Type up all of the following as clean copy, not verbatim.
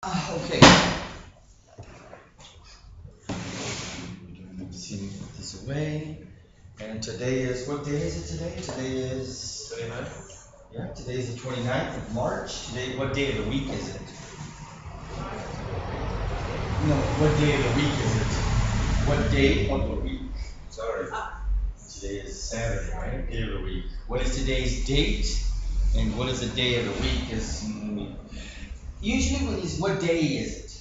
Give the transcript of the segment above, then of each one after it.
Okay. See, put this away. And today is, what day is it today? Today is, 29th? yeah, today is the 29th of March. Today, what day of the week is it? No, what day of the week is it? What day of the week? Sorry. Today is Saturday, right? Day of the week. What is today's date? And what is the day of the week? Usually what day is it?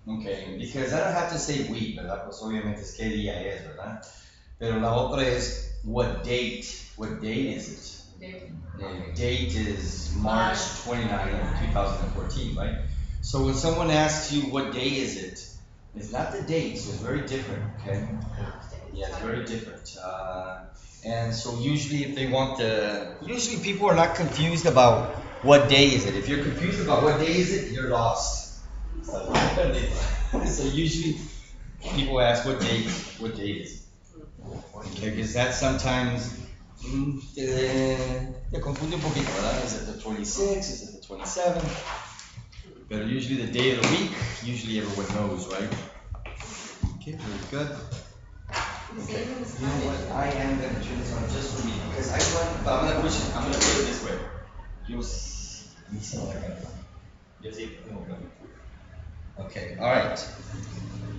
Okay, because I don't have to say week, ¿verdad? Pues obviamente es qué día es, ¿verdad? Pero la otra es what date. What date is it? The date is March 29th, 2014, right? So when someone asks you what day is it, it's not the date, so it's very different, okay? Yeah, it's very different. And so usually if they want usually people are not confused about what day is it. If you're confused about what day is it, you're lost. So, so usually people ask what date is it? Okay, because that sometimes te confunde un poquito, ¿verdad? Is it the 26th? Is it the 27th? But usually the day of the week, usually everyone knows, right? Okay, very good. Okay, you know what? I am going to turn this on just for me because I run, but I'm going to push it. I'm going to put it this way. You'll see. You'll see. Okay, all right.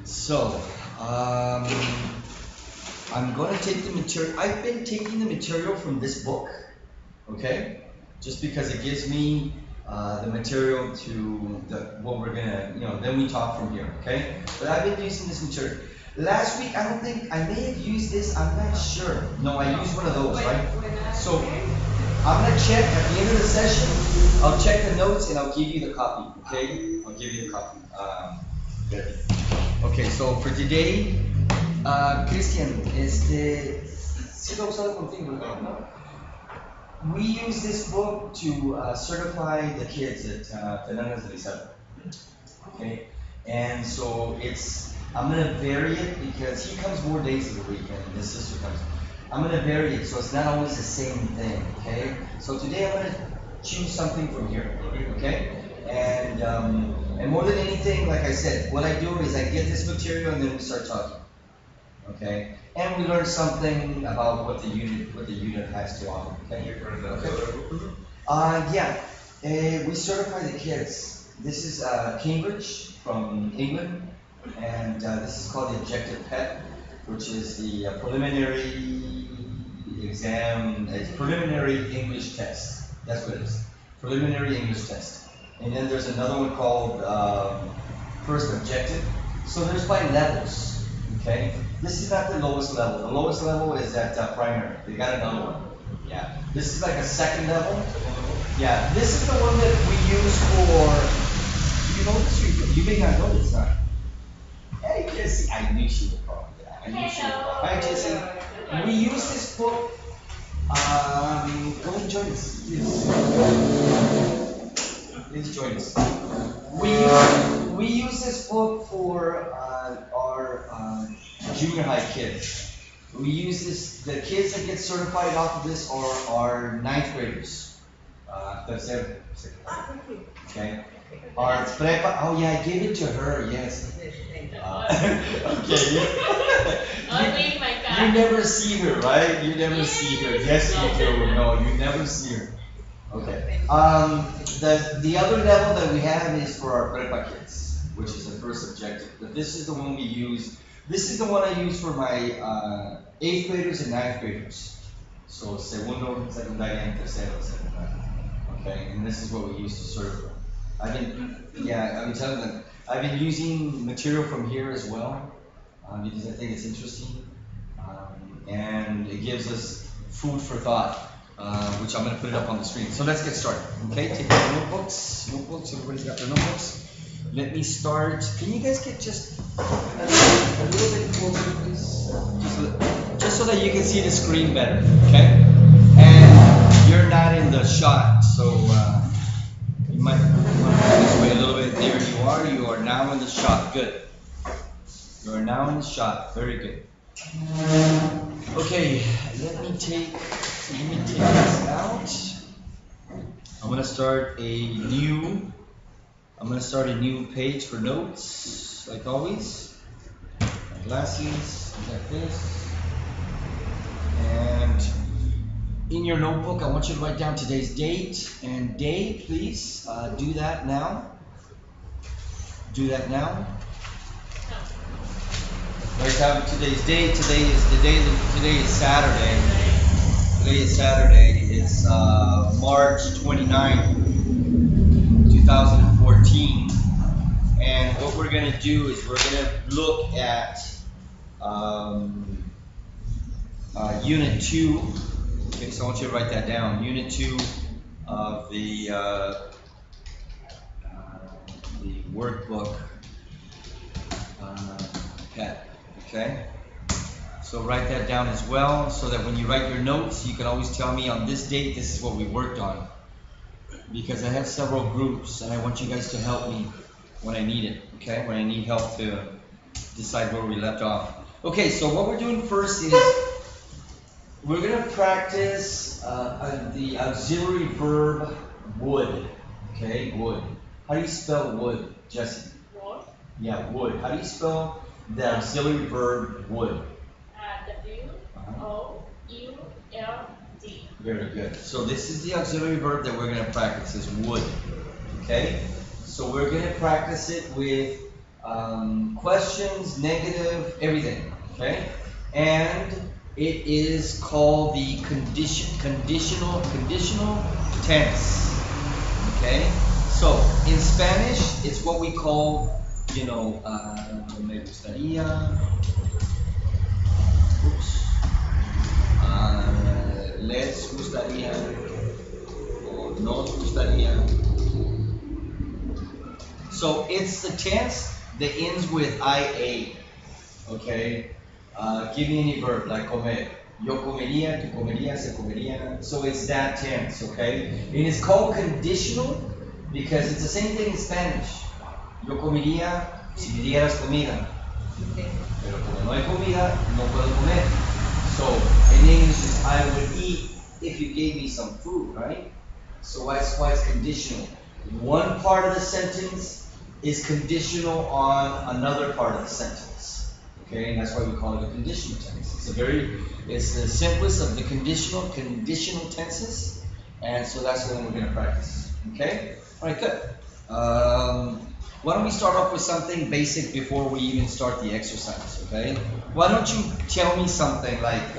So, I'm going to take the material. I've been taking the material from this book, okay? Just because it gives me the material to what we're gonna, then we talk from here, okay? But I've been using this material. Last week, I don't think, I may have used this, I'm not sure. No, I used one of those, right? So, I'm gonna check at the end of the session, I'll check the notes and I'll give you the copy, okay? I'll give you the copy. Good. Okay, so for today, Christian, sí lo he usado contigo, ¿no? We use this book to certify the kids at Fernandez de Lizardo. Okay, and so I'm gonna vary it because he comes more days of the week and his sister comes. I'm gonna vary it so it's not always the same thing. Okay, so today I'm gonna choose something from here. Okay, and more than anything, like I said, what I do is I get this material and then we start talking. Okay, and we learn something about what the unit has to offer. Okay. Yeah, we certify the kids. This is Cambridge from England, and this is called the Objective PET, which is the preliminary exam, preliminary English test. That's what it is, preliminary English test. And then there's another one called First Objective. So there's by levels. Okay, this is not the lowest level. The lowest level is at primary. They got another one. Yeah, this is like a second level. Yeah, this is the one that we use for. You know this? You may not know this, huh? Hey, Jesse, I knew she would probably. I knew she would. Hi, Jesse. We use this book. Go ahead and join us, please. Please join us. We use this book for our junior high kids. We use this. The kids that get certified off of this are our ninth graders. Tercero. Okay. Our prepa. Oh yeah, I gave it to her. Yes. Okay. You never see her, right? You never see her. Yes, you do. No, you never see her. Okay. The other level that we have is for our prepa kids, which is the first objective. But this is the one we use. This is the one I use for my 8th graders and 9th graders. So segundo, secundaria, and tercero, secundaria. Okay, and this is what we use to certify. I've been telling them, I've been using material from here as well, because I think it's interesting, and it gives us food for thought, which I'm going to put it up on the screen. So let's get started. Okay, take your notebooks. Everybody's got their notebooks. Let me start. Can you guys get just a little bit closer, please? Just so that you can see the screen better, okay? And you're not in the shot, so you might want to go this way a little bit. There you are. You are now in the shot. Good. You are now in the shot. Very good. Okay, let me take this out. I'm gonna start a new I'm gonna start a new page for notes, like always. My glasses, like this. And in your notebook, I want you to write down today's date and day, please. Do that now. Do that now. Write down today's date. Today is Saturday. Today is Saturday. It's March 29th, 2014. And what we're going to do is we're going to look at Unit 2. Okay, so I want you to write that down. Unit 2 of the workbook pet. Okay? So write that down as well, so that when you write your notes, you can always tell me on this date, this is what we worked on. Because I have several groups, and I want you guys to help me when I need it, okay? When I need help to decide where we left off. Okay, so what we're doing first is we're going to practice the auxiliary verb would, okay? Would. How do you spell would, Jesse? Would. Yeah, would. How do you spell the auxiliary verb would? W-O-U-L-D. Very good. So this is the auxiliary verb that we're going to practice, is would. Okay? So we're going to practice it with questions, negative, everything. Okay? And it is called the conditional tense. Okay? So in Spanish, it's what we call, me gustaría. Les gustaría or nos gustaría. So it's the tense that ends with IA. Okay? Give me any verb like comer. Yo comería, tú comerías, se comería. So it's that tense, okay? And it's called conditional because it's the same thing in Spanish. Yo comería si me dieras comida. Pero como no hay comida, no puedo comer. So in English, is I would eat if you gave me some food, right? So that's why it's conditional. One part of the sentence is conditional on another part of the sentence. Okay, and that's why we call it a conditional tense. It's the simplest of the conditional tenses, and so that's the one we're going to practice. Okay, all right, good. Why don't we start off with something basic before we even start the exercise, okay? Why don't you tell me something like,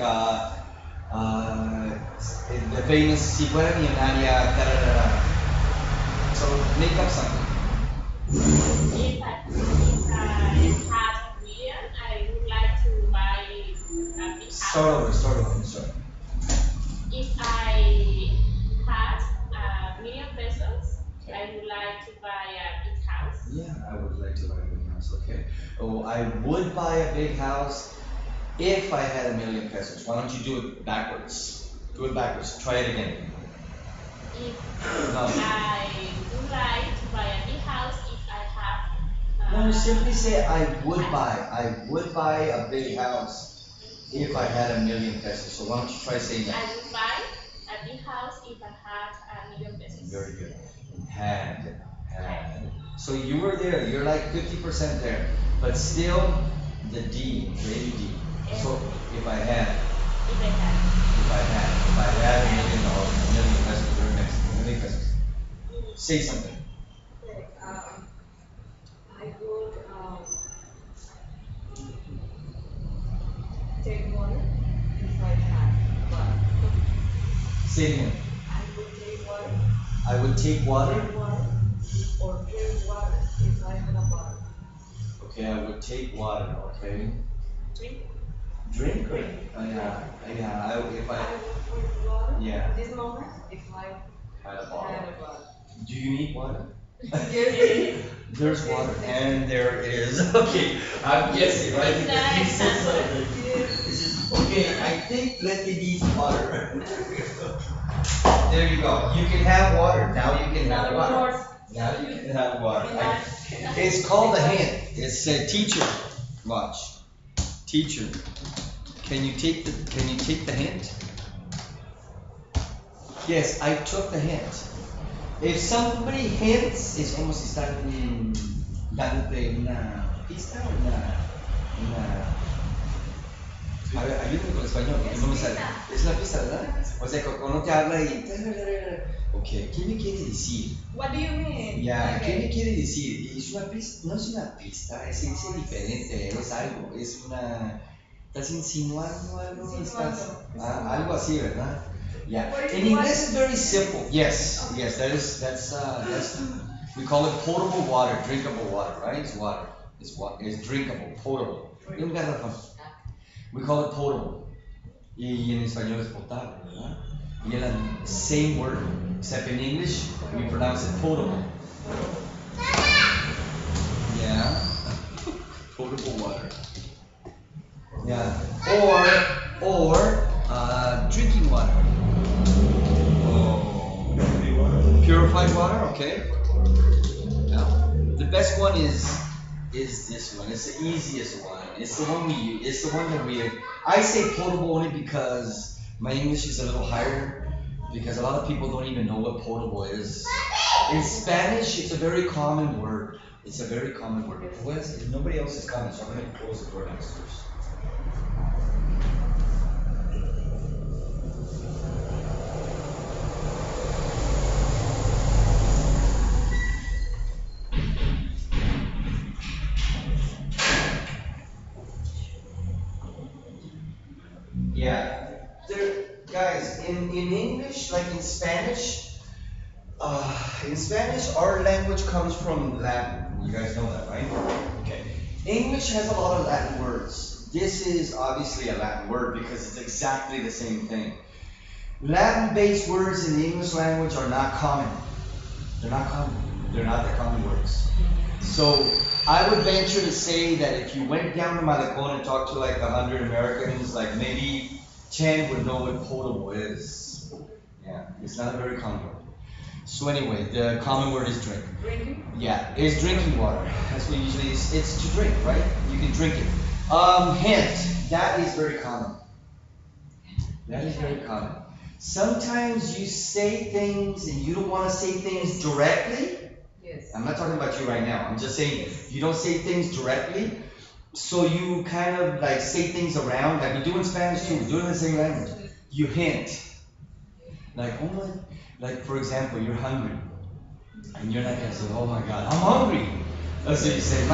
the famous, si fuera millonaria, so make up something. If I had $1 million, I would like to buy a big house. Start over. If I had $1,000,000 pesos, I would like to buy a big house. Yeah, I would like to buy a big house, okay. Oh, I would buy a big house if I had $1,000,000 pesos. Why don't you do it backwards? Do it backwards. Try it again. If I would like to buy a big house if I have... No, simply say I would buy a big house if I had $1,000,000 pesos. So why don't you try saying that? I would buy a big house if I had $1,000,000 pesos. Very good. Had. So you were there. You're like 50% there, but still the D, baby D. So if I had $1,000,000 pesos, very next, $1,000,000 pesos. Say something. I would take water if I had water. Say it again. I would take water. I would take water. Or drink water if I had a bottle. Okay, I would take water. Okay. Drink. If I I would drink water. Yeah. At this moment, if I had a had bottle. a bottle. Do you need water? Yes. There's water, and there is. Okay, I'm guessing, right? Because you said something. This is okay. I think Letty needs water. There you go. You can have water. Now you can have water. Now you can have water. It's called a hint. It's a teacher. Watch. Teacher. Can you take the hint? Yes, I took the hint. If somebody hints, es como si están dándote una pista, a ver, ayúdame con el español, porque no me sale. Es una pista, ¿verdad? O sea, cuando te habla y... Ok, ¿qué me quiere decir? What do you mean? Ya, ¿qué me Okay. quiere decir? Es una pista, no es una pista, es diferente, es algo, es una... ¿Estás insinuando algo? ¿Estás, algo así, ¿verdad? Yeah. In English, it's very simple. Yes, yes, that's we call it potable water, drinkable water, right? It's water. It's drinkable, potable. Tiene garrafón. We call it potable. Y en español es potable, ¿verdad? Y es the same word, except in English we pronounce it potable. Yeah. Potable water. Yeah. Or drinking water. Oh. Purified water, okay. Now, the best one is this one. It's the easiest one. It's the one we use. It's the one that we. I say potable only because my English is a little higher. Because a lot of people don't even know what potable is. In Spanish, it's a very common word. It's a very common word. Pues, nobody else is coming, so I'm going to close the door downstairs. Yeah. There, guys, in English, like in Spanish, our language comes from Latin. You guys know that, right? Okay. English has a lot of Latin words. This is obviously a Latin word because it's exactly the same thing. Latin-based words in the English language are not common. They're not common. They're not the common words. So I would venture to say that if you went down to Malecon and talked to like 100 Americans, like maybe 10 would know what potable is. Yeah, it's not a very common word. So anyway, the common word is drink. Drinking? Yeah, it's drinking water. That's what usually is. It's to drink, right? You can drink it. Hint, that is very common. That is very common. Sometimes you say things and you don't want to say things directly. Yes. I'm not talking about you right now. I'm just saying you don't say things directly. So you kind of like say things around, like we do in Spanish too. We do it in the same language. You hint. Like, oh my, like for example, you're hungry. And you're not gonna say, oh my God, I'm hungry. That's what you say.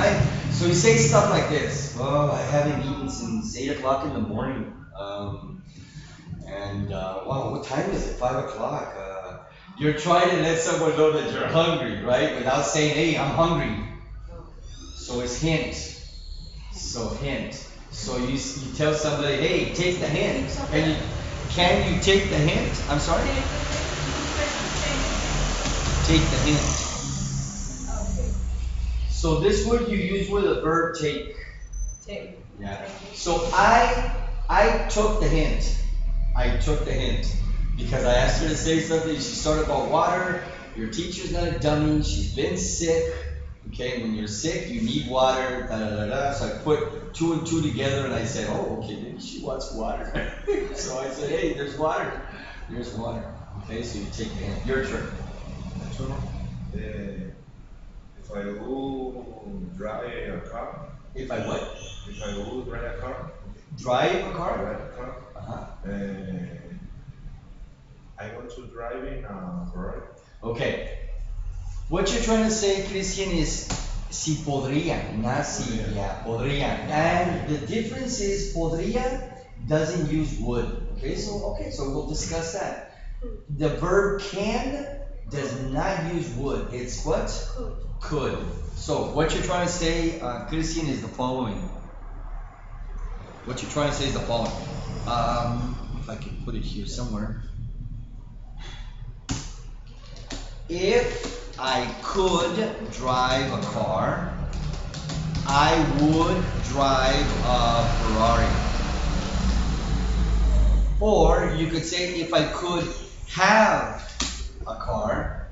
So you say stuff like this. Oh, I haven't eaten since 8 o'clock in the morning. Wow, what time is it? 5 o'clock. You're trying to let someone know that you're hungry, right? Without saying, hey, I'm hungry. So it's hint. So hint. So you tell somebody, hey, take the hint. Can you take the hint? I'm sorry? Take the hint. So this word you use with a verb take. Take. Yeah. So I took the hint. I took the hint because I asked her to say something. She started about water. Your teacher's not a dummy. She's been sick. Okay, when you're sick, you need water. Da, da, da, da. So I put 2 and 2 together, and I said, "Oh, okay, maybe she wants water." So I said, "Hey, there's water. There's water." Okay, so you take the hint. Your turn. If I will drive a car, If I what? if I will drive a car, Drive a car. drive a car, Uh-huh. I want to drive in a Ferrari. Okay. What you're trying to say, Christian, is si podría, not si, yeah, podría. And the difference is podría doesn't use would. Okay, so we'll discuss that. The verb can does not use would. It's what? Could. So what you're trying to say, Christian, is the following. What you're trying to say is the following. If I can put it here somewhere. If I could drive a car, I would drive a Ferrari. Or you could say, if I could have a car,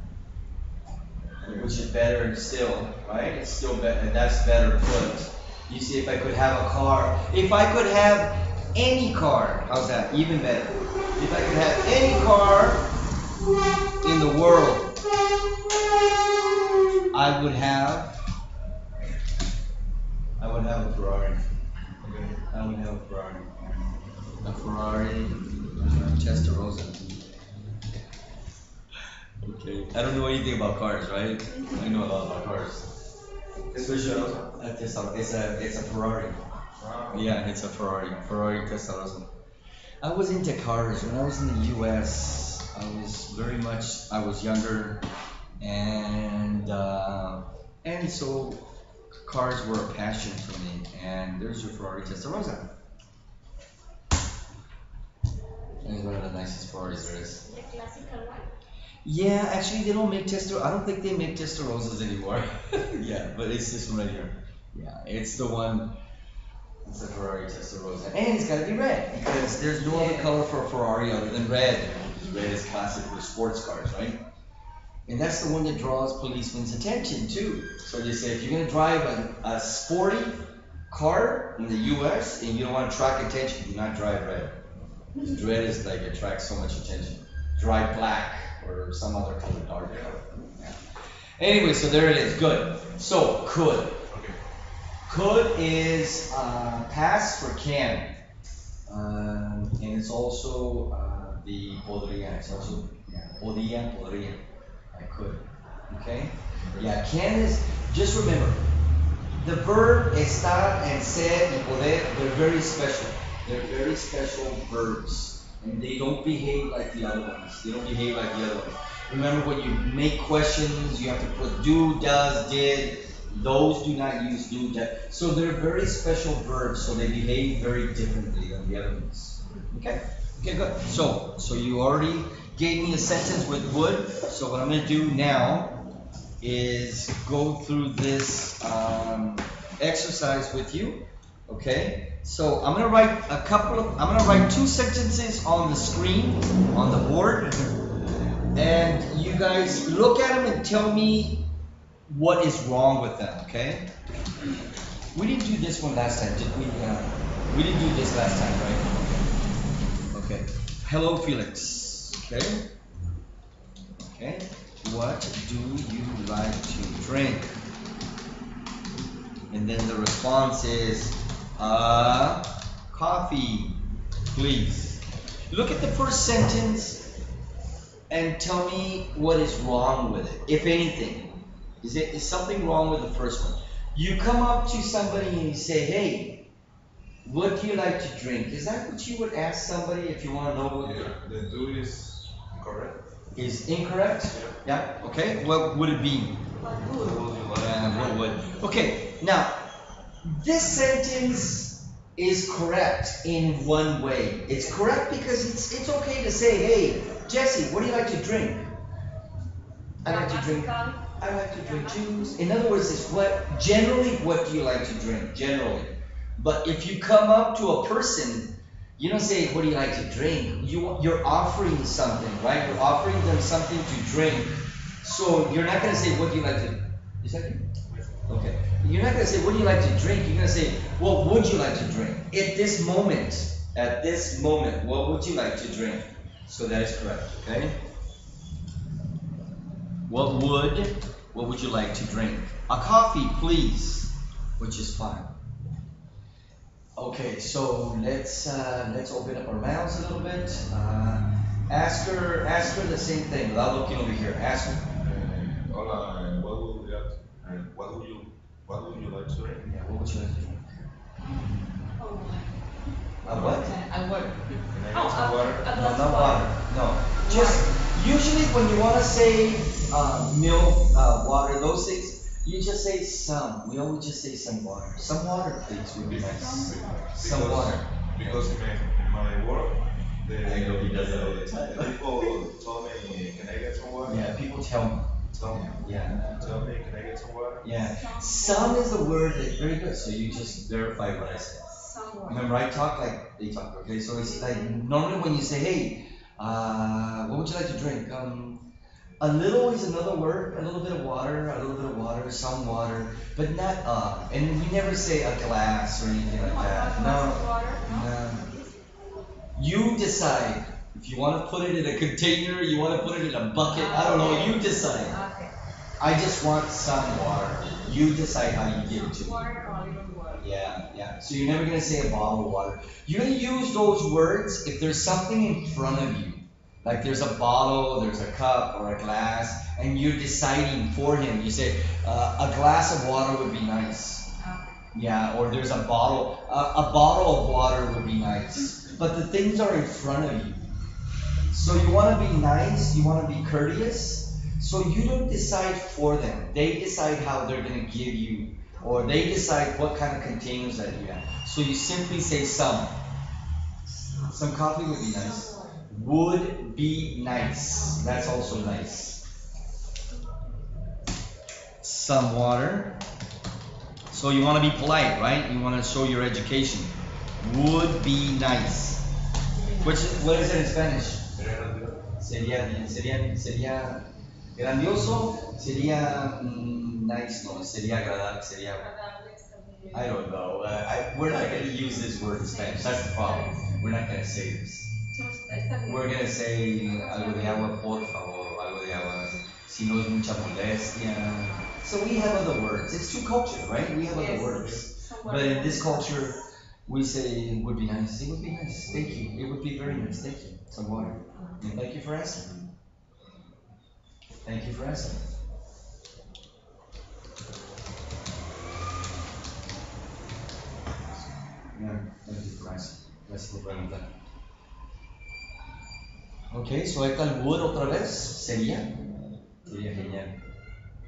which is better still, right? It's still better, that's better put. You see, if I could have a car, if I could have any car, how's that? Even better. If I could have any car in the world, I would have a Ferrari. Okay. I would have a Ferrari. A Ferrari Testarossa. Okay. I don't know anything about cars, right? I know a lot about cars. Especially a Testarossa. It's a Ferrari. Wow. Yeah, it's a Ferrari. Ferrari Testarossa. I was into cars when I was in the U.S. I was younger, and so cars were a passion for me. And there's your Ferrari Testarossa. It's one of the nicest Ferraris there is. The classical one. Yeah, actually they don't make I don't think they make Testarossas anymore. Yeah, but it's this one right here. Yeah, it's the one. It's a Ferrari Testarossa, and it's gotta be red because there's no other color for a Ferrari other than red. Red is classic for sports cars, right? And that's the one that draws policemen's attention too. So they say if you're gonna drive a sporty car in the U.S. and you don't want to attract attention, do not drive red. Red is like attracts so much attention. Drive black or some other color, dark color. Yeah. Anyway, so there it is. Good. So could. Okay. Could is past for can, and it's also the podría. It's also podría. I could. Okay. Yeah, can is just remember the verb estar and ser y poder. They're very special. They're very special verbs, and they don't behave like the other ones. They don't behave like the other ones. Remember, when you make questions, you have to put do, does, did. Those do not use do, that. So they're very special verbs, so they behave very differently than the other ones. Okay? Okay, good. So you already gave me a sentence with would. So what I'm going to do now is go through this exercise with you. Okay? So I'm going to write two sentences on the screen, on the board. And you guys look at them and tell me what is wrong with them, okay? We didn't do this one last time, did we? We didn't do this last time, right? Okay. Hello, Felix. Okay. Okay. What do you like to drink? And then the response is, coffee, please. Look at the first sentence and tell me what is wrong with it, if anything. Is something wrong with the first one? You come up to somebody and you say, hey, what do you like to drink? Is that what you would ask somebody if you want to know what The do is correct. is incorrect? Yeah. Okay. What would it be? What would? Okay. Now, this sentence is correct in one way. It's correct because it's okay to say, hey, Jesse, what do you like to drink? I like to drink juice. In other words, it's what do you like to drink? Generally. But if you come up to a person, you don't say, what do you like to drink? You're offering something, right? You're offering them something to drink. So you're not going to say, what do you like to, is that you? Okay. You're not going to say, what do you like to drink? You're going to say, what would you like to drink? At this moment, what would you like to drink? So that is correct, okay? What would you like to drink? A coffee, please, which is fine. Okay, so let's open up our mouths a little bit. Ask her the same thing without looking over here. Ask her. Hola, what would you like to drink? Yeah, what would you like to drink? A what? Can I get some water? No, not water. No. Just usually when you want to say milk, water, those things, you just say some. We always just say some water. Some water, please, would be nice. Some water. Because in my work, I know he does that all the time. people told me, can I get some water? Yeah, people tell me. Yeah. Tell me, can I get some water? Yeah. Some is the word that's very good. So you just verify what I said. Remember, I talk like they talk. Okay, so it's like normally when you say, hey, what would you like to drink? A little is another word. A little bit of water, some water, but not and we never say a glass or anything like that. No. You decide if you want to put it in a container, you want to put it in a bucket. I don't know. You decide. I just want some water. You decide how you give it to me. Water or even water. Yeah, yeah. So you're never gonna say a bottle of water. You're gonna use those words if there's something in front of you. Like there's a bottle, there's a cup or a glass, and you're deciding for him. You say, a glass of water would be nice. Yeah, or there's a bottle. A bottle of water would be nice. But the things are in front of you. So you want to be nice, you want to be courteous. So you don't decide for them. They decide how they're going to give you, or they decide what kind of containers that you have. So you simply say some. Some coffee would be nice. Would be nice. That's also nice. Some water. So you want to be polite, right? You want to show your education. Would be nice. What is it in Spanish? Sería grandioso, sería nice, no, sería agradable, sería, I don't know. We're not going to use this word in Spanish. That's the problem. We're not going to say this. We're going to say algo de agua, por favor, algo de agua, si no es mucha molestia. So we have other words. It's two cultures, right? We have other words. But in this culture, we say it would be nice. It would be nice. Thank you. It would be very nice. Thank you. Some water. And thank you for asking. Thank you for asking. Yeah, thank you for asking. Gracias por preguntar. Okay, so ahí está el would otra vez. Sería. Sería genial.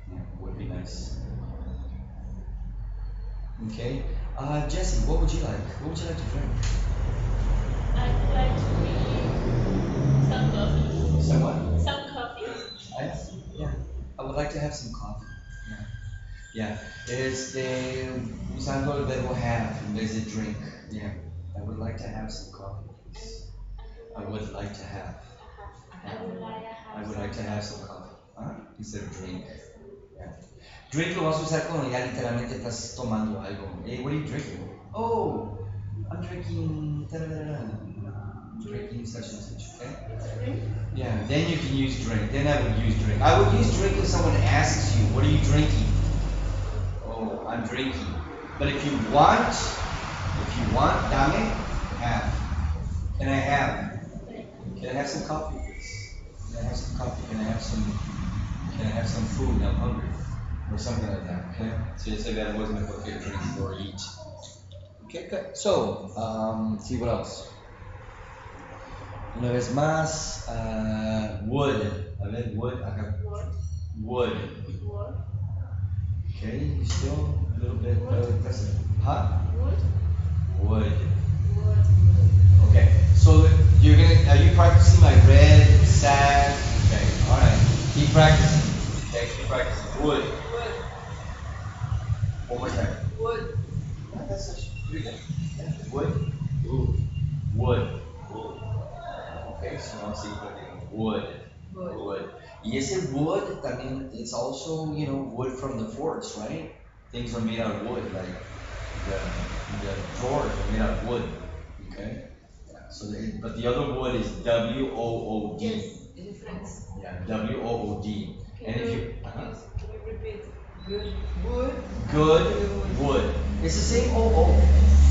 Yeah, would be nice. Okay. Jesse, what would you like? What would you like to drink? I would like to drink some coffee. Some what? Some coffee. Yeah. I would like to have some coffee. Yeah. Usando el verbo have en vez de drink. Yeah. I would like to have some coffee, please. I would like to have. I would like to have some coffee. Instead of drink. Yeah. Drink lo vas a usar cuando ya literalmente estás tomando algo. Hey, what are you drinking? Oh, I'm drinking. I'm drinking such and such. Okay. Yeah. Then you can use drink. Then I would use drink. I would use drink if someone asks you, "What are you drinking?" Oh, I'm drinking. But if you want, dame, have. Can I have? Can I have some coffee, please? Can I have some coffee? Can I have some food? I'm hungry. Or something like that, okay? So you say that wasn't okay, drink or eat. Okay, good. So, see what else? Una vez más, would. A ver, would, acá. Would. Okay, you still a little bit aggressive. Huh? Would. Okay, so are you practicing like red, sad? Okay, alright. Keep practicing. Okay, keep practicing. Would. One more time. Would. That's pretty good. Yeah. Would. Ooh. Would. Ooh. Okay, so now see what would. Would. Y ese wood también, it's also, wood from the forts, right? Things are made out of wood, like the drawers are made out of wood. Okay? Yeah, so but the other wood is WOOD. Yes, difference. Yeah, WOOD. And if you Can you repeat? Good wood. good wood. It's the same OO.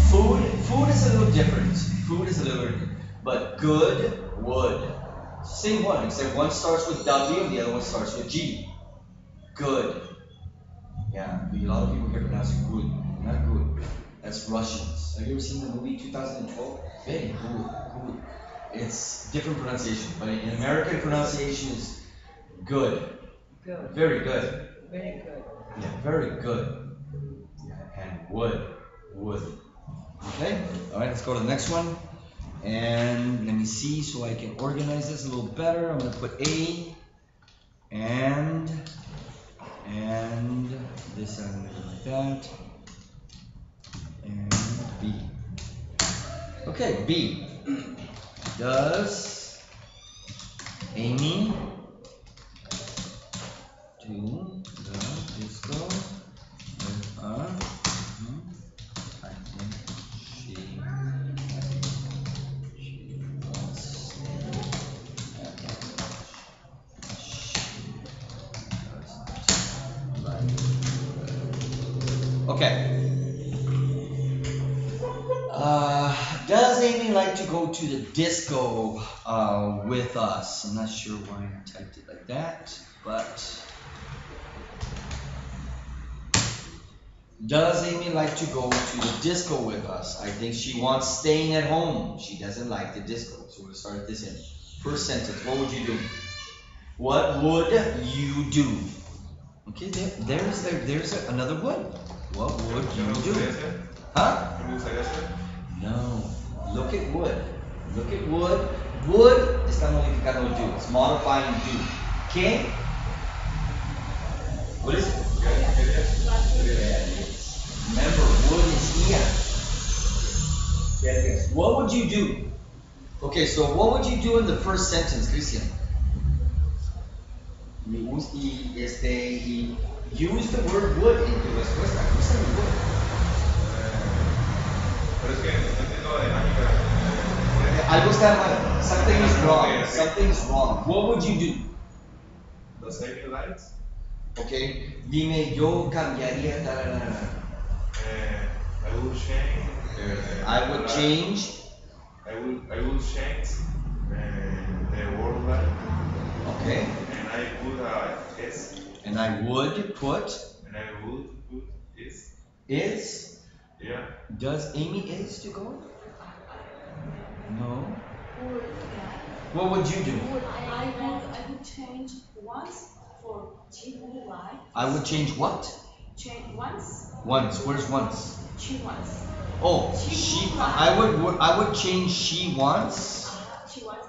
Food is a little different. Food is a little different. But good wood. Same one, except one starts with W and the other one starts with G. Good. Yeah, a lot of people here pronounce it good, not good. That's Russians. Have you ever seen the movie 2012? Very good, good. It's different pronunciation, but in American pronunciation is good. Good. Very good. Very good. Yeah, very good. Yeah, and wood. Okay, all right, let's go to the next one. And let me see so I can organize this a little better. I'm going to put A and this I'm going to do like that. And B. Okay, B. Does Amy do the disco with a I think she wants Okay. Does Amy like to go to the disco with us? I'm not sure why I typed it like that, but does Amy like to go to the disco with us? I think she wants staying at home. She doesn't like the disco. So we'll start this in. First sentence, what would you do? What would you do? Okay, there's another would. What would ¿Qué me you do? gustaría hacer? Huh? ¿Qué me gustaría hacer? No. Look at would. Look at would. Would está modificando do. It's modifying do. ¿Qué? What is it? Remember, would is here. Yes. What would you do? Okay, so what would you do in the first sentence, Christian? Use the word would in tu respuesta. Usa el would. Pero es que no entiendo la dinámica. Algo está mal. Something is wrong. Something is wrong. What would you do? Does Amy like? Okay. Dime, yo cambiaría. I will change. I would change. I will change the word like. Okay. And I put S. And I would put. And I would put is. Is. Yeah. Does Amy is to go? No. Would, yeah. What would you do? I would change once for she would like. I would change what? Change once. Once. Where's once? She wants. Oh, She she. would like. I would change she wants. She wants.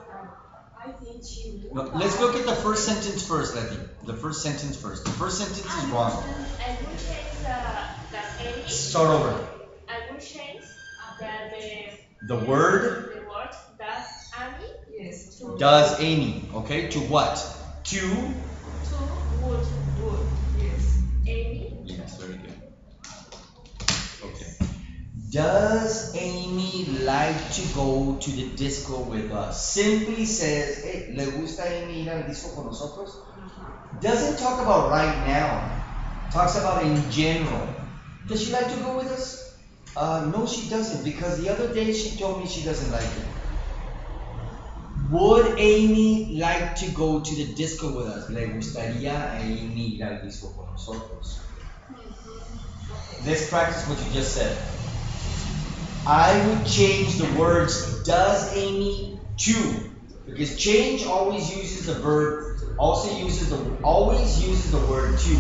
I think she would. No, like. let's look at the first sentence first, Letty. The first sentence first. The first sentence is wrong. I will change the any. Start over. I will change The word the word does Annie Yes. does Amy. Okay, to what? To. to would Would. Yes. Amy. Yes, very good. Okay. Does Amy like to go to the disco with us? Simply says, hey, ¿le gusta Amy ir al disco con nosotros? Doesn't talk about right now. Talks about in general. Does she like to go with us? No, she doesn't, because the other day she told me she doesn't like it. Would Amy like to go to the disco with us? ¿Le gustaría a Amy ir al disco con nosotros? Let's practice what you just said. I would change the words does Amy to, because change always uses the verb, always uses the word to.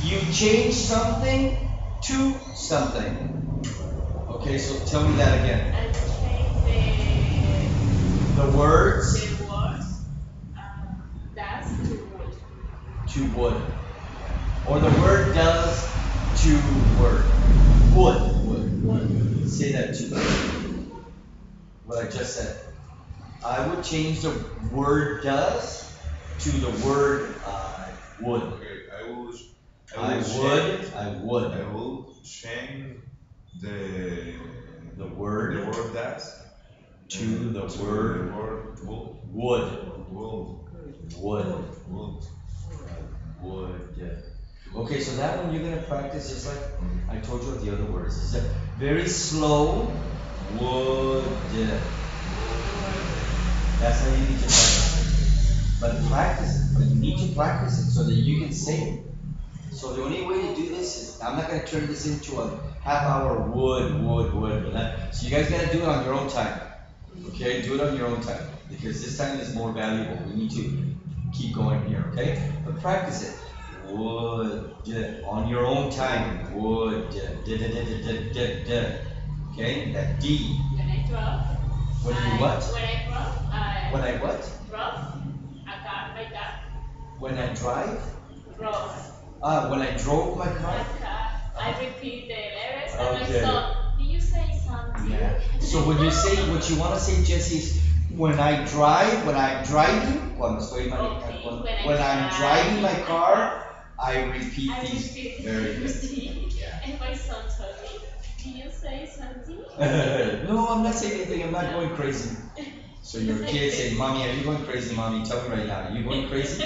You change something to something. Okay, so tell me that again. I will change The words the words does to would. to would, or the word does to word. Would. Say that too. What I just said. I would change the word does to the word would. Okay, I will change The word does to the word would. Would. Okay, so that one you're gonna practice just like I told you with the other words. It's a very slow would. That's how you need to practice. But practice it. But you need to practice it so that you can say it. So the only way to do this is I'm not gonna turn this into a half-hour would. So you guys gotta do it on your own time. Okay, do it on your own time because this time is more valuable. We need to keep going here. Okay, but practice it. Would on your own time. Would okay, that D. When I drove. When you what? When I drove. When I what? Drove a car, my car. When I drive? Drove When I drove my my car? car. I repeat the letters and Okay. my son. Did you say something? Yeah. So when you say, what you want to say, Jesse, is when I drive, when I'm driving, cuando estoy Okay, cuando, when when I I'm drive driving my car, I repeat I these. repeat Very good. yeah. And my son told me, did you say something? No, I'm not saying anything. I'm not going crazy. So your kid say, "Mommy, are you going crazy, Mommy? Tell me right now. Are you going crazy?"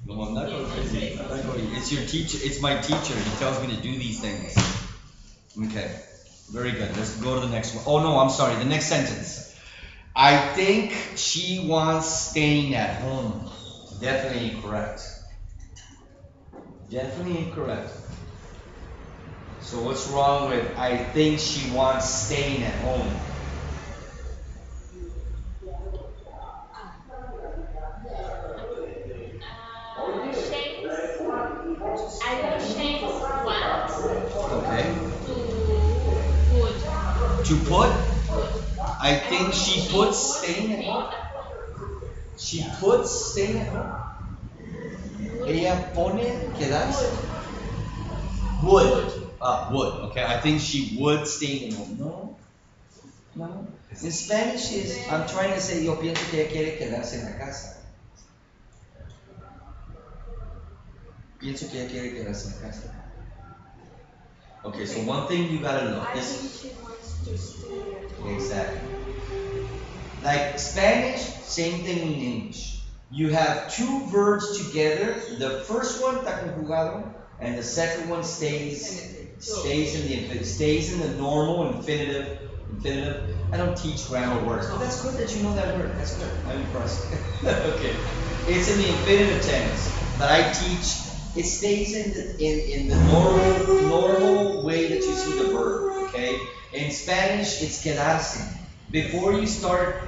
No, I'm not going crazy. I'm not going. It's your teacher. It's my teacher. He tells me to do these things. Okay, very good. Let's go to the next one. Oh no, I'm sorry. The next sentence. I think she wants staying at home. Definitely incorrect. Definitely incorrect. So what's wrong with I think she wants staying at home? Change. I will change want Okay. to To put, would. I I think think she she puts would staying at stay home. at home. She puts staying at home. Would. Ella pone quedarse. Would. Would. Would. Okay. I think she would stay at home. No. No. In Spanish is, I'm trying to say, yo pienso que ella quiere quedarse en la casa. Pienso que ella quiere quedarse en la casa. Okay, so one thing you gotta look. I think she wants to stay at home. Exactly. Like Spanish, same thing in English. You have two verbs together. The first one está conjugado, and the second one stays in the normal infinitive. Infinitive. I don't teach grammar words, but that's good that you know that word. That's good. I'm impressed. Okay, it's in the infinitive tense, but I teach. It stays in the normal way that you see the verb. Okay. In Spanish, it's quedarse. Before you start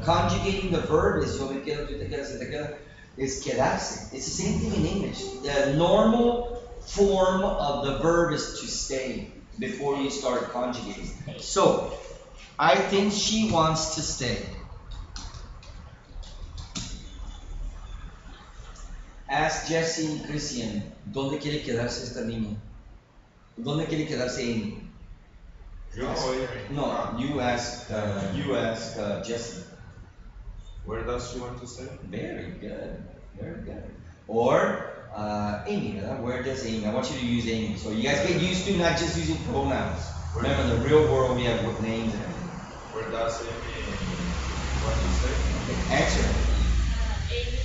conjugating the verb, is yo me quedo, tú te quedas, se te queda, is quedarse. It's the same thing in English. The normal form of the verb is to stay before you start conjugating. So, I think she wants to stay. Ask Jesse y Christian, ¿dónde quiere quedarse esta niña? ¿Dónde quiere quedarse Amy? No, you ask Jesse. Where does she want to stay? Very good, very good. Or Amy, ¿verdad? Where does Amy? I want you to use Amy. So you guys get used to not just using pronouns. Remember, in the real world we have names and everything. Where does Amy want to stay? Okay, answer. Amy,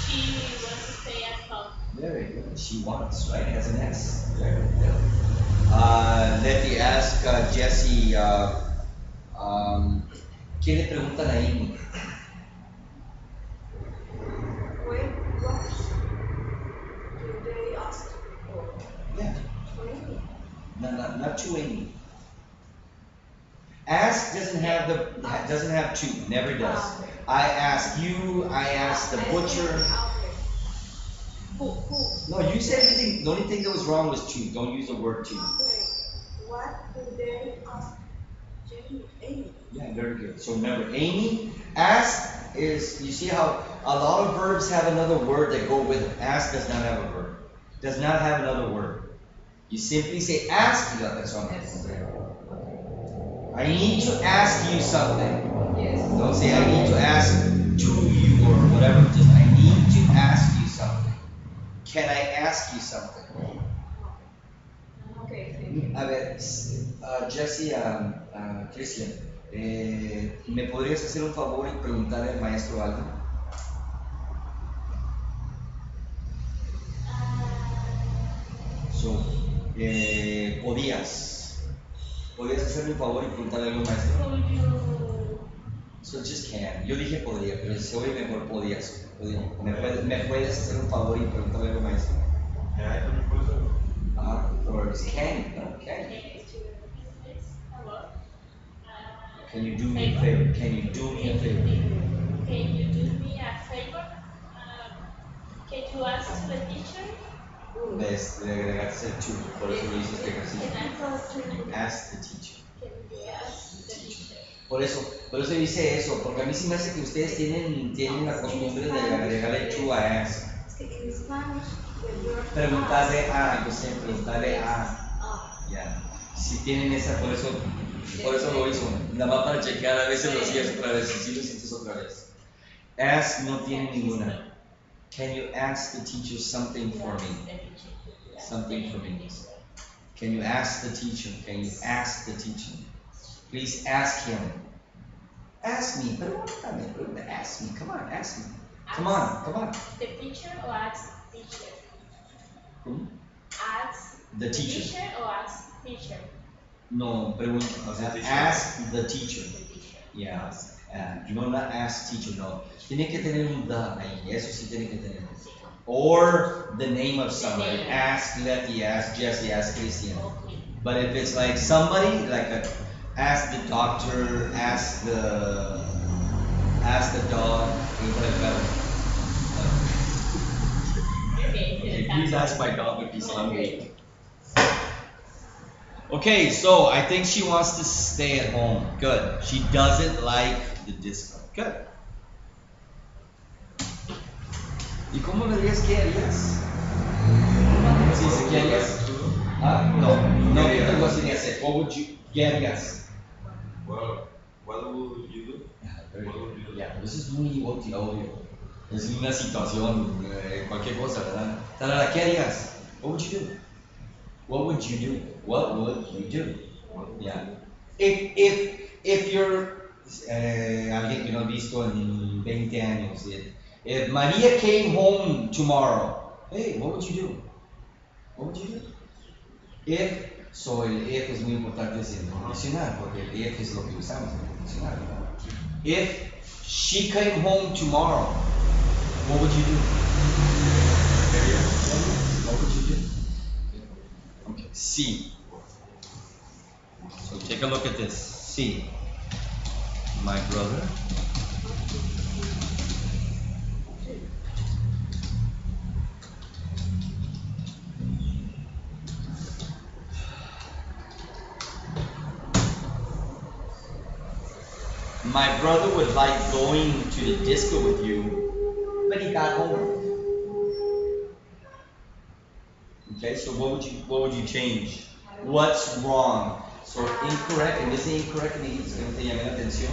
she wants to stay at home. Very good. She wants, right? It has an S. Very good. Let me ask Jesse. ¿Qué le preguntan a Amy? When what do they ask for? Yeah. For Amy? No, not to Amy. Ask doesn't have to. Never does. I ask you. I ask the butcher. Who? No, you said everything. The only thing that was wrong was to. Don't use the word to. Okay. What do they ask Amy? Yeah, very good. So remember, Amy, ask is, you see how a lot of verbs have another word that go with it. Ask does not have a verb. Does not have another word. You simply say ask y la persona. I need to ask you something. Yes. Don't say I need to ask to you or whatever. Just I need to ask you something. Can I ask you something? Okay, thank you. A ver, Jesse, Christian, ¿me podrías hacer un favor y preguntarle al maestro algo? So, ¿podías hacerme un favor y preguntarle algo al maestro? Could you So just can. Yo dije podría, pero si hoy mejor podías. ¿Me puedes hacer un favor y preguntarle algo al maestro? Or it's can. No, can. Can you do me a favor? Can you do me a favor? Can you do me a favor? Can you ask to the teacher? ¿Ves? Le agregaste el to, por eso lo hice este Can ejercicio. I Ask the teacher. Can you ask the teacher? Por eso hice eso, porque a mí sí me hace que ustedes tienen la costumbre de agregarle to a ask. Es que en Spanish, the word Preguntarle ask, a, yo sé, preguntarle a. Ya. Si tienen esa, por eso lo hizo. Nada más para chequear, a veces lo hacías otra vez, y si lo hiciste otra vez. Ask no tiene ninguna. Can you ask the teacher something for me? Something for me. Can you ask the teacher? Can you ask the teacher? Please ask him. Ask me. Pregúntame. Ask me. Come on, ask me. Come on. The teacher or ask teacher? Hmm? Ask The teacher. Teacher or ask teacher? No, pregunta, o sea, The teacher. ask the teacher. The teacher. Yeah. You know, not ask teacher, no. Tiene que tener un the ahí, eso sí tiene que tener. Or the name of somebody. name. Ask Letty, ask Jesse, ask Christian. Okay. But if it's like somebody, ask the doctor, ask the dog, you put it better. Okay, please ask my dog if he's hungry. Okay, so I think she wants to stay at home. Good. She doesn't like the disco. Good. ¿Y cómo me dirías qué harías? Sí, sí, ¿qué harías? Ah, no, ¿qué te gustaría hacer? What would you, ¿qué harías? Well, what would you do? What would you do? Ya, pues eso es muy útil, obvio. Es una situación, cualquier cosa, ¿verdad? Tarara, ¿qué harías? What would you do? What would you do? What would you do? Yeah. If you're alguien que no has visto en 20 años, if Maria came home tomorrow, hey, what would you do? What would you do? If, so el if es muy importante en el condicional, porque el if es lo que usamos en el condicional. If she came home tomorrow, what would you do? What would you do? Okay, C. So take a look at this. C. My brother. My brother would like going to the disco with you, but he got homework. Okay, so what would you change? What's wrong? So incorrect, en vez de incorrect en inglés, que no te llame la atención,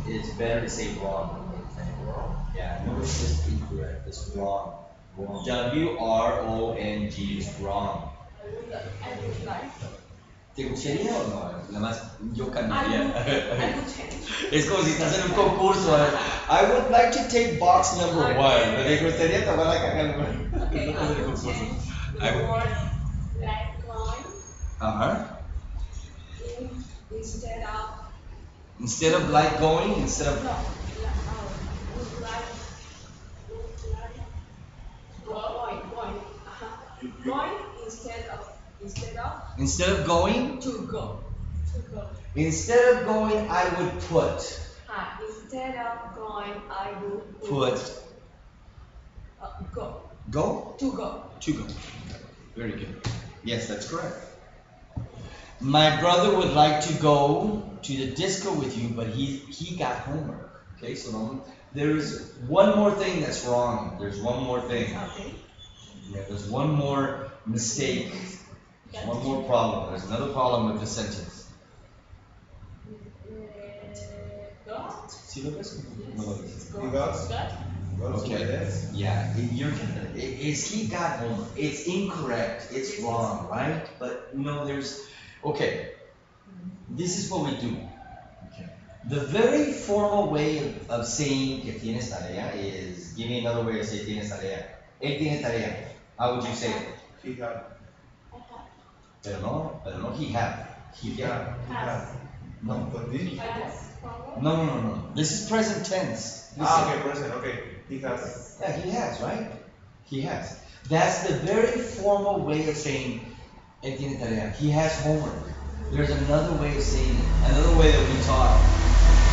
it's better to say wrong. Yeah, no, it's just incorrect, it's wrong. W-R-O-N-G is wrong. I would like. ¿Te gustaría o no? Nada más yo I cambiaría. would change. Es como si estás en un concurso. I would like to take box number one. ¿Me gustaría tomar la caja número? Okay, I would change I the would- word Like going. Uh-huh. instead of Instead of like going, instead of no, would like going. Going instead of going, to go. instead of going, I would put. Instead of going, I would Put. go. Go? To go. To go. Very good. Yes, that's correct. My brother would like to go to the disco with you, but he got homework. Okay, so there's one more thing that's wrong. There's one more thing. Okay. Yeah, there's one more mistake. There's one more problem. There's another problem with the sentence. Got. ¿Sí lo ves? No lo ves. You got? Okay. Yes. Yeah, is he got homework? It's incorrect. It's wrong, right? But there's. Okay. This is what we do. Okay. The very formal way of saying que tienes tarea is, give me another way to say tienes tarea. Él tiene tarea. How would you say it? He had. Pero no, he had. He had. He had. No. But this? No. This is present tense. Listen. Okay, present, okay. He has. Yeah, he has, right? He has. That's the very formal way of saying él tiene tarea. He has homework. There's another way of saying it. Another way that we talk.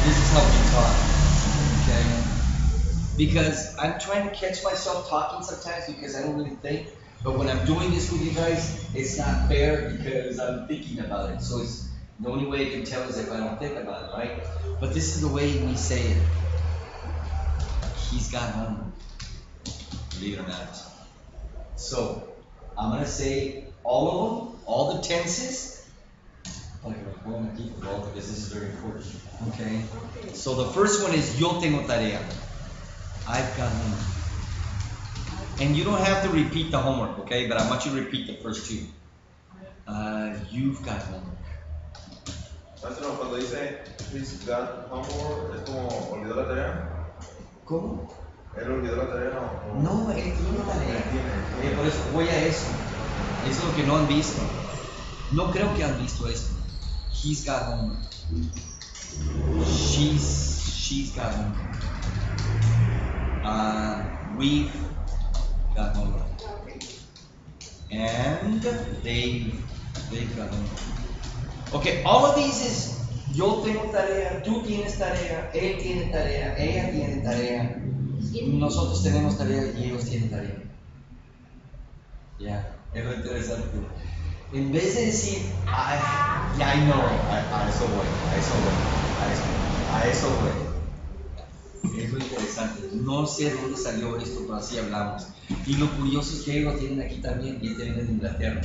This is how we talk. Okay? Because I'm trying to catch myself talking sometimes because I don't really think. But when I'm doing this with you guys, it's not fair because I'm thinking about it. So it's the only way I can tell is if I don't think about it, right? But this is the way we say it. He's got homework. Believe it or not. So I'm gonna say all of them, all the tenses. Because this is very important. Okay. So the first one is yo tengo tarea. I've got homework. And you don't have to repeat the homework, okay? But I want you to repeat the first two. You've got homework. Maestro, cuando dice he's got homework, ¿es como olvidó la tarea? ¿Cómo? ¿Él olvidó la tarea o? No, él tiene tarea. Por eso voy a eso. Es lo que no han visto. No creo que han visto esto. He's got homework. She's got homework. We've got homework. And they've got homework. Okay, all of these is yo tengo tarea, tú tienes tarea, él tiene tarea, ella tiene tarea, nosotros tenemos tarea y ellos tienen tarea. Ya, es lo interesante. En vez de decir, ya I know, a eso voy, a eso voy. Es lo interesante. No sé dónde salió esto, pero así hablamos. Y lo curioso es que ellos lo tienen aquí también, y tienen en Inglaterra.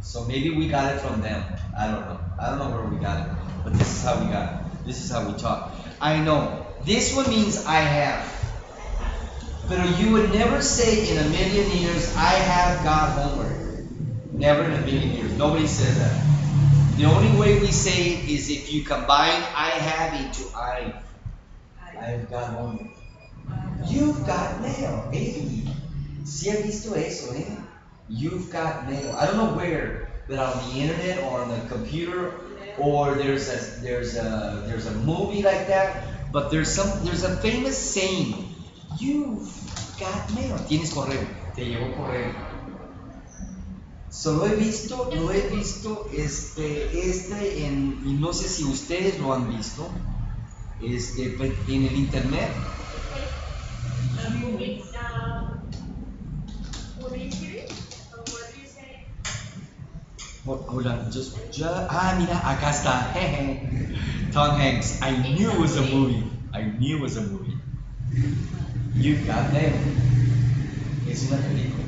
So maybe we got it from them. I don't know. I don't know where we got it, but this is how we got it. This is how we talk. I know. This one means I have. But you would never say in a million years, I have got homework. Never in a million years. Nobody says that. The only way we say it is if you combine I have into I've got homework. You've got mail. Hey, ¿sí has visto eso, eh? You've got mail. I don't know where, but on the internet or on the computer, or there's a movie like that. But there's a famous saying. You've got mail. Tienes correo. Te llegó correo. So lo he visto y no sé si ustedes lo han visto, en el internet. Movie series? Or what do you say? Hold on, mira, acá está. Tom Hanks. I knew it was a movie. You got them. Es una película.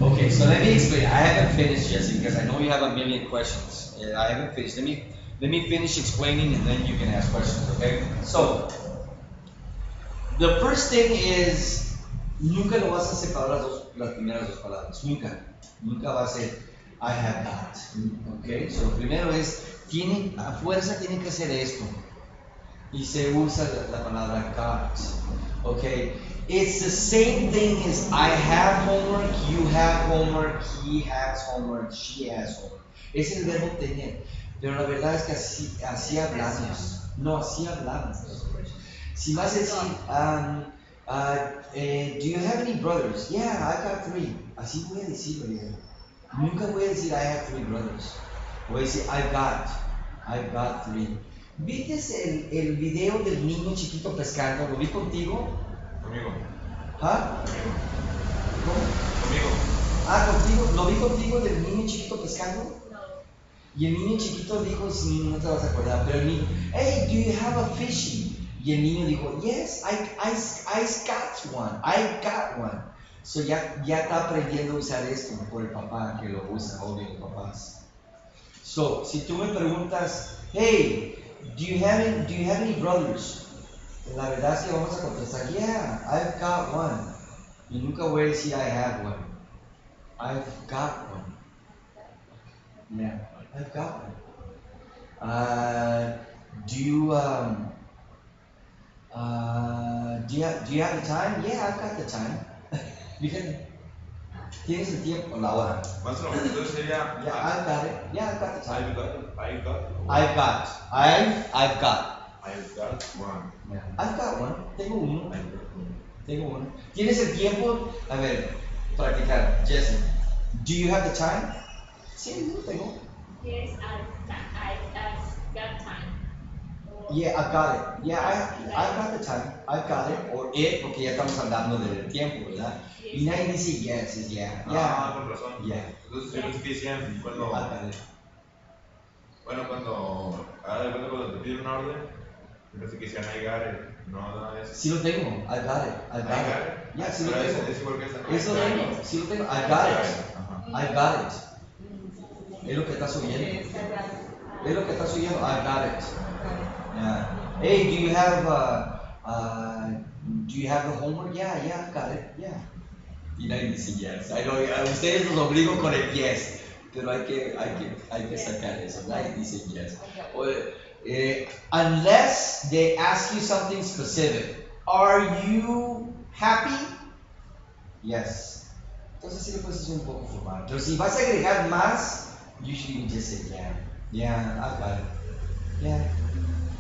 Okay, so let me explain. I haven't finished, Jesse, because I know you have a million questions. I haven't finished. Let me finish explaining, and then you can ask questions. Okay? So the first thing is nunca lo vas a separar las primeras dos palabras. Nunca va a ser I have got. Okay? So lo primero es a fuerza tiene que ser esto. Y se usa la palabra got. Okay? It's the same thing as I have homework, you have homework, he has homework, she has homework. Es el verbo tener. Pero la verdad es que así hablamos. No, así hablamos. Si vas a decir, do you have any brothers? Yeah, I got 3. Así voy a decirlo, bien. Nunca voy a decir I have 3 brothers. Voy a decir I've got 3. ¿Viste el video del niño chiquito pescando? ¿Lo vi contigo? Conmigo. ¿Ah? ¿Cómo? Conmigo. Contigo. ¿Lo vi contigo del niño chiquito pescando? No. Y el niño chiquito dijo, no te vas a acordar, pero el niño, hey, do you have a fishy? Y el niño dijo, yes, I got one. So ya está aprendiendo a usar esto por el papá que lo usa, obvio, los papás. So, si tú me preguntas, hey, do you have any brothers? La verdad es que vamos a contestar, yeah, I've got one. Y nunca voy a decir I have one. I've got one. Yeah, I've got one. Do you have the time? Yeah, I've got the time. Fíjate, tienes el tiempo, la hora. Maestro, entonces sería. Yeah, I've got it. Yeah, I've got the time. I've got one. Yeah. I've got one. Tengo uno. ¿Tienes el tiempo? A ver, practicar. Jesse, do you have the time? Sí, yo tengo. Yes, I've got time. Yeah, I've got it. Yeah, I've got the time. I've got it. Or it, porque ya estamos hablando del tiempo, ¿verdad? Y nadie dice yes, es yeah. Con razón. Yeah. Entonces, yo pensé que decían cuando. I've got it. Bueno, cuando te piden una orden, yo pensé que decían I got it. No, nada de eso. Sí lo tengo. I've got it. Yeah, sí lo tengo. Es igual que esa. Eso lo tengo. Sí lo tengo. I've got it. Ajá. I've got it. Es lo que estás oyendo. I've got it. Yeah. Hey, do you have the homework? Yeah, I've got it. Yeah. Y nadie dice yes. I know, a ustedes los obligo con el yes, pero hay que sacar eso. Nadie dice yes. Unless they ask you something specific. Are you happy? Yes. Entonces sí lo puedes hacer un poco formal. Pero si vas a agregar más, usually you just say yeah. Yeah, I've got it. Yeah.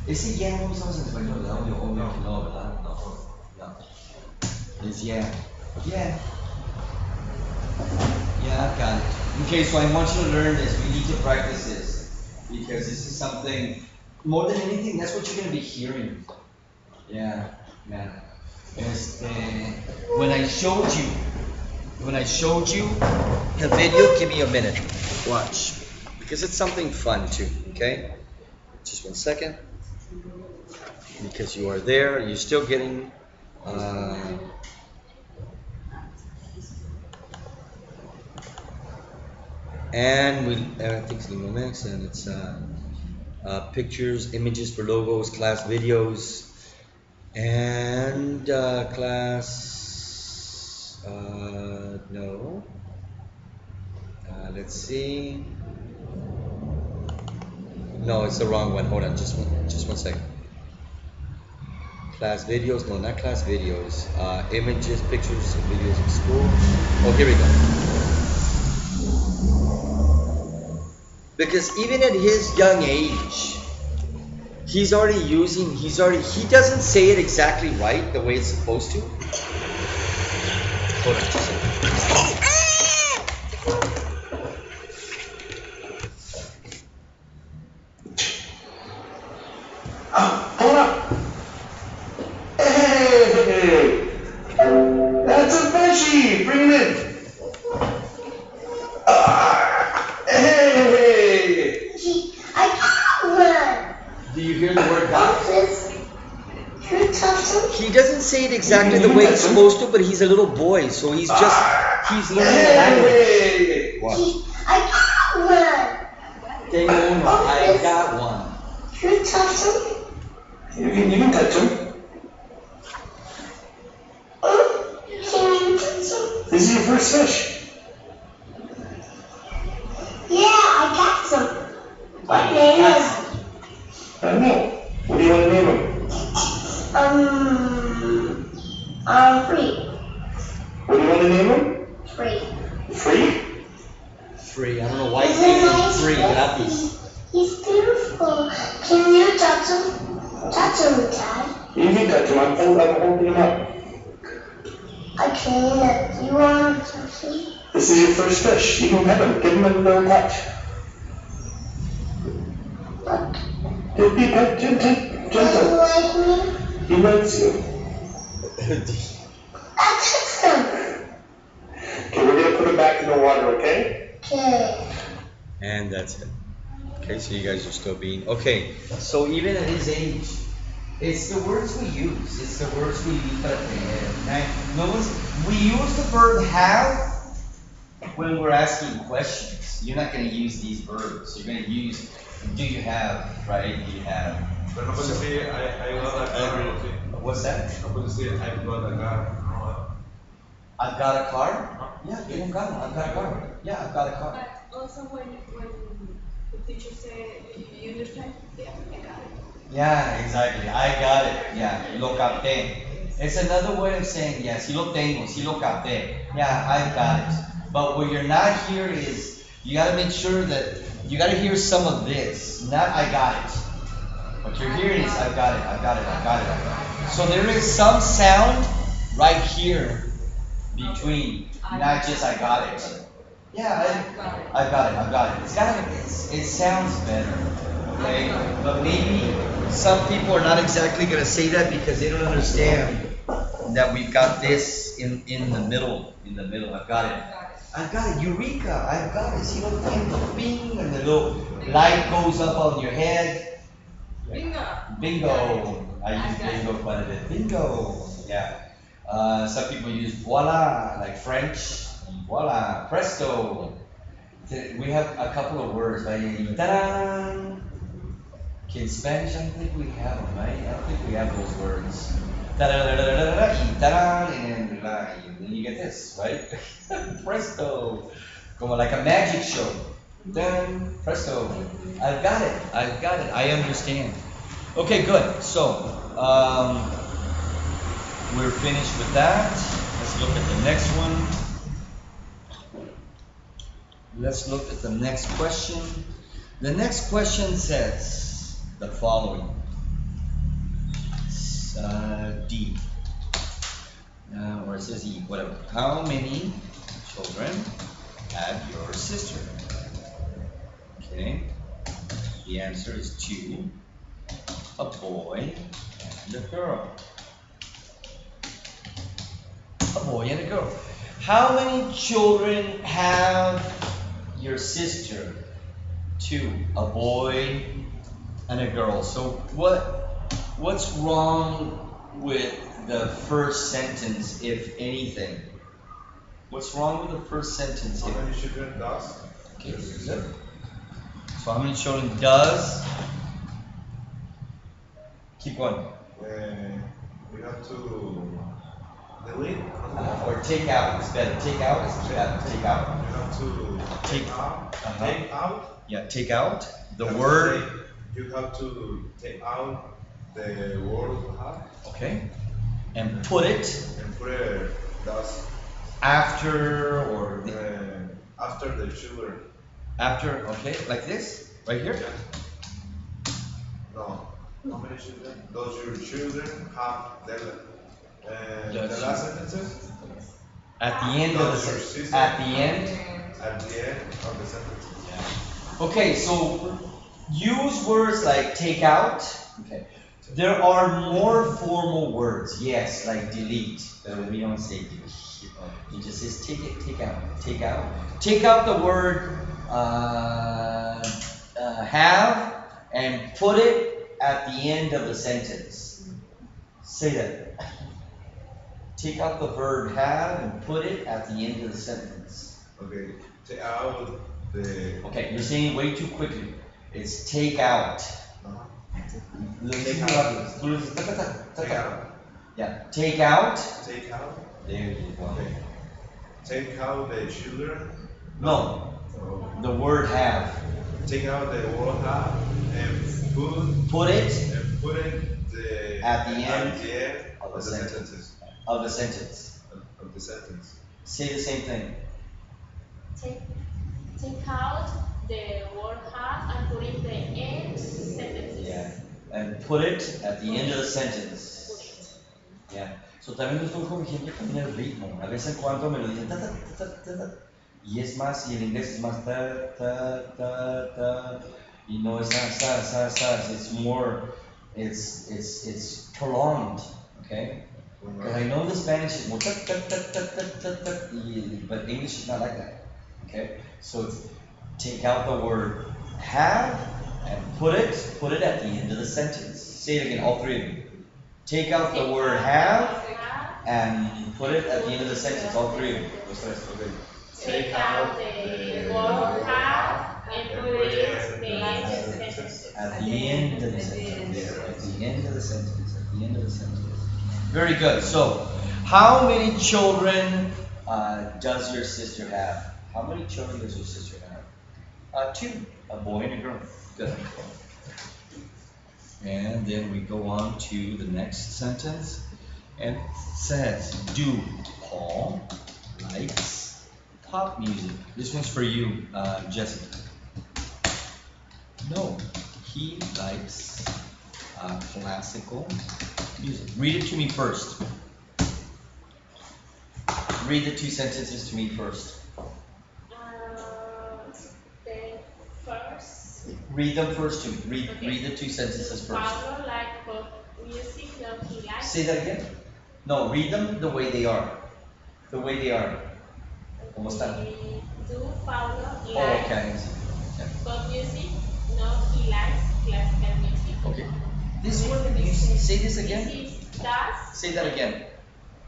Ese yeah no lo usamos en español, ¿verdad? Obvio que no, ¿verdad? No. No. Es yeah. Yeah. Yeah, I've got it. Okay, so I want you to learn this. We need to practice this. Because this is something, more than anything, that's what you're going to be hearing. Yeah, yeah. When I showed you the video, give me a minute. Watch. Because it's something fun too, okay? Just 1 second. Because you are there, you're still getting and I think it's Linguamex, and it's pictures, images for logos, class videos, and class no. Let's see. No, it's the wrong one. Hold on, just one second. Class videos, no, not class videos. Images, pictures, and videos of school. Oh, here we go. Because even at his young age, he doesn't say it exactly right the way it's supposed to. Hold on just a second. Hold up. Hey, that's a fishy. Bring him in. Hey. I got one. Do you hear the word got? He He doesn't say it exactly the way he's supposed to, but he's a little boy, so he's learning the language. What? I got one. Tengo uno. I got one. Can you touch him? You can touch him. Can you touch him? This is your first fish. Yeah, I got some. What name is it? I don't know. What do you want to name him? Free. What do you want to name him? Free. Free? Free. I don't know why He's he's a saying nice free. baby. Gratis. He's beautiful. Can you touch him? Touch him, Dad. You can touch him. I'm holding him up. I can't. You want to touch him? This is your first fish. You can pet him. Give him a little touch. Be gentle. Do you like me? He loves you. I touched him. Okay, we're gonna put him back in the water, okay? Okay. And that's it. Okay, so you guys are still being okay. So even at his age, it's the words we use. It's the words we use para tener. Right? We use the verb have when we're asking questions. You're not going to use these verbs. You're going to use do you have, right? Do you have. Pero no puedes decir, I got a car, ¿no? Sí. What's that? No puedes decir, I got a car, no. I've got a car? Yeah, tengo un carro. I've got a car. Yeah, I've got a car. But also when the teacher said, you understand? Yeah, I got it. Yeah, exactly. I got it. Yeah, lo capté. It's another way of saying, yeah, sí lo tengo, sí lo capté. Yeah, I've got it. But what you're not here is, you gotta make sure that, you gotta hear some of this, not I got it. What you're hearing is, I've got it, I've got it, I've got it, I've got it. So there is some sound right here between, not just I got it. Yeah, I've got it, I've got it. It sounds better, okay? But maybe some people are not exactly gonna say that because they don't understand that we've got this in the middle, I've got it. I've got it, Eureka, I've got it. See what tengo, bing, and the little light goes up on your head. Bingo. I use bingo quite a bit. Bingo. Yeah. Some people use voila, like French. Voila, presto. We have a couple of words, right? Ta-da! Okay, in Spanish, I don't think we have them, right? I don't think we have those words. Ta-da-da-da-da-da-da, y ta-da, and then you get this, right? Presto. Como like a magic show. Dun, presto. I've got it. I understand. Okay, good. So, we're finished with that. Let's look at the next one. Let's look at the next question. The next question says the following. D. Or it says E, whatever. How many children have your sister? Okay. The answer is 2. A boy and a girl. A boy and a girl. How many children have your sister? 2. A boy and a girl. So what's wrong with the first sentence, if anything? What's wrong with the first sentence? How many children does? Okay, good. So how many children does? Keep going. We have to delete. Or take out. It's better. Take out is better. Take out. You have to Take- out. Uh-huh. Take out. Yeah, take out the You have to word. You have to take out the word have Okay. And put it and put it does after or after the children. after. Okay, like this, right here. No. How many children? Does your children have the Does last sentences At the end of the Does your sentence. sister- At the end. at the end of the sentences? Okay, so use words like take out. Okay. There are more formal words, yes, like delete, but we don't say delete. It just says take it, take out, take out. Take out the word have and put it at the end of the sentence. Say that. Take out the verb have and put it at the end of the sentence. Okay. Take out the. Okay, you're saying it way too quickly. It's take out. Uh-huh. Take Take out. Yeah, take out. Take out. There you go. Okay. Take out the children. No, Oh. the word have. Take out the word have and Put it put it At the end of the sentences of the sentence. of the sentence. Say the same thing. Take out the word have and put in the end sentences. Yeah. And put it at the end of the sentence. Yeah. So también lo estoy corrigiendo también el ritmo. A veces en cuando me lo dicen ta ta ta ta ta. Y es más, y en inglés es más ta ta ta ta. Y no es sa. It's more, it's prolonged. Okay. Because I know the Spanish is more ta ta ta ta ta ta ta. But English is not like that. Okay. So it's take out the word have and put it at the end of the sentence. Say it again, all three of you. Take out the word have and put it at the end of the sentence, all three of you. Los tres, okay. Take out the word have and put it at the end of the sentence. At the end of the sentence. At the end of the sentence. At the end of the sentence. Very good. So, how many children does your sister have? How many children does your sister have? 2. A boy and a girl. Good. And then we go on to the next sentence. And it says, do Paul likes pop music? This one's for you, Jessica. No, he likes classical music. Read it to me first. Read the 2 sentences to me first. The first. Read them first to me. Read the 2 sentences first. Pablo likes pop music, no, he likes. Say that again. No, read them the way they are. The way they are. ¿Cómo están? Do Pablo Oh, like okay. pop music? No, he likes classical music. Okay. This one, you say this again. This is does Say that again.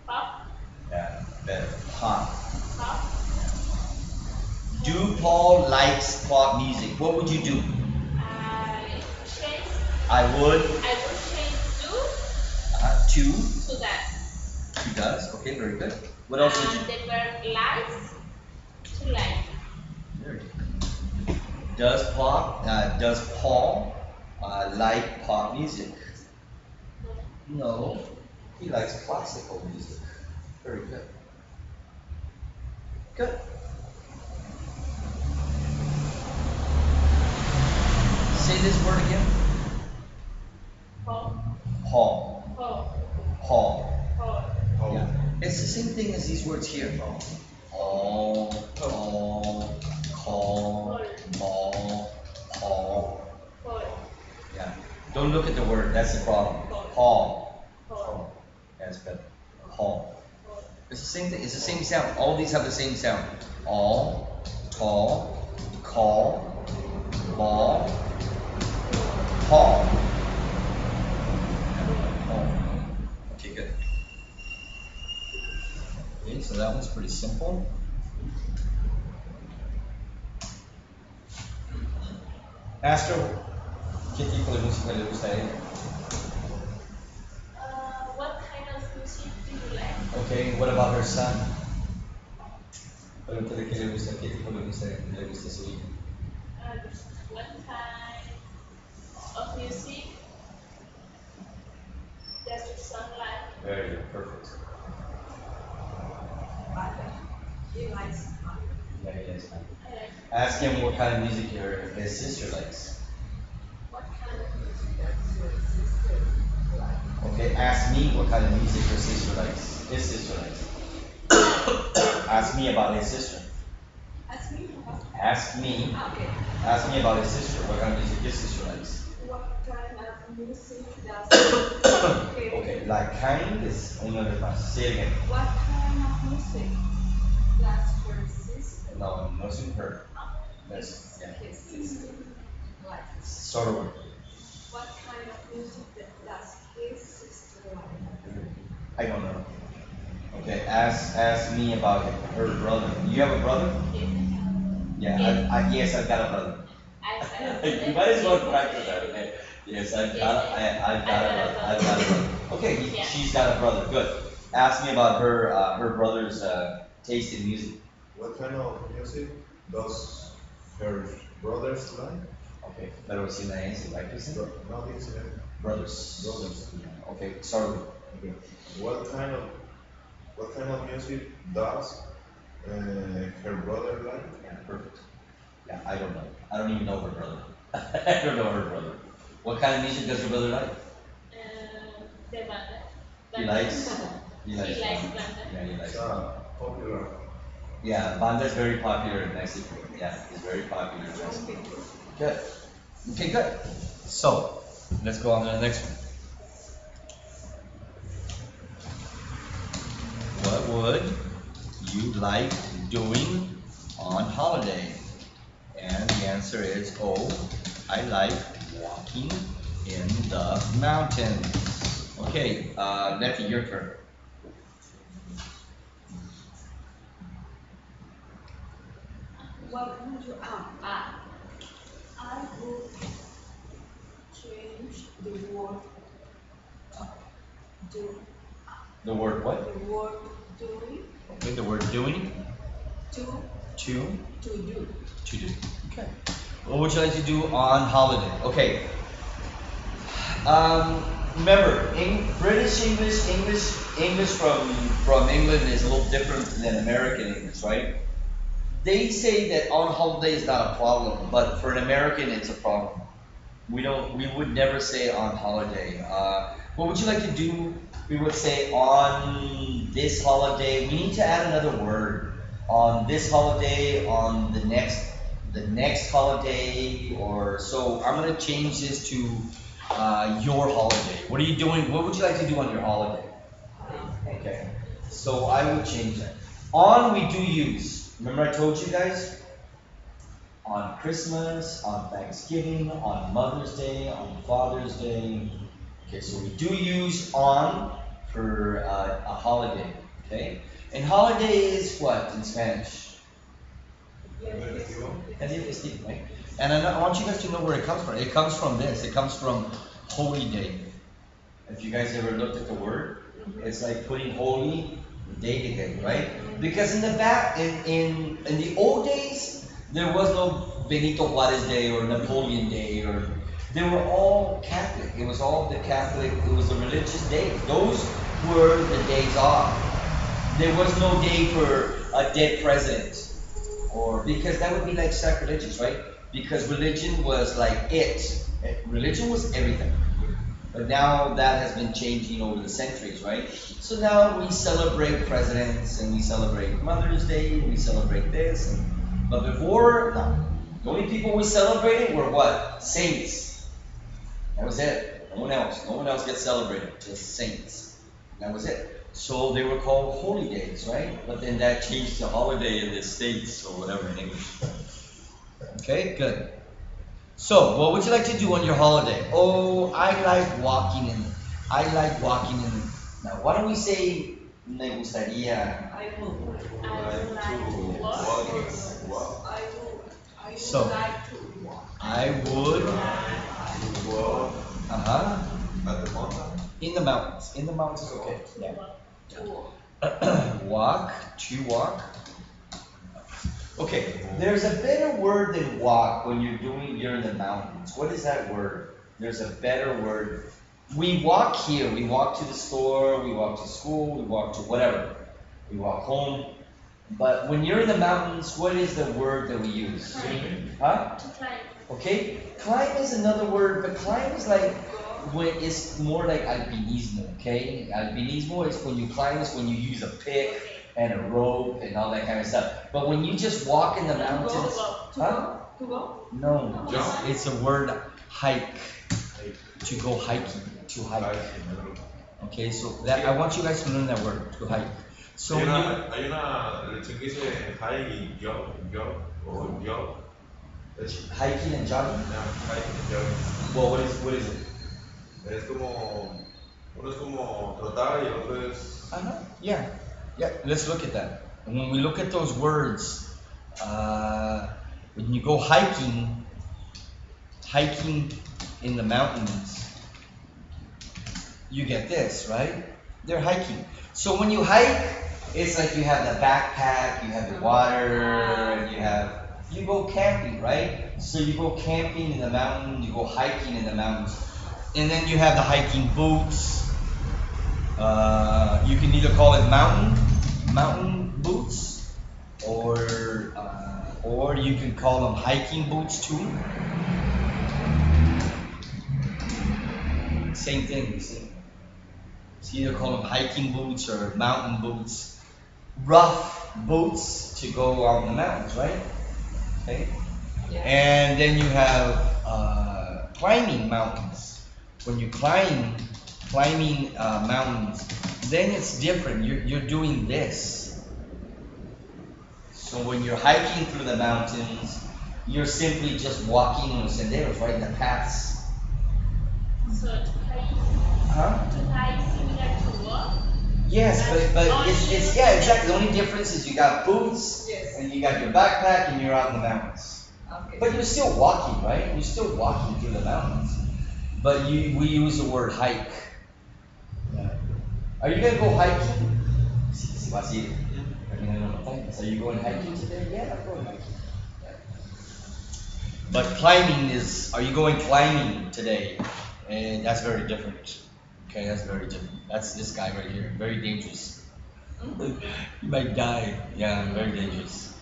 pop, Yeah, better. Pop. pop. Do Paul likes pop music? What would you do? Change. I would. I would change To. to that. He does. Okay, very good. What else would you And the verb likes to like. do? Does Paul like pop music? No, he likes classical music. Very good. Good. Say this word again. Paul. Paul. Paul. Paul. Paul. Yeah. It's the same thing as these words here. All, call, ball, Paul. Paul. Yeah. Don't look at the word. That's the problem. Paul. Paul. That's better. Paul. Paul. It's the same thing. It's the same sound. All these have the same sound. All, call, ball, Paul. Paul. Okay, good. Okay, so that one's pretty simple. Ask her qué tipo de música le gusta a ella. What kind of music do you like? Okay, what about her son? Pregúntale qué le gusta, qué tipo de música le gusta a su hijo. What kind of music does your son like? Very good, perfect. He likes Yeah, he likes that. I like. Ask him what kind of music his sister likes. what kind of music does your sister like? Okay, ask me what kind of music her sister likes. His sister likes. Ask me about his sister. Ask me about. Ask me. Okay. Ask me about his sister. What kind of music his sister likes. What kind of music does Okay, like kind is una vez más. Say it again. What kind of music does her sister No, no es un her. That's, yeah. his sister like? Sort of word. What kind of music does his sister like? I don't know. Okay, ask me about her brother. You have a brother? Yeah, yes, I've got a brother. You might as well practice that, okay? Yes, I've got a brother. Okay, she's got a brother. Good. Ask me about her brother's taste in music. What kind of music does her brothers like? Okay, pero sin la S, right? No, it's Brothers. brothers. Yeah. Okay, start with. Okay. What kind of music does her brother like? Yeah, perfect. Yeah, I don't know. I don't even know her brother. I don't know her brother. What kind of music does your brother like? The banda. He likes. He likes banda. Yeah, he likes. It's popular. Yeah, banda is very popular in Mexico. Yeah, it's very popular in Mexico. Good. Okay, good. So, let's go on to the next one. What would you like doing on holiday? And the answer is, oh, I like walking in the mountains. Okay, Letty, your turn. What would you I would change the word do The word what? the word doing Okay, the word doing. to To. to do. To do. Okay. What would you like to do on holiday? Okay. Remember, British English from England is a little different than American English, right? They say that on holiday is not a problem, but for an American, it's a problem. We would never say on holiday. What would you like to do? We would say on this holiday. We need to add another word. On this holiday, on the next holiday, or so. I'm gonna change this to your holiday. What are you doing? What would you like to do on your holiday? Okay. So I would change that. On we do use. Remember I told you guys? On Christmas, on Thanksgiving, on Mother's Day, on Father's Day. Okay, so we do use on for a holiday. Okay? And holiday is what in Spanish? El día festivo, right? And I want you guys to know where it comes from. It comes from this. It comes from holy day. If you guys ever looked at the word, it's like putting holy day together, right? Because in the back, in the old days, there was no Benito Juarez Day or Napoleon Day, or they were all Catholic. It was all the Catholic. It was the religious days. Those were the days off. There was no day for a dead president, or because that would be like sacrilegious, right? because religion was like it. Religion was everything. But now that has been changing over the centuries, right? So now we celebrate presidents and we celebrate Mother's Day and we celebrate this. But before, no. The only people we celebrated were what? Saints. That was it. No one else. No one else gets celebrated. Just saints. That was it. So they were called holy days, right? But then that changed to holiday in the States or whatever in English. Okay, good. So, what would you like to do on your holiday? Oh, I like walking in. I like walking in. Now, why don't we say me gustaría? I would. I would like to walk. I would. I would So, like to walk. I would. Walk Uh-huh. at the mountain. In the mountains. In the mountains is okay. Yeah. Walk. Walk, to walk. Okay, there's a better word than walk when you're in the mountains. What is that word? There's a better word. We walk here, we walk to the store, we walk to school, we walk to whatever. We walk home. But when you're in the mountains, what is the word that we use? Climb. Huh? To climb. Okay? Climb is another word, but climb is like when it's more like alpinismo, okay? Alpinismo is when you climb is when you use a pick and a rope and all that kind of stuff. But when you just walk in the mountains, huh? To go? No, it's a word hike. To go hiking, to hike. Okay, so that I want you guys to learn that word, to hike. So Hay una lección que dice high y jog o jog. hiking and jogging. High y jog. Well, what is it? Es como, uno es como trotar y el otro es. Yeah, yeah. Let's look at that. And when we look at those words, when you go hiking in the mountains, you get this, right? They're hiking. So when you hike, it's like you have the backpack, you have the water, and you go camping, right? So you go camping in the mountain, you go hiking in the mountains. And then you have the hiking boots. You can either call it mountain boots, or you can call them hiking boots too. Same thing, you see. So either call them hiking boots or mountain boots. Rough boots to go out in the mountains, right? Okay. Yeah. And then you have climbing mountains. When you climbing mountains, then it's different. You're doing this. So when you're hiking through the mountains, you're simply just walking on the senderos, right? The paths. So to hike is similar to walk. Yes, but it's yeah, exactly. The only difference is you got boots Yes. and you got your backpack and you're out in the mountains. Okay. But you're still walking, right? You're still walking through the mountains. But we use the word hike. Yeah. Are you gonna go hiking? Si vas a ir caminando en montañas. Are you going hiking today? Yeah, I'm going hiking. Yeah. But climbing is, are you going climbing today? And that's very different. Okay, that's very different. That's this guy right here. Very dangerous. You might die. Yeah, very dangerous.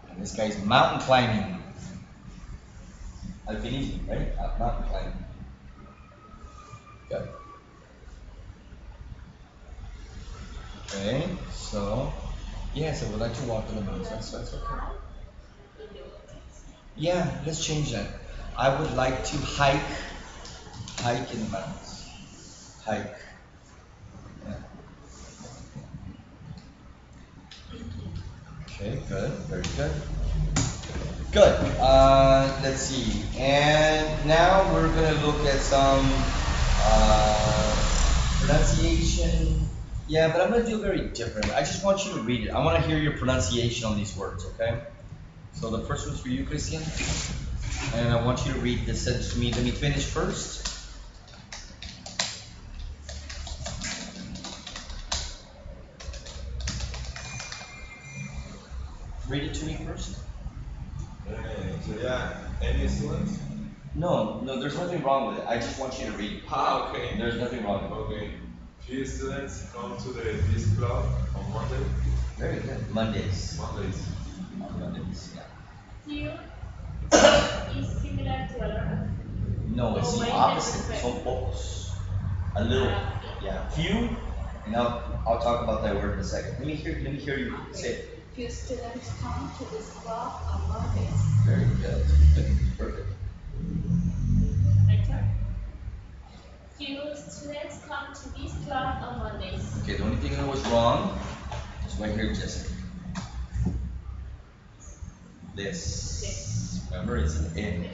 And this guy's mountain climbing. Alpinism, right? Mountain climbing. Good. Okay, so yes, I would like to walk in the mountains. That's okay. Yeah, let's change that. I would like to hike in the mountains. Hike. Yeah. Okay, good, very good. Good. Let's see. And now we're gonna look at some pronunciation. Yeah, but I'm gonna do it very different. I just want you to read it. I want to hear your pronunciation on these words. Okay. So the first one's for you, Christian. And I want you to read this sentence for me. Let me finish first. Read it to me first. Sería any students? No, there's nothing wrong with it. I just want you to read it. Okay. There's nothing wrong with it. Okay. Few students come to this club on Monday. Very good. Mondays. Mondays. On Mondays, yeah. Few is similar to a lot. No, it's Oh, the wait, opposite. that's Son pocos. A little. Yeah. Few. And I'll talk about that word in a second. Let me hear you say it. Few students come to this club on Mondays. Very good. Perfect. My turn. Few students come to this club on Mondays. Okay, the only thing that was wrong is right here, Jessica. This. Remember, it's an N.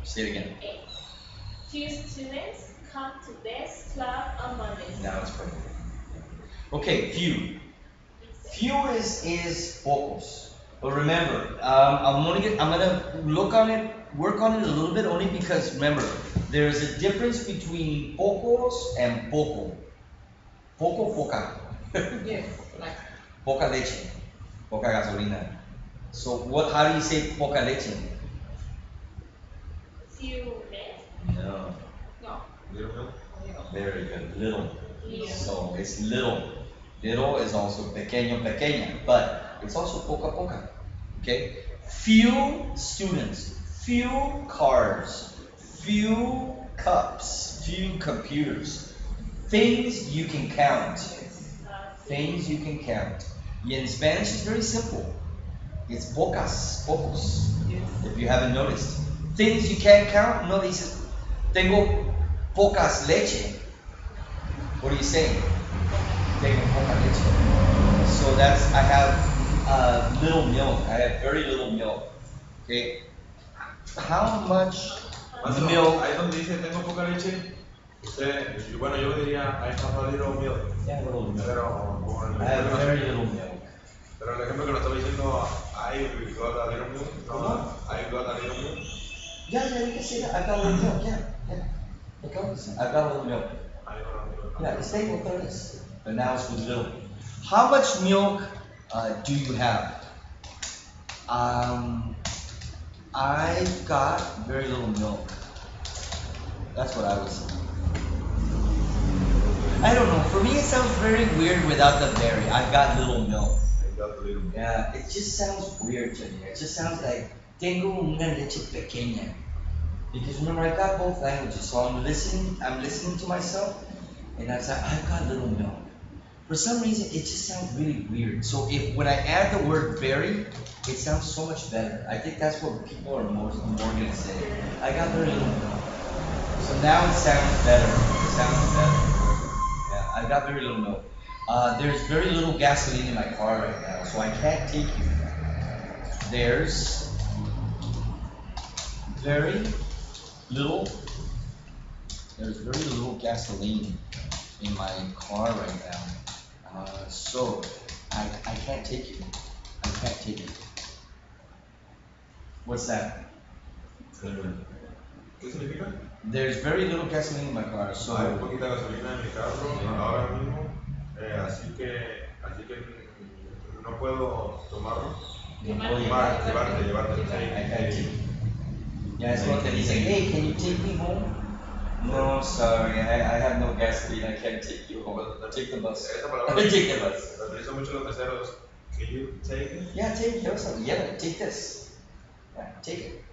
Say it again. A. Few students come to this club on Mondays. Now it's perfect. Okay, few. Few is pocos. But remember, I'm gonna look on it, work on it a little bit only because remember, there's a difference between pocos and poco. Poco, poca. Yes, like. Poca leche. Poca gasolina. So how do you say poca leche? Few men. No. No. Little milk. Very good. Little. Little. So it's little. Little is also pequeño, pequeña, but it's also poca, poca. Okay? Few students, few cars, few cups, few computers. Things you can count. Things you can count. Y in Spanish it's very simple. It's pocas, pocos. If you haven't noticed. Things you can't count, no dices, tengo pocas leche. What are you saying? Tengo poca leche. So I have little milk. I have very little milk. Okay? How much Maestro, milk? ahí donde dice tengo poca leche, usted, bueno, yo diría I have a little milk. Yeah, little milk. Pero, como I have very little milk. pero el ejemplo que nos estaba diciendo, I got a little milk, no, I got a little milk. Yeah, you can say that. I've got a little milk. Yeah. I've got a little milk. I got a little milk. Yeah, it's stable otra but now it's with little. How much milk do you have? I've got very little milk. That's what I would say. I don't know. For me, it sounds very weird without the very. I've got little milk. I got a little milk. Yeah, it just sounds weird to me. It just sounds like tengo una leche pequeña. Because remember, I got both languages, so I'm listening to myself, and I was like, I've got little milk. For some reason, it just sounds really weird. So when I add the word very, it sounds so much better. I think that's what people are more gonna say. I got very little milk. So now it sounds better. It sounds better. Yeah, I got very little milk. There's very little gasoline in my car right now, so I can't take you. There's very little gasoline in my car right now. So I can't take you. I can't take you. What's that? ¿Qué significa? There's very little gasoline in my car, so Hay poquita gasolina en mi carro ahora mismo, así que no puedo tomarlo. no puedo llevar. Llevarte. I can't take you. Yeah, it's what they say, hey, can you take me home? No, sorry, I have no gasoline, I can't take you home. Take the bus. Esa palabra Take the bus. la utilizan mucho los meseros. Can you take it? Yeah, take it. Yeah, take this. Yeah, take it.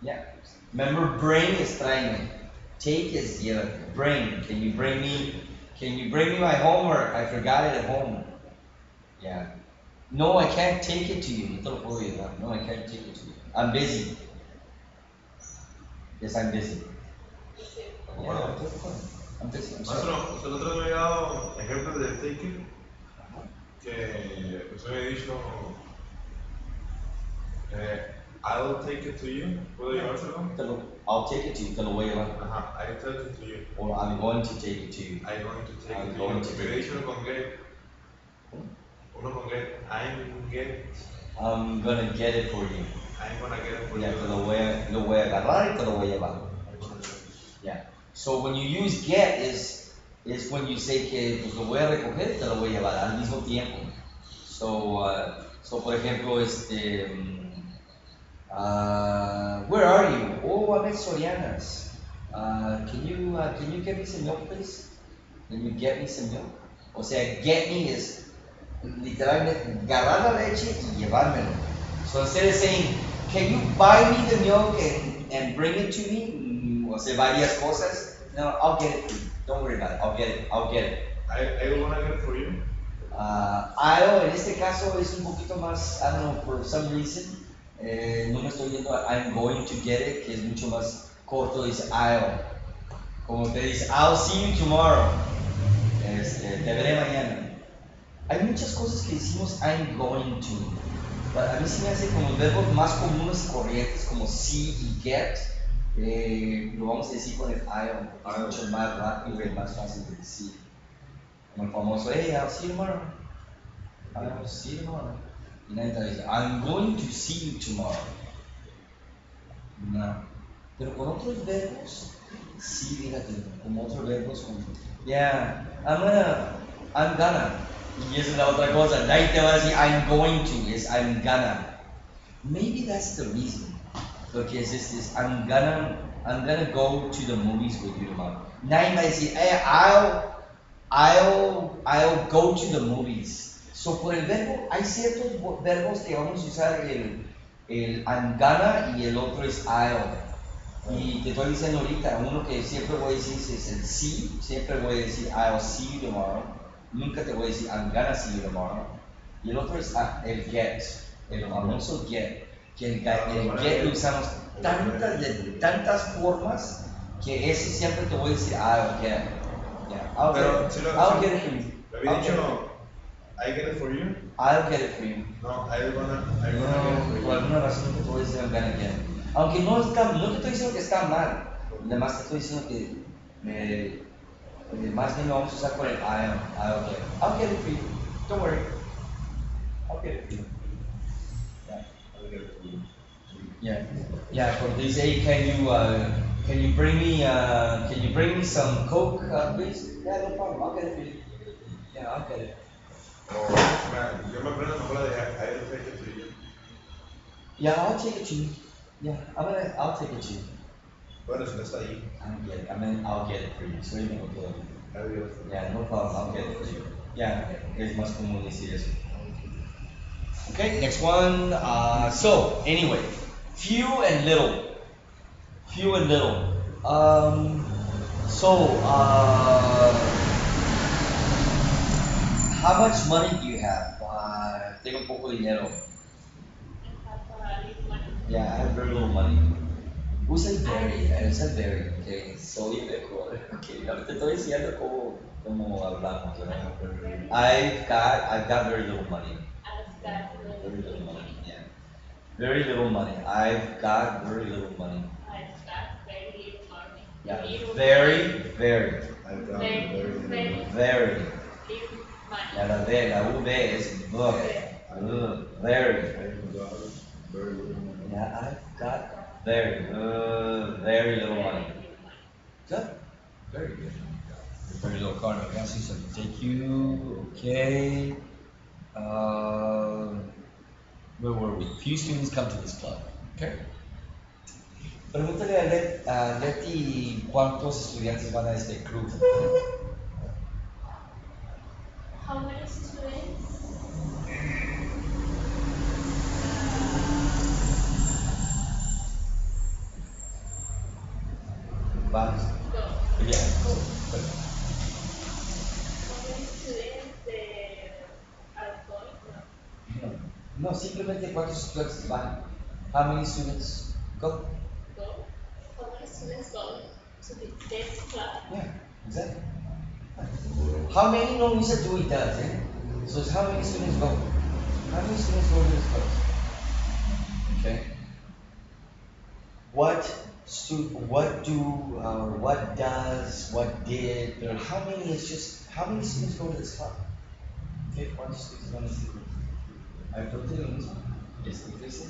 Yeah. Remember, bring is tráeme. Take is llévate. Bring. Can you bring me my homework? I forgot it at home. Yeah. No, I can't take it to you. No te lo puedo llevar. No, I can't take it to you. I'm busy. Yes, I'm busy. Yeah, I'm busy. I'm sorry. Maestro, usted el otro día me había dado ejemplos de take it, que usted me había dicho, I'll take it to you. ¿Puedo llevárselo? I'll take it to you. Te lo voy a llevar. Ajá, I'll take it to you. Or I'm going to take it to you. I'm going to take I'm it to going you. to Me take había it. dicho uno con get. Uno con get. I'm gonna get it for you. I'm gonna get it for Yeah, you. lo voy a agarrar y te lo voy a llevar. Yeah. So when you use get is when you say que pues lo voy a recoger y te lo voy a llevar al mismo tiempo. So por ejemplo, where are you? Oh, I'm at Soriana's. Can you get me some milk, please? Can you get me some milk? O sea, get me is literalmente agarrar la leche y llevármelo. So instead of saying, can you buy me the milk and bring it to me? O sea, varias cosas. No, I'll get it for you. Don't worry about it. I'll get it. I wanna get it for you. I'll, en este caso es un poquito más, I don't know, for some reason, no me estoy yendo a I'm going to get it, que es mucho más corto, dice I'll. Como te dice, I'll see you tomorrow. Te veré mañana. Hay muchas cosas que decimos I'm going to. Pero a mí se me hace como verbos más comunes y corrientes, como see y get. Lo vamos a decir con el I'll, porque es mucho más rápido y más fácil de decir. Como el famoso, hey, I'll see you tomorrow. I'll see you tomorrow. Y nadie te dice, I'm going to see you tomorrow. No. Pero con otros verbos, sí, fíjate, como otros verbos, como, yeah, I'm gonna. Y esa es la otra cosa, nadie te va a decir I'm going to, es I'm gonna. Maybe that's the reason. Porque es I'm gonna go to the movies with you tomorrow. Nadie va a decir, hey, I'll go to the movies. So por el verbo, hay ciertos verbos que vamos a usar el I'm gonna y el otro es I'll. Y te estoy diciendo ahorita, uno que siempre voy a decir es el sí, siempre voy a decir I'll see you tomorrow. Nunca te voy a decir I'm gonna see you tomorrow. Y el otro es el get, el famoso get. Que el get lo usamos de tantas formas que ese siempre te voy a decir I'll get. Yeah, I'll get it for you. Lo había dicho, I get it for you. I'll get it for you. No, I'm gonna get it for you. Por alguna razón te voy a decir I'm gonna get it. Aunque no te estoy diciendo que está mal, además te estoy diciendo que más bien lo vamos a usar con el I'll get it for you. Don't worry. I'll get it for you. Yeah. I'll get it for you. Yeah. Cuando dice, hey, can you bring me some Coke, please? Yeah, no problem. I'll get it for you. Yeah, I'll get it. Yo me aprendo mejor la de I'll take it to you. Yeah, I'll take it to you. Yeah, I'll take it to you. Bueno, si no está ahí. I'll get it for you. Soy el único que I'll get it for you. Yeah, no problem. I'll get it for you. Yeah, es más común decir eso. Okay, next one. So, anyway, few and little. Few and little. How much money do you have? Tengo poco dinero. Yeah, I have very little money. Usa el very, okay. Soy mejor. Okay, ahora te estoy diciendo cómo hablamos, ¿verdad? I've got very little money. Very little money, yeah. Very little money. I've got very little money. Yeah, very. I've got Very. Ya la V es book. Very. I've got very little money. Yeah, I've got very little money. Good. Very good. Very little card. I see something. Take you. Okay. Where were we? Few students come to this club. Okay. Pregúntale a Leti cuántos estudiantes van a este club. How many students? Vamos. Go. Yeah. How many students are going? No, simplemente cuántos estudiantes van. How many students go? Go. How many students go to this club? Yeah, exactly. How many? No, we said do it does, eh? So it's how many students go? How many students go to this class? Okay. What does, what did, or how many is just, how many students go to this club? Okay, ¿cuántos students van a este club? A ver, pregúntale lo mismo. ¿Qué dice?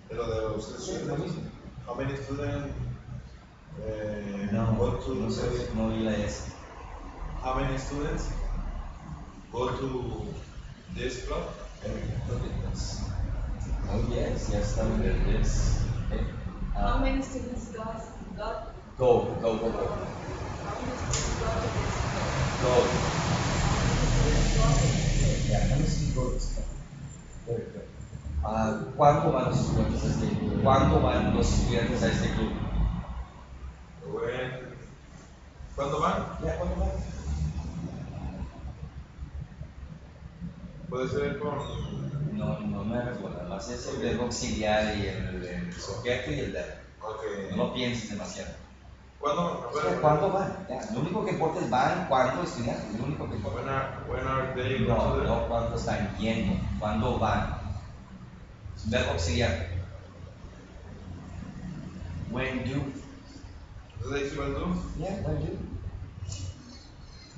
Pero de los estudiantes, how many students No, go to no sé, no vi la S. How many students go to this club? Oh yes, estamos en this. Okay. How many students got? Go. How many students got to this club? Go. How many students got to this club? Yeah, how many students go to this club? Very good. ¿Cuándo van los estudiantes a este club? ¿Cuándo van los estudiantes a este club? ¿Cuándo van? ¿Ya cuándo van? Puede ser con. No me recuerdo, además es el verbo auxiliar y el sujeto y el verbo. Ok. No pienses demasiado. ¿Cuándo? O sea, ¿cuándo van? Ya, lo único que importa es van, cuándo estudiantes, lo único que importa. When are they going No, to the- no cuándo están yendo, cuándo van. Es un verbo auxiliar. When do. Do they still do? Yeah, when do.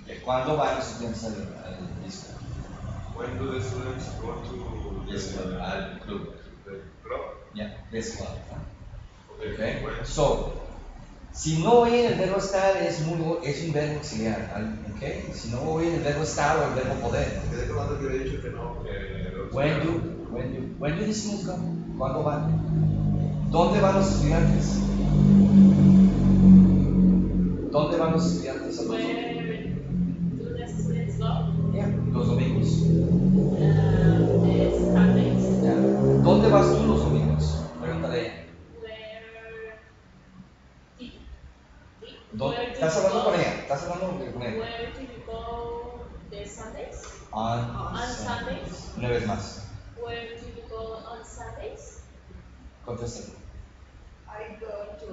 Okay, ¿cuándo van los estudiantes al disco? When do the students go to Yes, al club. the club? Yeah, this club. Okay. Okay. When? So, si no voy en el verbo estar es un verbo auxiliar, ¿ok? Si no voy en el verbo estar o el verbo poder. Quedé tomando que había dicho que no, When do the students go? ¿Cuándo van? ¿Dónde van los estudiantes? ¿Dónde van los estudiantes? Where do the students go? Yeah, los domingos. Sundays. Yeah. ¿Dónde vas tú los domingos? Pregúntale a ella. ¿Estás hablando con ella? ¿Estás hablando con ella? Where do you go the Sundays? On Sundays. Una vez más. Where do you go on Sundays? Contéstale. I go to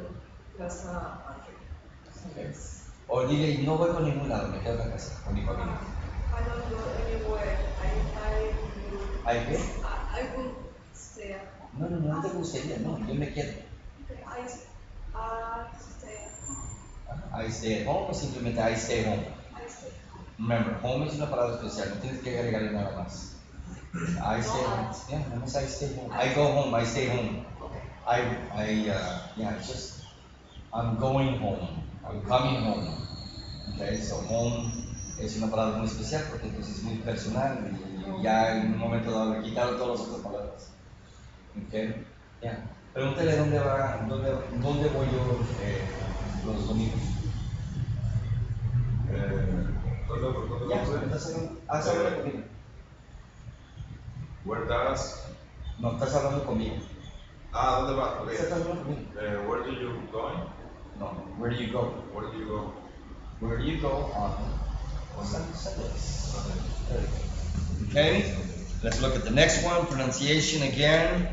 Plaza Madrid. Okay. O dile, no voy con ningún lado, me quedo en la casa, con mi familia. I don't go anywhere. ¿Hay qué? I will stay at home. No te gustaría, no, yo me quedo. Okay, I stay at home. I stay at home o simplemente I stay home. I stay at home. Remember, home es una palabra especial, no tienes que agregarle nada más. I stay home. Yeah, nada más I stay home. I go home, I stay home. Okay. Yeah, it's just, I'm going home, I'm coming home. Okay, so home es una palabra muy especial porque entonces es muy personal y ya en un momento dado le quitaron todas las otras palabras. Okay, yeah. Pregúntale dónde voy yo los domingos. ¿Dónde Ya, vamos a ir? estás hablando conmigo. Where does? No, estás hablando conmigo. ¿Dónde va? Okay. Estás hablando conmigo. Where do you going? No, where do you go? Where do you go? Where do you go on Sundays? Very good. Okay, let's look at the next one, pronunciation again.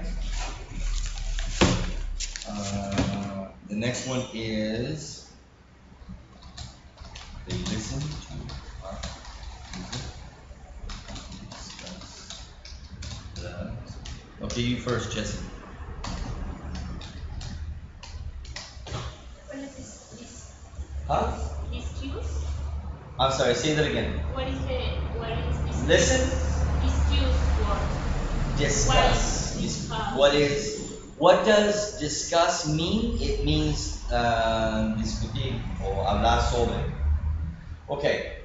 The next one is, they listen to our music. Okay, you first, Jesse. What is this Huh? excuse? I'm sorry, say that again. What is this? Listen, Excuse word. discuss. What is discuss? What does discuss mean? It means discutir o hablar sobre. Okay.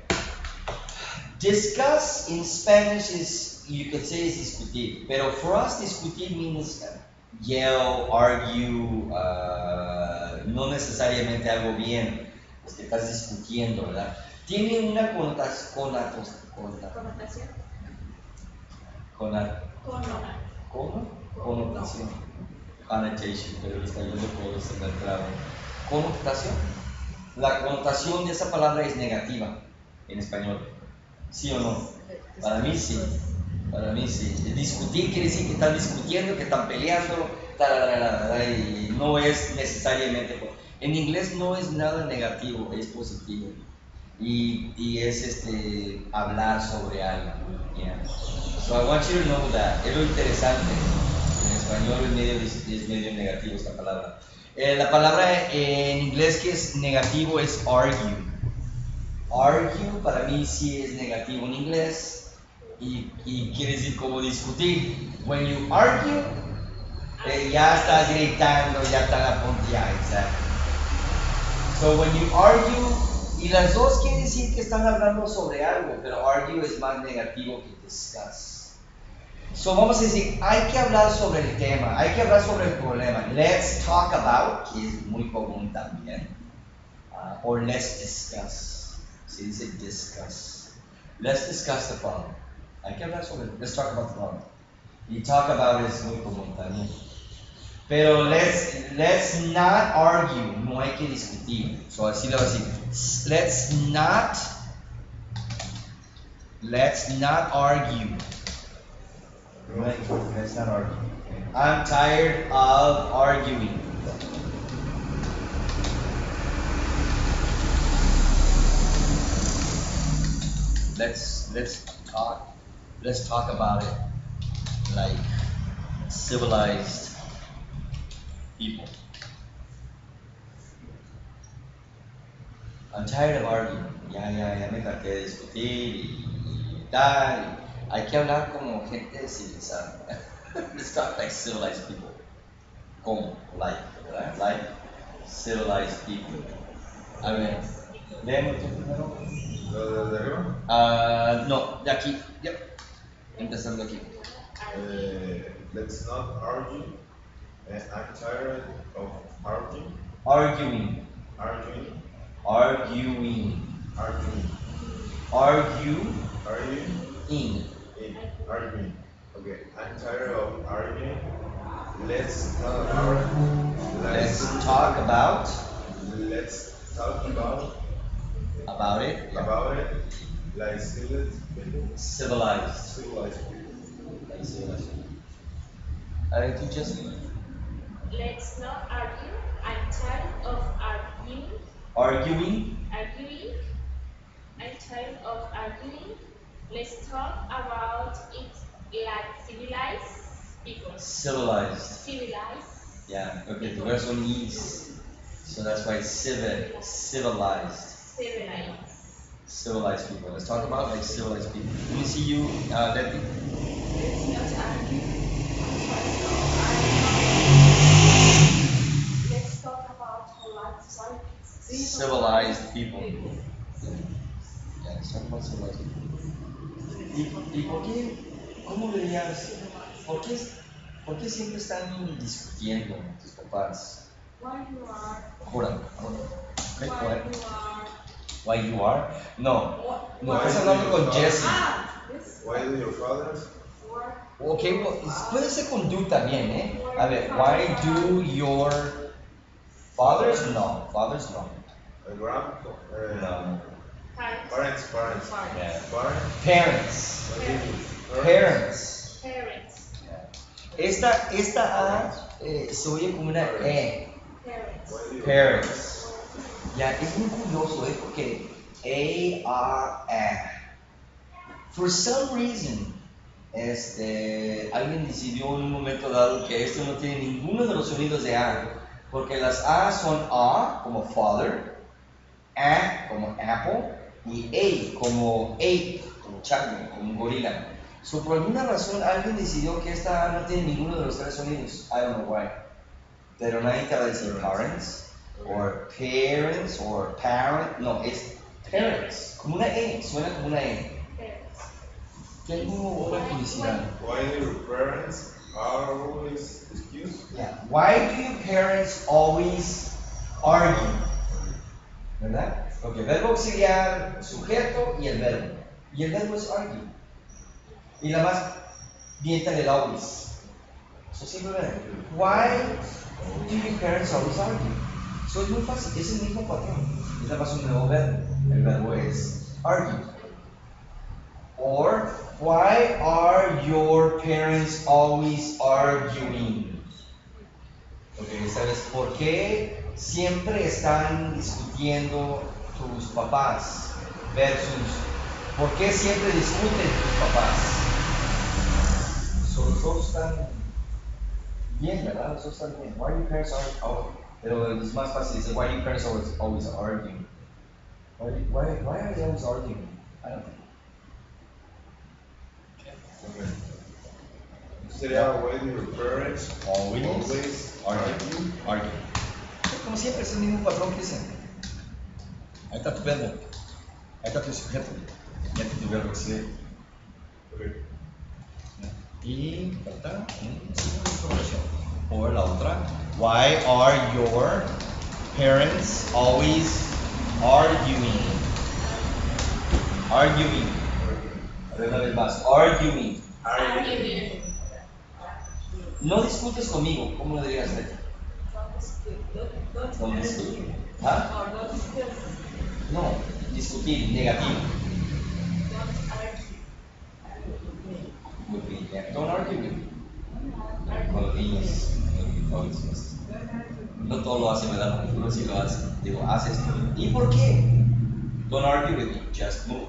Discuss in Spanish is, you could say, is discutir. Pero for us, discutir means yell, argue, no necesariamente algo bien, es que estás discutiendo, ¿verdad? Tiene una connotación. Connotación. Connotación. Connotation, pero en español lo puedo ser claro. Connotación. La connotación de esa palabra es negativa en español. ¿Sí o no? Para mí sí. Para mí sí. Discutir quiere decir que están discutiendo, que están peleando, y no es necesariamente. En inglés no es nada negativo, es positivo. Y es hablar sobre algo. Yeah. So I want you to know that. Es lo interesante. En español es medio negativo esta palabra. La palabra en inglés que es negativo es argue. Argue para mí sí es negativo en inglés y quiere decir como discutir. When you argue, ya estás gritando, ya está la punta, ya, exacto. So when you argue, y las dos quieren decir que están hablando sobre algo, pero argue es más negativo que discuss. So vamos a decir, hay que hablar sobre el tema, hay que hablar sobre el problema. Let's talk about, que es muy común también. Or let's discuss. Se dice discuss. Let's discuss the problem. Hay que hablar sobre, let's talk about the problem. Y talk about es muy común también. Pero let's not argue, no hay que discutir. So así lo voy a decir. Let's not argue. Let's not argue. I'm tired of arguing. Let's talk about it like civilized people. I'm tired of arguing. Ya me cansé de discutir y tal. Hay que hablar como gente civilizada. Let's talk like civilized people. Como, like, ¿verdad? Like civilized people. A ver, léeme tú primero. ¿Lo de arriba? No, de aquí. Yep. Empezando aquí. Let's not argue. I'm tired of arguing. Arguing. Arguing. Arguing. Arguing. Argue. Arguing. In. Arguing. Okay. I'm tired of arguing. Let's talk about. Let's talk about. Let's talk about. About it. Yeah. About it. Like civilized people. Civilized. Civilized people. Like civilized. A ver, tú, Justin. Let's not argue. I'm tired of arguing. Arguing. Arguing. I'm tired of arguing. Let's talk about it like civilized people. Civilized. Civilized. Yeah, okay, the first one is. So that's why civilized. Civilized. Civilized people. Let's talk about like civilized people. Let me see you, Letty. Let's not argue. Let's talk about polite society. Civilized people. Yeah, let's talk about civilized people. ¿Y por qué, cómo dirías, por qué siempre están discutiendo tus papás? Why you are, Jura, why you are. Why you are? No, no, Why estás do hablando con Jesse. This Why do your fathers? work. Ok, well, puede ser con tú también, ¿eh? A ver, why do your fathers? No, fathers no. No. Parents. Yeah. Parents. Parents. What do you- Parents. Parents. Esta A se oye como una E. Parents. What do you- Parents. Ya, es muy curioso, porque A-R-A. For some reason, alguien decidió en un momento dado que esto no tiene ninguno de los sonidos de A, porque las A son A como father, A como apple y A como ape, como chango, como un gorila. So, por alguna razón alguien decidió que esta A no tiene ninguno de los tres sonidos. I don't know why. Pero nadie te va a decir parents, or parents, or parent. No, es parents. Como una E, suena como una E. Parents. Tengo una curiosidad. Why do your parents always excuse? Yeah. Why do your parents always argue? ¿Verdad? Ok, verbo auxiliar, sujeto y el verbo. Y el verbo es argue. Y nada más vienta el always. So simplemente, why do your parents always argue? So es muy fácil, es el mismo patrón. Es nada más un nuevo verbo. El verbo es argue. Or, why are your parents always arguing? Ok, ¿sabes por qué siempre están discutiendo tus papás? Versus, ¿por qué siempre discuten tus papás? Los dos están bien, ¿verdad? Los dos están bien. Why are your parents always? Pero es más fácil decir, why are your parents always arguing? Why are they always arguing? I don't know. Okay. Sería why do your parents Always argue? argue. Como siempre es el mismo patrón que dicen. Ahí está tu verbo. Ahí está tu sujeto. Y aquí tu verbo auxiliar. Okay. Y falta un signo de interrogación. O la otra. Why are your parents always arguing? Arguing. A ver una vez más. Arguing. Arguing. No discutes conmigo, ¿cómo lo dirías? Don't No argue. discute. ¿Ah? Or don't discuss. No, discutir, negativo. Don't argue. Would be, yeah. Don't argue with me. Con los niños, jóvenes. No todo lo hace, ¿verdad? Uno sí lo hace. Digo, haz esto. ¿Y por qué? Don't argue with me, just move.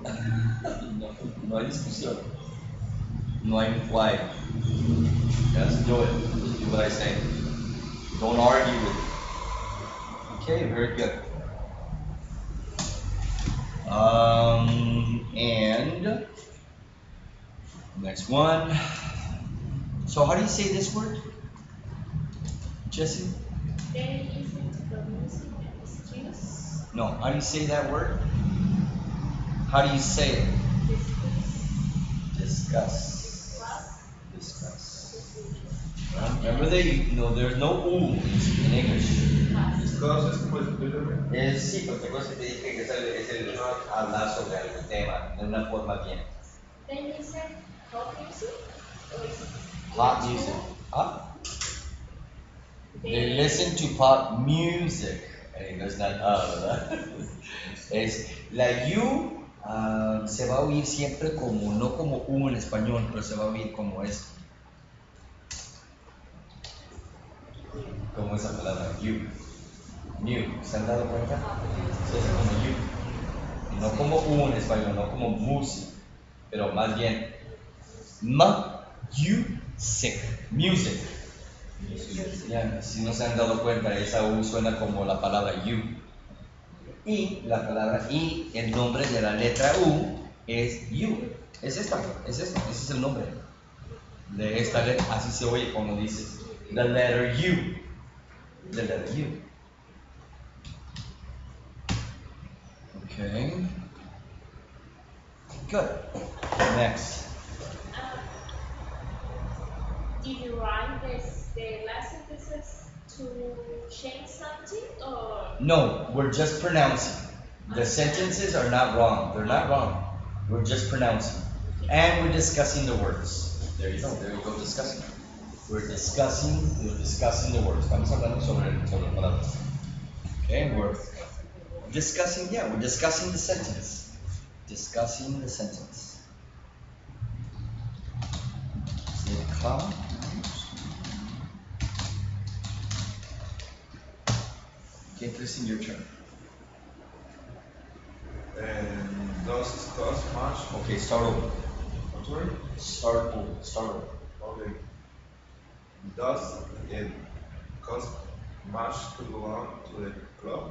No, no hay discusión. No hay why. Just do it. Just do what I say. Don't argue with me. Okay, very good. And next one. So how do you say this word, Jesse? Very easy to pronounce and excuse. No, how do you say that word? How do you say it? Discuss. Discuss. Remember there's no U in English. Discuss es como discutir. Sí, porque cosa que te dije que es el hablar sobre algún tema de una forma bien. Then you said pop music or is Pop music. They listen to pop music. No es nada, ¿verdad? Es la U se va a oír siempre como, no como U en español, pero se va a oír como esto. Como esa palabra, U. New, ¿se han dado cuenta? Se hace como U. No como U en español, no como music, pero más bien music. Ya, si no se han dado cuenta, esa U suena como la palabra U. Y la palabra y, el nombre de la letra U es U. Es esta, ese es el nombre de esta letra. Así se oye cuando dices the letter U. The letter U. Okay. Good. Next. Did you write the last sentences to change something or? No, we're just pronouncing. The sentences are not wrong. They're not wrong. We're just pronouncing. And we're discussing the words. There you go, discussing. We're discussing the words. Estamos hablando sobre palabras. Okay, we're discussing, we're discussing the sentence. Discussing the sentence. Is it calm? Okay, Christine, your turn. Does it cost much? Okay, start over. I'm sorry? Start over. Okay. Does it cost much to belong to the club?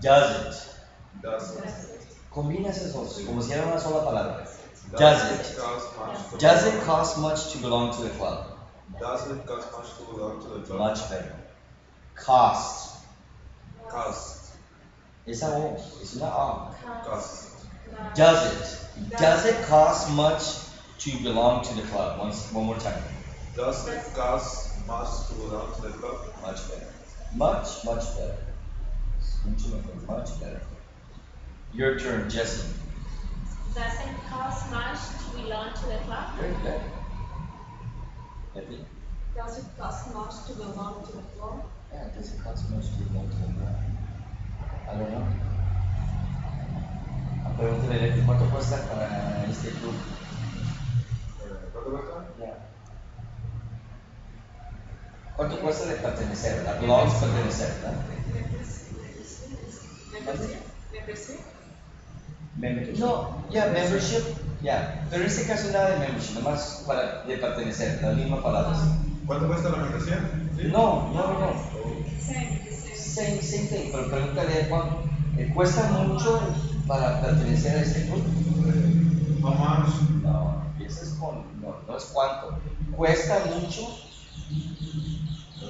Does it? Does it? Combina esas dos, como si era una sola palabra. Does it cost much to Does belong? it cost much to belong to the club? Does it cost much to belong to the club? Much better. Cost. Cost. Esa O, es una A. Cost. Does it? Does it cost much to belong to the club? One more time. Does it cost much to belong to the club? Much better. Much better. Mucho mejor. Much better. Your turn, Jesse. Does it cost much to belong to the club? Very good. Epi? Does it cost much to belong to the club? Yeah, does it cost much to belong to the club? I don't know. Pregúntale a Epi, ¿cuánto cuesta para este club? ¿Cuánto cuesta? Yeah. ¿Cuánto cuesta de pertenecer, verdad? Belongs pertenecer, ¿verdad? Membership. No, membership, pero en este caso nada de membership, nomás para de pertenecer, las mismas palabras. ¿Cuánto cuesta la membresía? ¿Sí? No. Same. Same thing, pero pregúntale a Juan, ¿cuesta mucho para pertenecer a este club? How much? No, empiezas con, no es cuánto. ¿Cuesta mucho?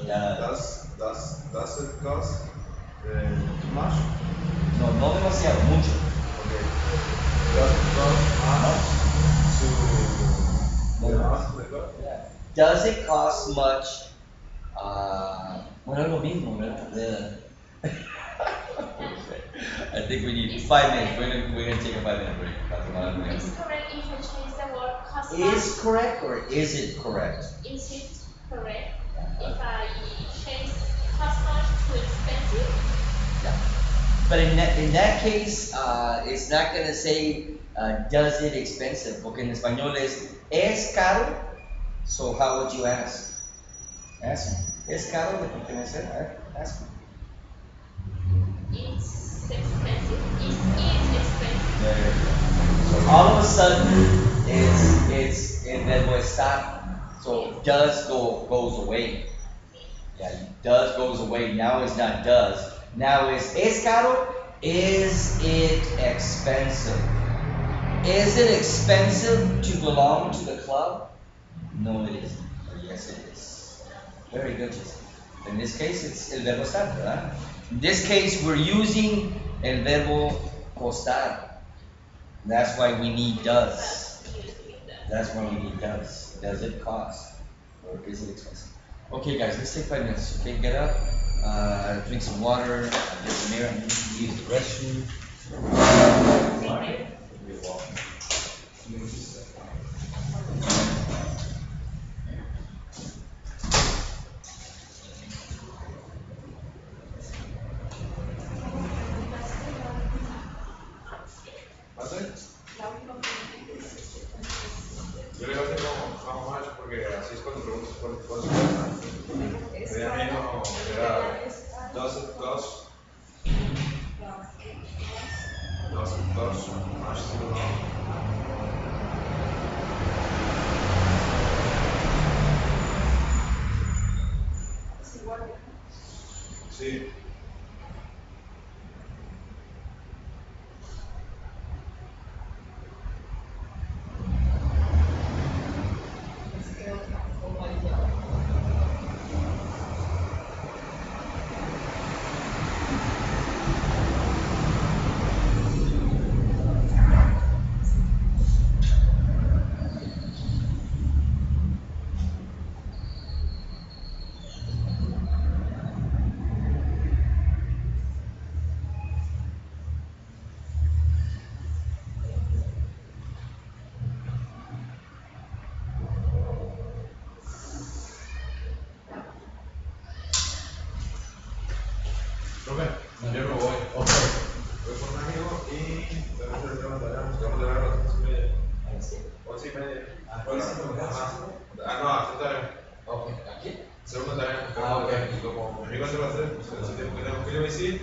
Ya. Does it cost too much? No demasiado, mucho. Okay. Does it cost much to belong to the club? Yeah. Does it cost much? Bueno, es lo mismo, ¿verdad? I think we need 5 minutes. We're gonna take a 5-minute break. It's correct if you change the word customer. is correct or is it correct? Is it correct if I change customer to expensive? Yeah. But in that case, it's not gonna say, does it expensive, porque en español es caro. So how would you ask? Ask me. ¿Es caro de pertenecer? Ask me. It's expensive. Is it expensive? There you go. So all of a sudden, it's el verbo estar. So does goes away. Yeah, does goes away. Now it's not does. Now es caro? Is it expensive? Is it expensive to belong to the club? No, it isn't. Or yes, it is. Very good, Jessica. In this case, it's el verbo estar, ¿verdad? In this case, we're using el verbo costar. That's why we need does. That's why we need does. Does it cost? Or is it expensive? Okay, guys, let's take 5 minutes. Okay, get up, drink some water, get some air, and use the restroom. You're welcome. Yo le voy a hacer como how much porque así es cuando preguntas cuál es su cuenta. Ella me dijo que era dos, más sí. Profe, yo me voy. Ok. Voy con un amigo y tenemos el tema de vamos a ver a las 11:30. 11:30. No, hacer tarea. Ok, ¿aquí? Hacer una tarea. Ah, ok. Y como mi amigo se va a hacer, pues ese tiempo que tengo que ir a decir.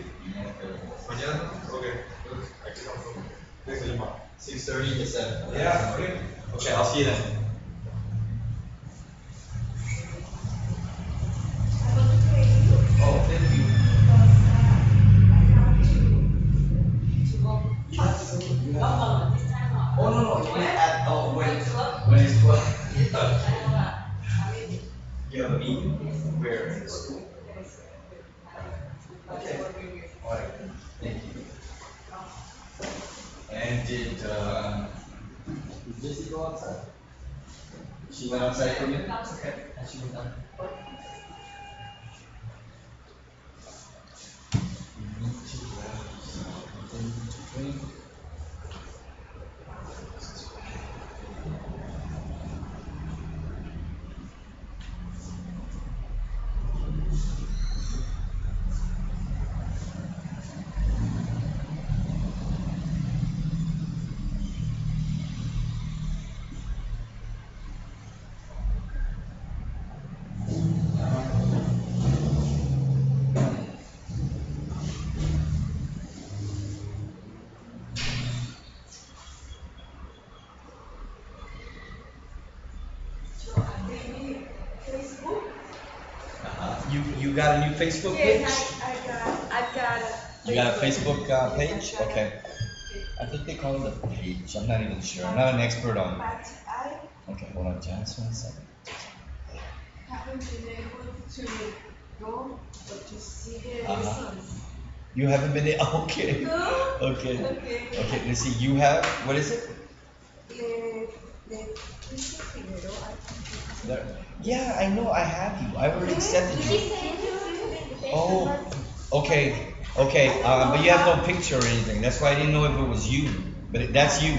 Mañana. Ok. Entonces, aquí estamos. Thanks, Lima. 6:30 to 7. Yeah, okay. Okay, I'll see you then. Oh, thank you. Oh, no, when it's 12. You have a meeting? Where? In the school? Okay. All right. Thank you. And did Jesse go outside? She went outside for a minute? Okay. And she went down. You need to grab something to drink. You got a new Facebook page? Yes, I've got a. You got a Facebook page? Okay. I think they call it a page. I'm not even sure. I'm not an expert on it. But I Okay, hold on just 1 second. haven't been able to go or to see the Uh-huh. results. You haven't been there? Okay. No? Okay. Okay. Okay, let's see. You have, what is it? Mr. Figueroa, I think. There. Yeah, I know. I have you. I already accepted She you. sent you the invitation. Oh, okay. Okay. But you have no picture or anything. That's why I didn't know if it was you. But that's you.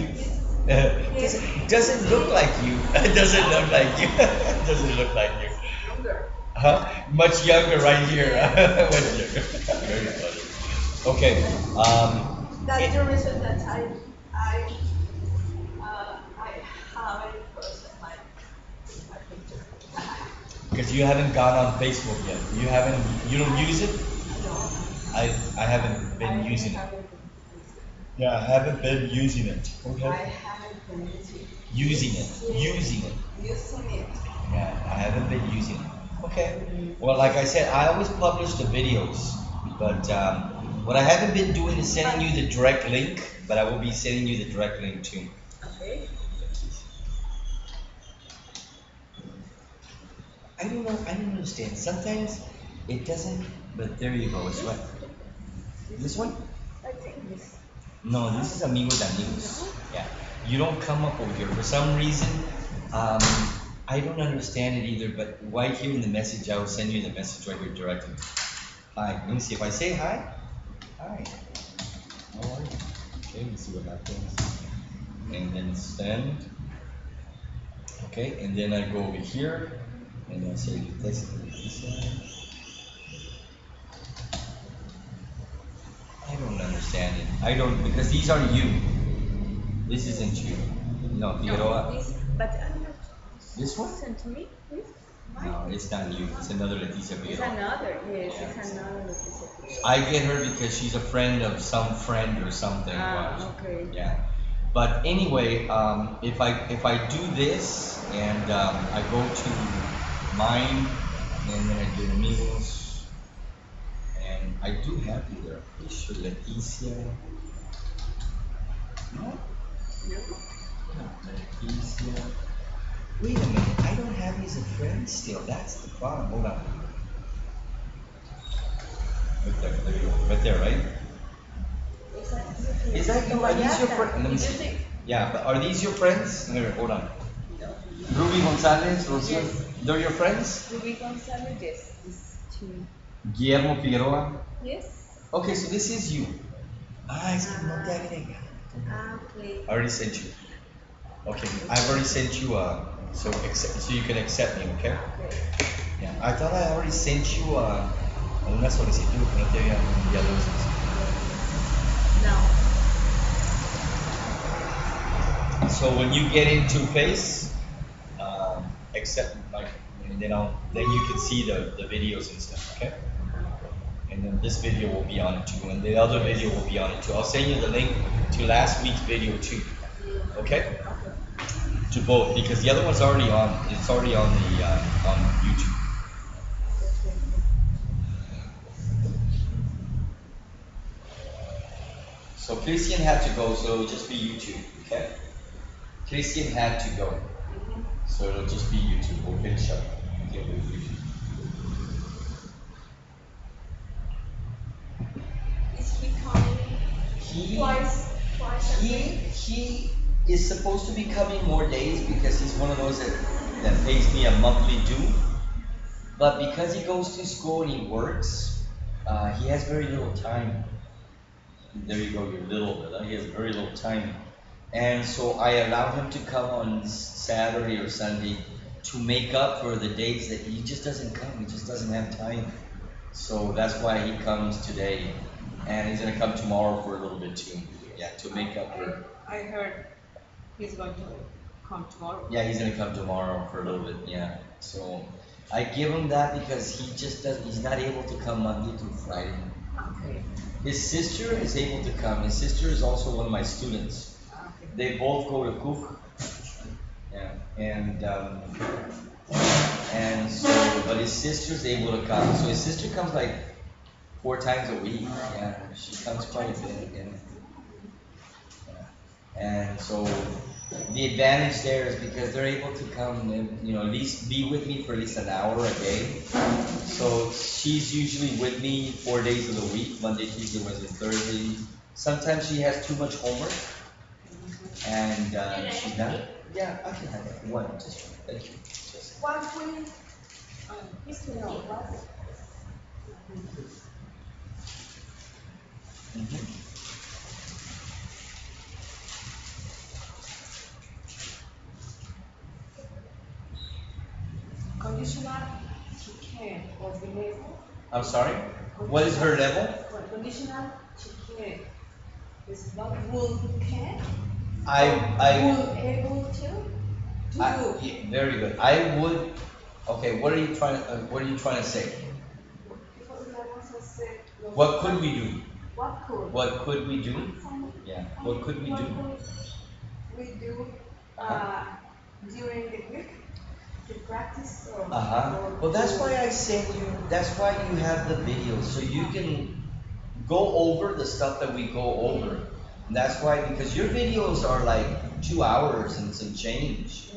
Doesn't look like you. Doesn't look like you. Doesn't look like you. Younger. Much younger right here. Much younger. Very funny. Okay. That's the reason that I haven't posted my picture. Because you haven't gone on Facebook yet. You don't use it? No, I haven't been using it. Yeah, I haven't been using it. I Okay. haven't been using Using it. Using it. it. Yeah, I haven't been using it. Okay. Well, like I said, I always publish the videos, but what I haven't been doing is sending you the direct link, but I will be sending you the direct link too. Okay. I don't know. I don't understand. Sometimes it doesn't. But there you go. It's what? This one? I think this. No, this is amigos de amigos. Yeah. You don't come up over here for some reason. Um, I don't understand it either. But right here in the message, I will send you the message right here directly. Hi. Let me see if I say hi. Hi. How are you? Okay. Let's see what happens. And then send. Okay. And then I go over here. And I say this. I don't understand it. I don't because these are you. This isn't you. No, Figueroa. But This one? listen to me, please. No, it's not you. It's another Leticia It's Figueroa. another, yes, Yeah. it's another Leticia. I get her because she's a friend of some friend or something. Okay. Yeah. But anyway, if I do this and I go to mine and then I do amigos and I do have you there. Pretty sure Leticia. No? No, Leticia. Wait a minute, I don't have you as a friend still. That's the problem. Hold on. Right there you go. Right there, right? Is that you? Are these your friends? Let me see. Yeah, but are these your friends? Wait, hold on. Ruby Gonzalez, Rocio, Yes. they're your friends? Ruby Gonzalez, yes, this two. Guillermo Figueroa. Yes. Okay, so this is you. Es que no te agregué. Okay. I already sent you. Okay, I've already sent you so you can accept me, okay? Okay. Yeah, I thought I already sent you una solicitud, que no te había enviado una solicitud. No. So when you get into Face, accept like, and then you can see the videos and stuff, okay? And then this video will be on it too, and the other video will be on it too. I'll send you the link to last week's video too, okay? To both, because the other one's already on. It's already on the on YouTube. So Christian had to go, so it'll just be YouTube, okay? Christian had to go, so it'll just be YouTube. We'll finish up. Okay, with YouTube. Is he coming He twice a he week? he is supposed to be coming more days because he's one of those that pays me a monthly due. But because he goes to school and he works, he has very little time. There you go, you're little, but he has very little time. And so I allow him to come on Saturday or Sunday to make up for the days that he just doesn't come. He just doesn't have time. So that's why he comes today. And he's going to come tomorrow for a little bit too. Yeah, to make up for. I heard he's going to come tomorrow. Yeah, he's going to come tomorrow for a little bit. Yeah. So I give him that because he just doesn't, he's not able to come Monday through Friday. Okay. His sister is able to come. His sister is also one of my students. Okay. They both go to Cook. Yeah. And so, but his sister's able to come. So his sister comes like 4 times a week. Yeah, she comes quite a bit. Yeah. And so the advantage there is because they're able to come and, at least be with me for at least an hour a day. So she's usually with me 4 days of the week, Monday, Tuesday, Wednesday, Thursday. Sometimes she has too much homework and she's not. Yeah, I can have that. One, just one. Thank you. Just. What will history know? What? conditional, she can, or the level. I'm sorry? What is her level? Well, conditional, she can. It's not will can. I, Will able to do. yeah, very good. I would, okay, what are you trying to say? Because la cosa said, What could we do? what could? What could we do? Yeah, what could we What do? could we do Uh-huh. during the week to practice or, Uh-huh. Well, that's why I sent you, that's why you have the videos, so you can go over the stuff that we go over. And that's why, because your videos are like 2 hours and some change,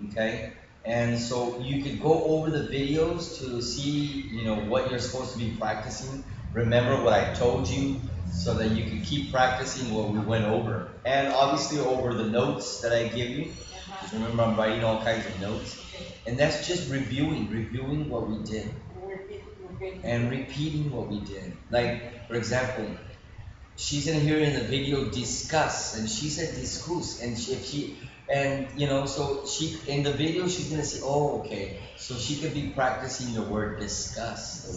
okay? And so you could go over the videos to see, what you're supposed to be practicing. Remember what I told you, so that you can keep practicing what we went over. And obviously over the notes that I give you. 'Cause remember, I'm writing all kinds of notes. And that's just reviewing what we did. And repeating what we did. Like, for example, she's gonna hear in the video discuss, and she said discuss, and so she in the video she's gonna say, oh, okay, so she could be practicing the word discuss,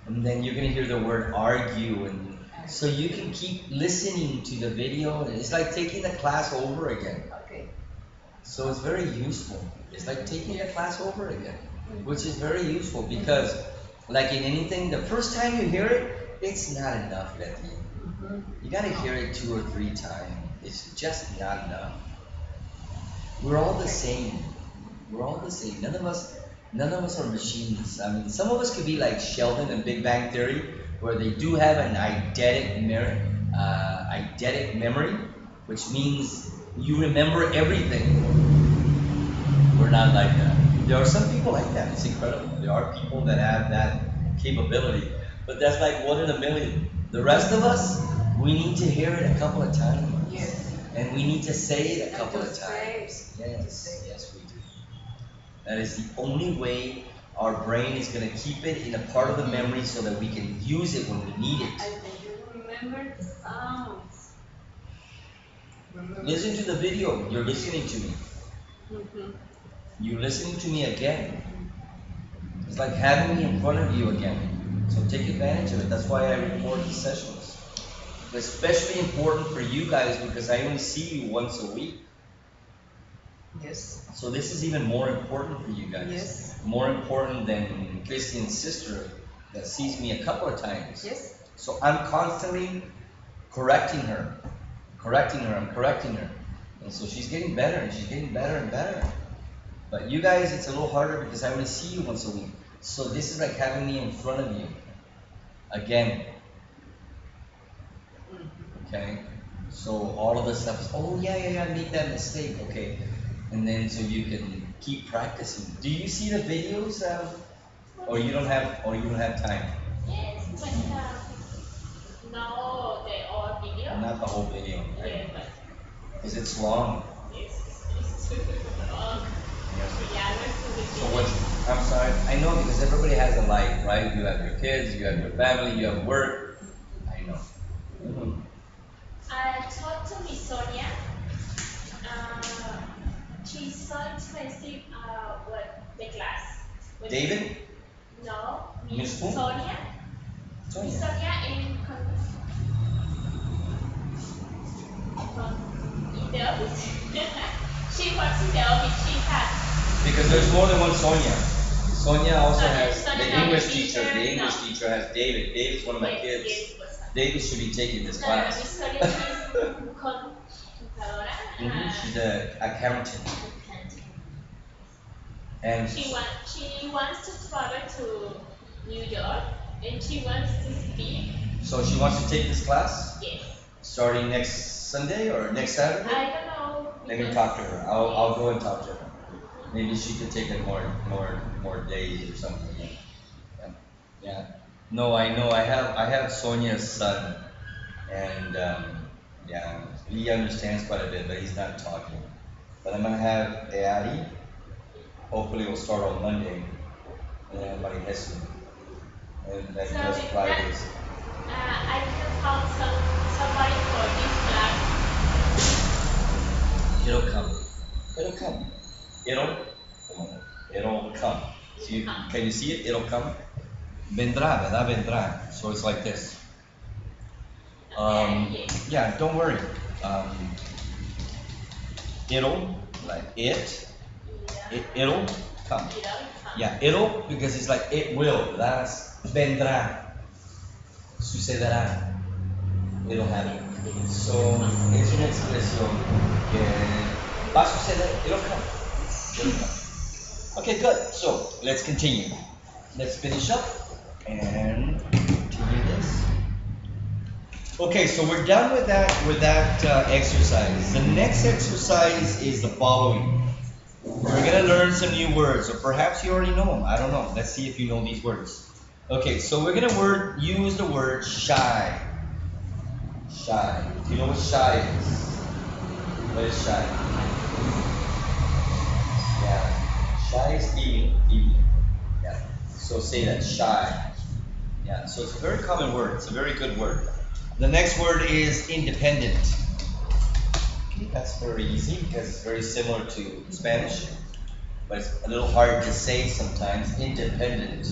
and then you're gonna hear the word argue, and so you can keep listening to the video, and it's like taking the class over again. Okay. So it's very useful. It's like taking the class over again, which is very useful because, like in anything, the first time you hear it, it's not enough, Letty. You gotta hear it 2 or 3 times. It's just not enough. We're all the same. We're all the same. None of us are machines. I mean, some of us could be like Sheldon in Big Bang Theory, where they do have an eidetic memory, which means you remember everything. We're not like that. There are some people like that. It's incredible. There are people that have that capability, but that's like 1 in a million. The rest of us, we need to hear it a couple of times. Yes. And we need to say it a couple of to times. say. Yes, we do. That is the only way our brain is going to keep it in a part of the memory so that we can use it when we need it. I think you remember the sounds. Listen to the video. You're listening to me. You're listening to me again. It's like having me in front of you again. So take advantage of it. That's why I record the sessions. It's especially important for you guys because I only see you once a week. Yes. So this is even more important for you guys. Yes. More important than Christian's sister that sees me a couple of times. Yes. So I'm constantly correcting her. I'm correcting her. And so she's getting better and she's getting better and better. But you guys, it's a little harder because I only see you once a week. So this is like having me in front of you. Again. Okay? So all of the stuff is, oh yeah, I made that mistake. Okay. And then so you can keep practicing. Do you see the videos? Or you don't have time? Yes, but no, the whole video. Not the whole video, right? Yes, but Because it's long. it's too long. Yeah, So what's, I'm sorry, I know because everybody has a life, right? You have your kids, you have your family, you have work. I know. I talked to Miss Sonia. She's so expensive. What the class? David? No, Miss Miss who? Sonia. Miss Sonia in the office. She works in the office. She has. Because there's more than one Sonia. Sonia also has Sonia, the English the teacher. teacher, The English no. teacher has David. David's one of my Yes, kids. yes, David should be taking this Miss class. Sonia is contadora. She's an accountant. And She wants to travel to New York and she wants to speak. so she wants to take this class Yes. starting next Sunday or next Saturday? I don't know. Let me talk to her. I'll go and talk to her. Maybe she could take it more days or something. Yeah. No, I know. I have Sonia's son, and yeah, he understands quite a bit, but he's not talking. But I'm gonna have Eadi. Hopefully, we'll start on Monday, and then Maria Jesus, and then So just with Fridays. I can found somebody for this class. It'll come. It'll come. It'll come. Can you see it? It'll come. Vendrá, ¿verdad? Vendrá. So it's like this. Yeah, don't worry. It'll, like it, it'll come. Yeah, it'll, because it's like it will. That's vendrá. Sucederá. It'll happen. So, es una expresión que va a suceder. It'll come. It'll come. Okay, good. So, let's continue. Let's finish up and continue this. Okay, so we're done with that exercise. The next exercise is the following. We're gonna learn some new words, or perhaps you already know them. I don't know. Let's see if you know these words. Okay, so we're gonna use the word shy. Shy. Do you know what shy is? What is shy? Yeah. Shy is feeling. Yeah. So say that, shy. Yeah. So it's a very common word. It's a very good word. The next word is independent. Okay, that's very easy because it's very similar to Spanish, but it's a little hard to say sometimes. Independent.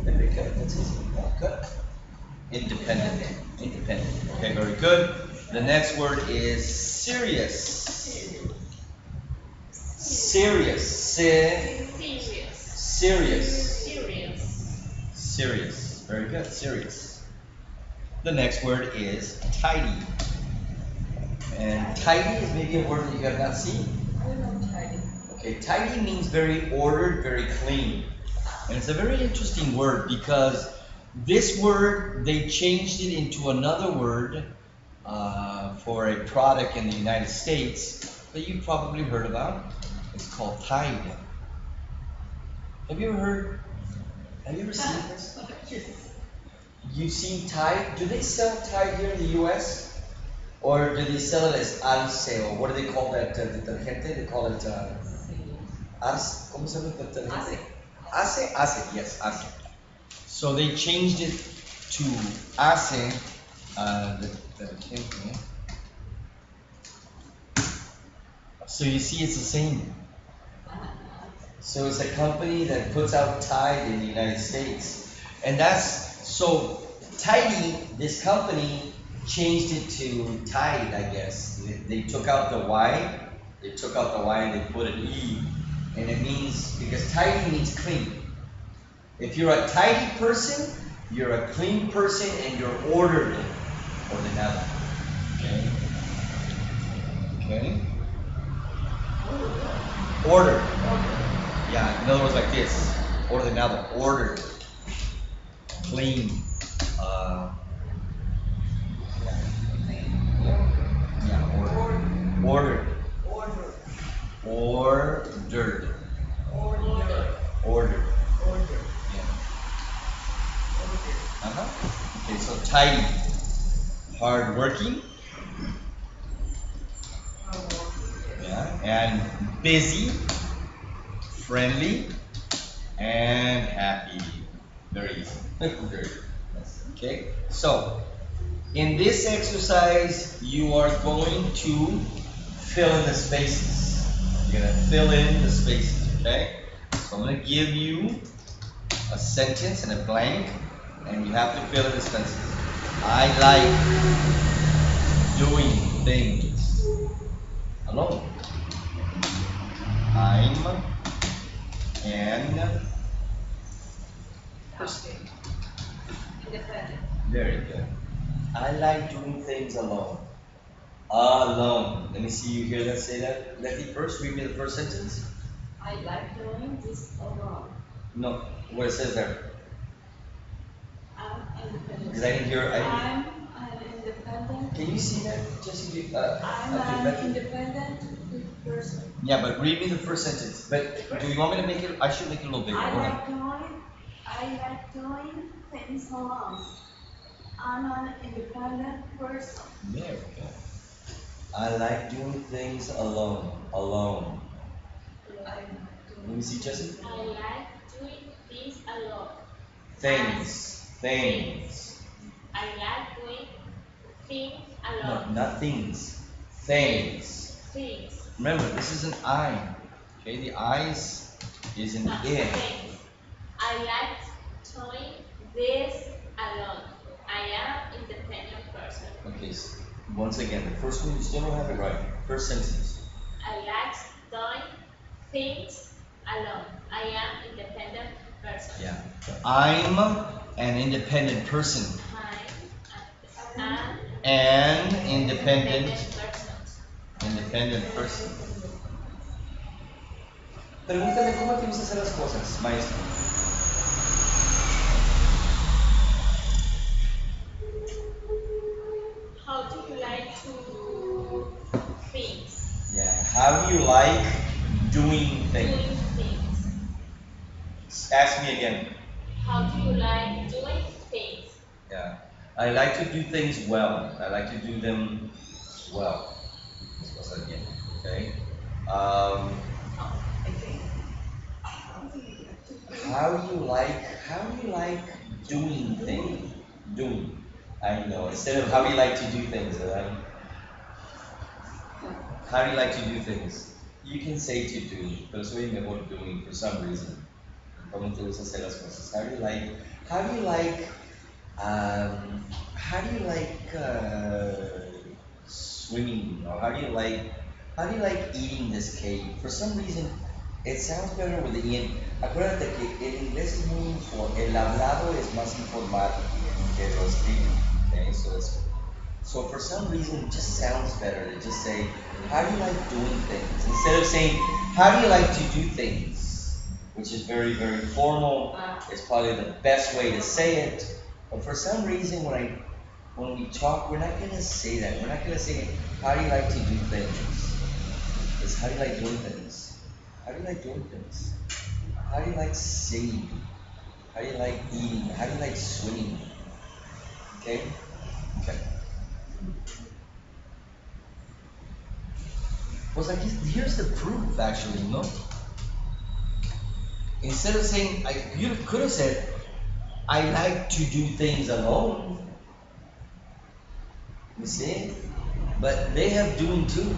Very good. That's easy. Yeah, good. Independent. Independent. Okay, very good. The next word is serious. Serious. Serious. Very good. Serious. The next word is tidy. And tidy is maybe a word that you have not seen. I know tidy. Okay, tidy means very ordered, very clean. And it's a very interesting word because this word, they changed it into another word for a product in the United States that you've probably heard about. It's called Tide. Have you ever seen this? You've seen Tide? Do they sell Tide here in the US? Or do they sell it as Arce? Or what do they call that detergente? They call it Arce. ¿Cómo se llama el detergente? Ace? Ace, yes, Ace. So they changed it to Ace, detergente. So you see it's the same. So it's a company that puts out Tide in the United States. And so Tidy, this company changed it to Tide, I guess. They took out the Y, and they put an E. And it means, because tidy means clean. If you're a tidy person, you're a clean person and you're ordered. Ordenado. Okay? Okay? Ordered. Yeah, in other words, like this. Ordenado. Ordered. Clean. Ordered. Yeah. Okay, so tidy. Hardworking. Yeah. And busy. Friendly. And happy. Very easy. Very good. Okay. So in this exercise, you are going to fill in the spaces. You're going to fill in the spaces, okay? So I'm going to give you a sentence and a blank, and you have to fill in the spaces. I like doing things alone. I'm an person. Independent. Very good. I like doing things alone. Alone. Let me see you hear that. Say that. Let me first read me the first sentence. I like doing this alone. No, what it says there. I'm independent. Because I didn't hear. I'm an independent. Can you see that, Jesse? I'm an independent person. Yeah, but read me the first sentence. But do you want me to make it? I should make it a little bigger. I Hold on. like doing things alone. I'm an independent person. There we go. I like doing things alone. Alone. Let me see, Jesse. I like doing things alone. Things. I like doing things No, alone. not things. Things. Things. Remember, this is an I. Okay, the I is is in the No, in. things. I like doing this alone. I am independent person. Okay, once again, the first one you still don't have it right. First sentence. I like doing things alone. I am independent person. Yeah. I'm an independent person. I'm An an independent person. independent person. Pregúntale cómo te gusta hacer las cosas, maestro. How do you like to things? Yeah. How do you like doing things? Doing things. Ask me again. How do you like doing things? Yeah. I like to do things well. I like to do them well. This was again. Okay. How do you like doing things? Doing. I know. Instead of how do you like to do things, how do you like to do things? You can say to do, pero soy mejor doing for some reason. ¿Cómo te gusta hacer las cosas? How do you like, um, how do you like swimming? Or how do you like eating this cake? For some reason, it sounds better with the in. Acuérdate que el inglés es muy el hablado es más informal que lo escrito. Okay, so for some reason, it just sounds better to just say, how do you like doing things? Instead of saying, how do you like to do things? Which is very, very formal. It's probably the best way to say it. But for some reason, when we talk, we're not going to say that. We're not going to say, how do you like to do things? It's how do you like doing things? How do you like doing things? How do you like singing? How do you like eating? How do you like swimming? Okay? Okay. Pues aquí, here's the proof actually, no? Instead of saying, you could have said, I like to do things alone. You see? But they have doing too.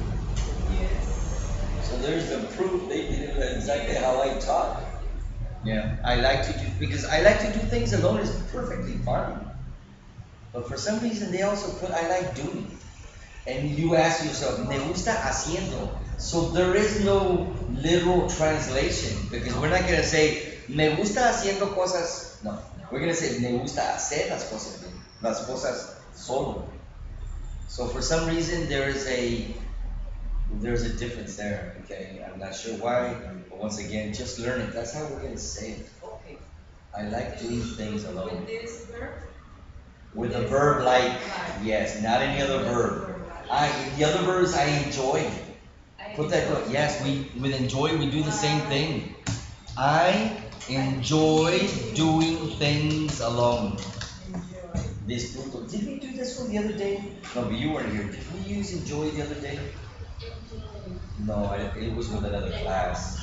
So there's the proof they did it exactly how I taught. Yeah. I like to do, because I like to do things alone is perfectly fine. But for some reason they also put I like doing. And you ask yourself, me gusta haciendo. So there is no literal translation because we're not gonna say me gusta haciendo cosas. No, we're gonna say me gusta hacer las cosas solo. So for some reason there's a difference there. Okay, I'm not sure why, but once again, just learn it. That's how we're gonna say it. Okay. I like doing things alone. With this verb? With a verb like, yes, not any other verb. The other verbs I enjoy. Put that, yes, with enjoy, we do the same thing. I enjoy doing things alone. Disfruto. Did we do this one the other day? No, but you weren't here. Did we use enjoy the other day? No, it was with another class.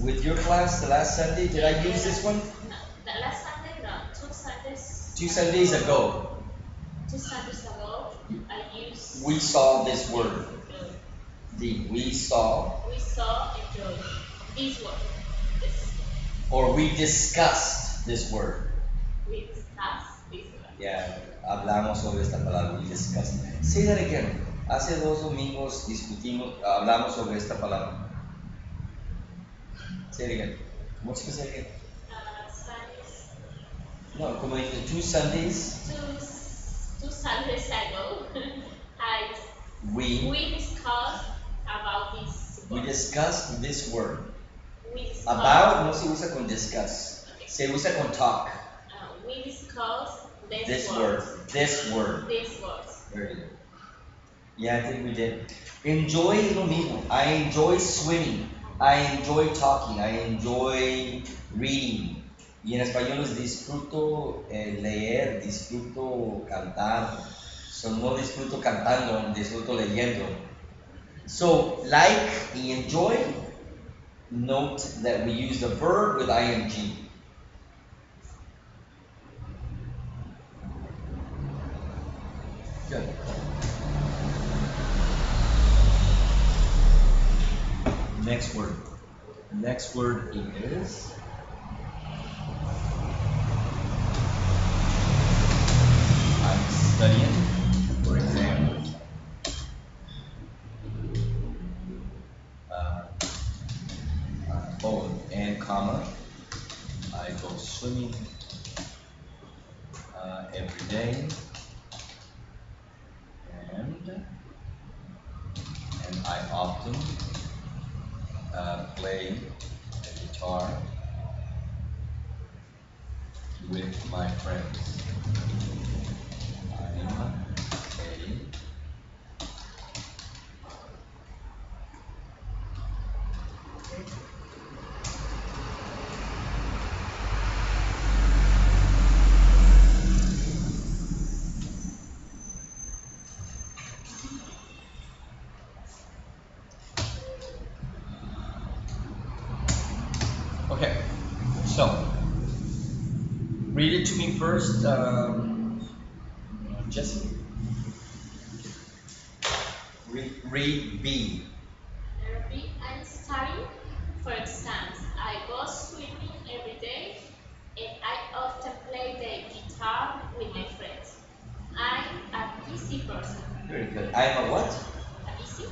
With your class, the last Sunday, did I use this one? No, the last Sunday, no, 2 Sundays. 2 Sundays ago. 2 Sundays ago, I used. We saw this word. enjoy. We saw. We saw enjoy. This word. This. Or we discussed this word. We discussed this word. Yeah, hablamos sobre esta palabra. We discussed. Say that again. Hace 2 domingos hablamos sobre esta palabra. Say it again. What's the say again? Sundays. No, como dije, 2 Sundays. 2 Sundays ago, we discussed about this word. We discussed this word. We discussed, About no se usa con discuss. Se usa con talk. we discussed This word. This word. This word. Very good. Yeah, I think we did. Enjoy es lo mismo. I enjoy swimming. I enjoy talking. I enjoy reading. Y en español es disfruto leer, disfruto cantar. So no disfruto cantando, disfruto leyendo. So like y enjoy, note that we use the verb with ing. Good. Next word. Next word is I'm studying for exams. Uh, and comma. I go swimming every day, and I often play the guitar with my friends. I'm a Okay, so read it to me first, Jesse. Read B. Therapy, I'm studying for exams. I go swimming every day and I often play the guitar with my friends. I'm a busy person. Very good. I'm a what? A busy?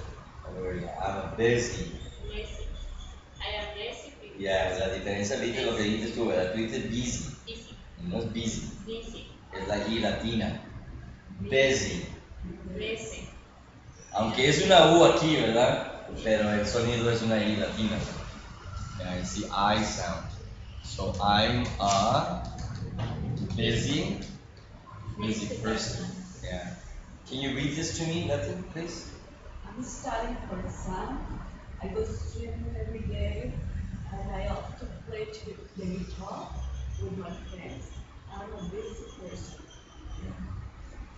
I'm a busy. Lazy. I am lazy people. Ya, la diferencia, viste lo que dices tú, ¿verdad? Tú dices busy, Busy. no es busy, Busy. es la I latina. Busy. Lazy. Aunque es una U aquí, ¿verdad? Pero el sonido es una I latina. And it's the I sound. So I'm a busy person. Yeah. Can you read this to me, Latin, please? I'm studying for exam. I go swimming every day, and I often play the guitar with my friends. I'm a busy person.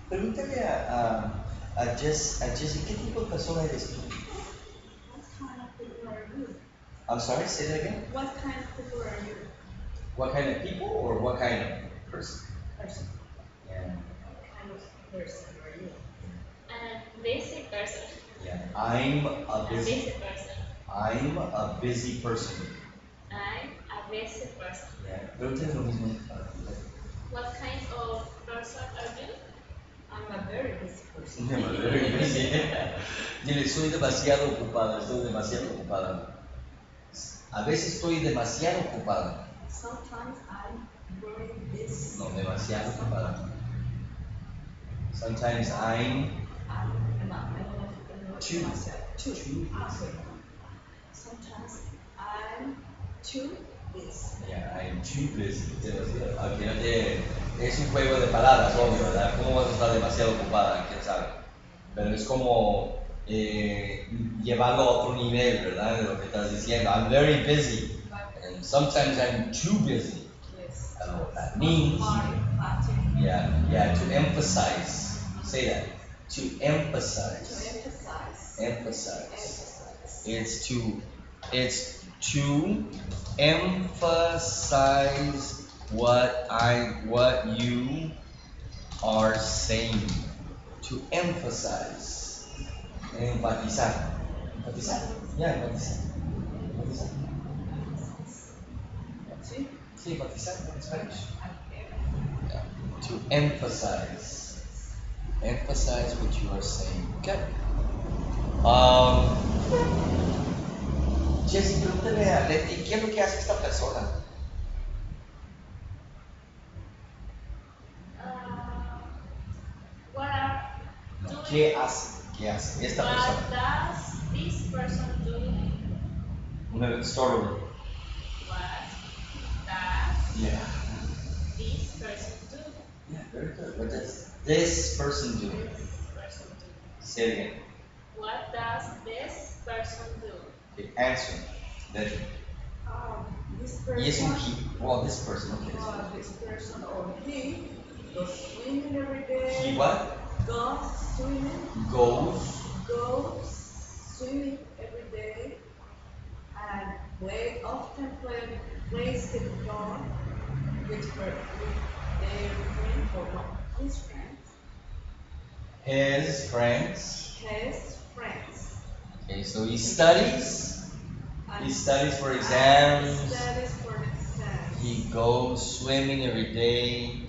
Pregúntale a Jesse, ¿qué tipo de persona eres tú? What kind of people are you? I'm sorry, say that again? What kind of people are you? What kind of people or what kind of person? Person. Yeah. What kind of person are you? Busy person. Yeah. I'm a Busy busy person. I'm a busy person. I'm a busy person. Yeah. Pregúntale lo mismo. What kind of person are you? I'm a very busy person. I'm very busy. Dile, soy demasiado ocupada, estoy demasiado ocupada. A veces estoy demasiado ocupada. Sometimes I'm very busy. No, demasiado ocupada. Sometimes I'm too busy. Sometimes I'm too busy. Yeah, I'm too busy. Aquí no te- es un juego de palabras, obvio, ¿verdad? ¿Cómo vas a estar demasiado ocupada? ¿Quién sabe? Pero es como llevarlo a otro nivel, ¿verdad? De lo que estás diciendo. I'm very busy. And sometimes I'm too busy. Yes. I don't know what that means. Yeah, to emphasize. Say that. To emphasize. Emphasize. It's to emphasize what you are saying. To emphasize. Enfatizar. Enfatizar. Yeah, enfatizar. Enfatizar. Sí, enfatizar en Spanish. Yeah. To emphasize. Emphasize what you are saying. Okay. Jesse, pregúntale a Leti, ¿qué es lo que hace esta persona? What are No, doing? ¿qué hace? ¿Qué hace esta What persona? does this person do? Start over. What does Yeah. this person do? Yeah, very good. What does this person do? This person do. Say it again. What does this person do? Okay, answer. Leti. This Y es un person. he. Well, this person, okay. This person or he goes swimming every day. He what? Goes swimming. Goes. Swimming every day. And often plays the guitar with their friends or not his friends. His friends. His friends. Okay, so he studies. He studies for exams. Studies for exams. He goes swimming every day,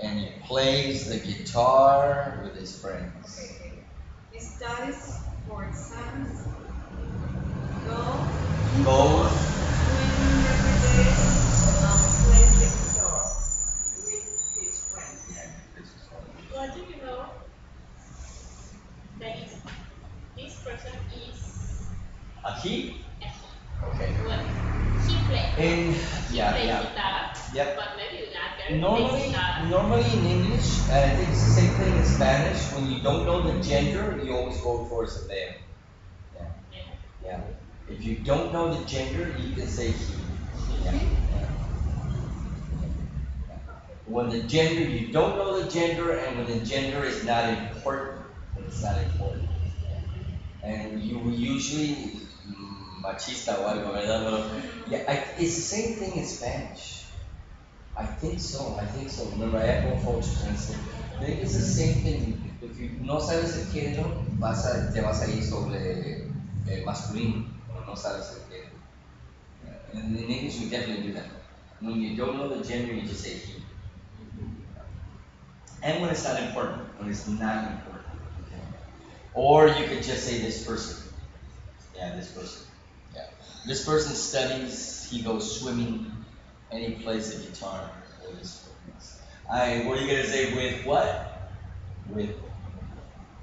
and he plays the guitar with his friends. He studies for exams. Goes Swimming every day and plays the guitar with his friends. What do you know that is this person is a he. a he? Okay. Well, he plays. In He yeah plays yeah. guitar. Yep. But maybe not girl Normally, plays guitar. normally in English, and I think it's the same thing in Spanish. When you don't know the gender, you always go towards the male. Yeah. Yeah. Yeah. If you don't know the gender, you can say he. Yeah. Yeah. When the gender, you don't know the gender, and when the gender is not important, it's not important. And you usually machista o algo, ¿verdad? Pero, yeah, it's the same thing in Spanish. I think so. I think so. Remember, I had one folks translate. I think it's the same thing. If you no sabes el género, te vas a ir sobre masculino, o no sabes el género. And in English, we definitely do that. When you don't know the gender, you just say he. And when it's not important, when it's not important. Okay. Or you could just say this person. Yeah, this person. Yeah. This person studies, he goes swimming, and he plays the guitar with his friends. What are you gonna say with what? With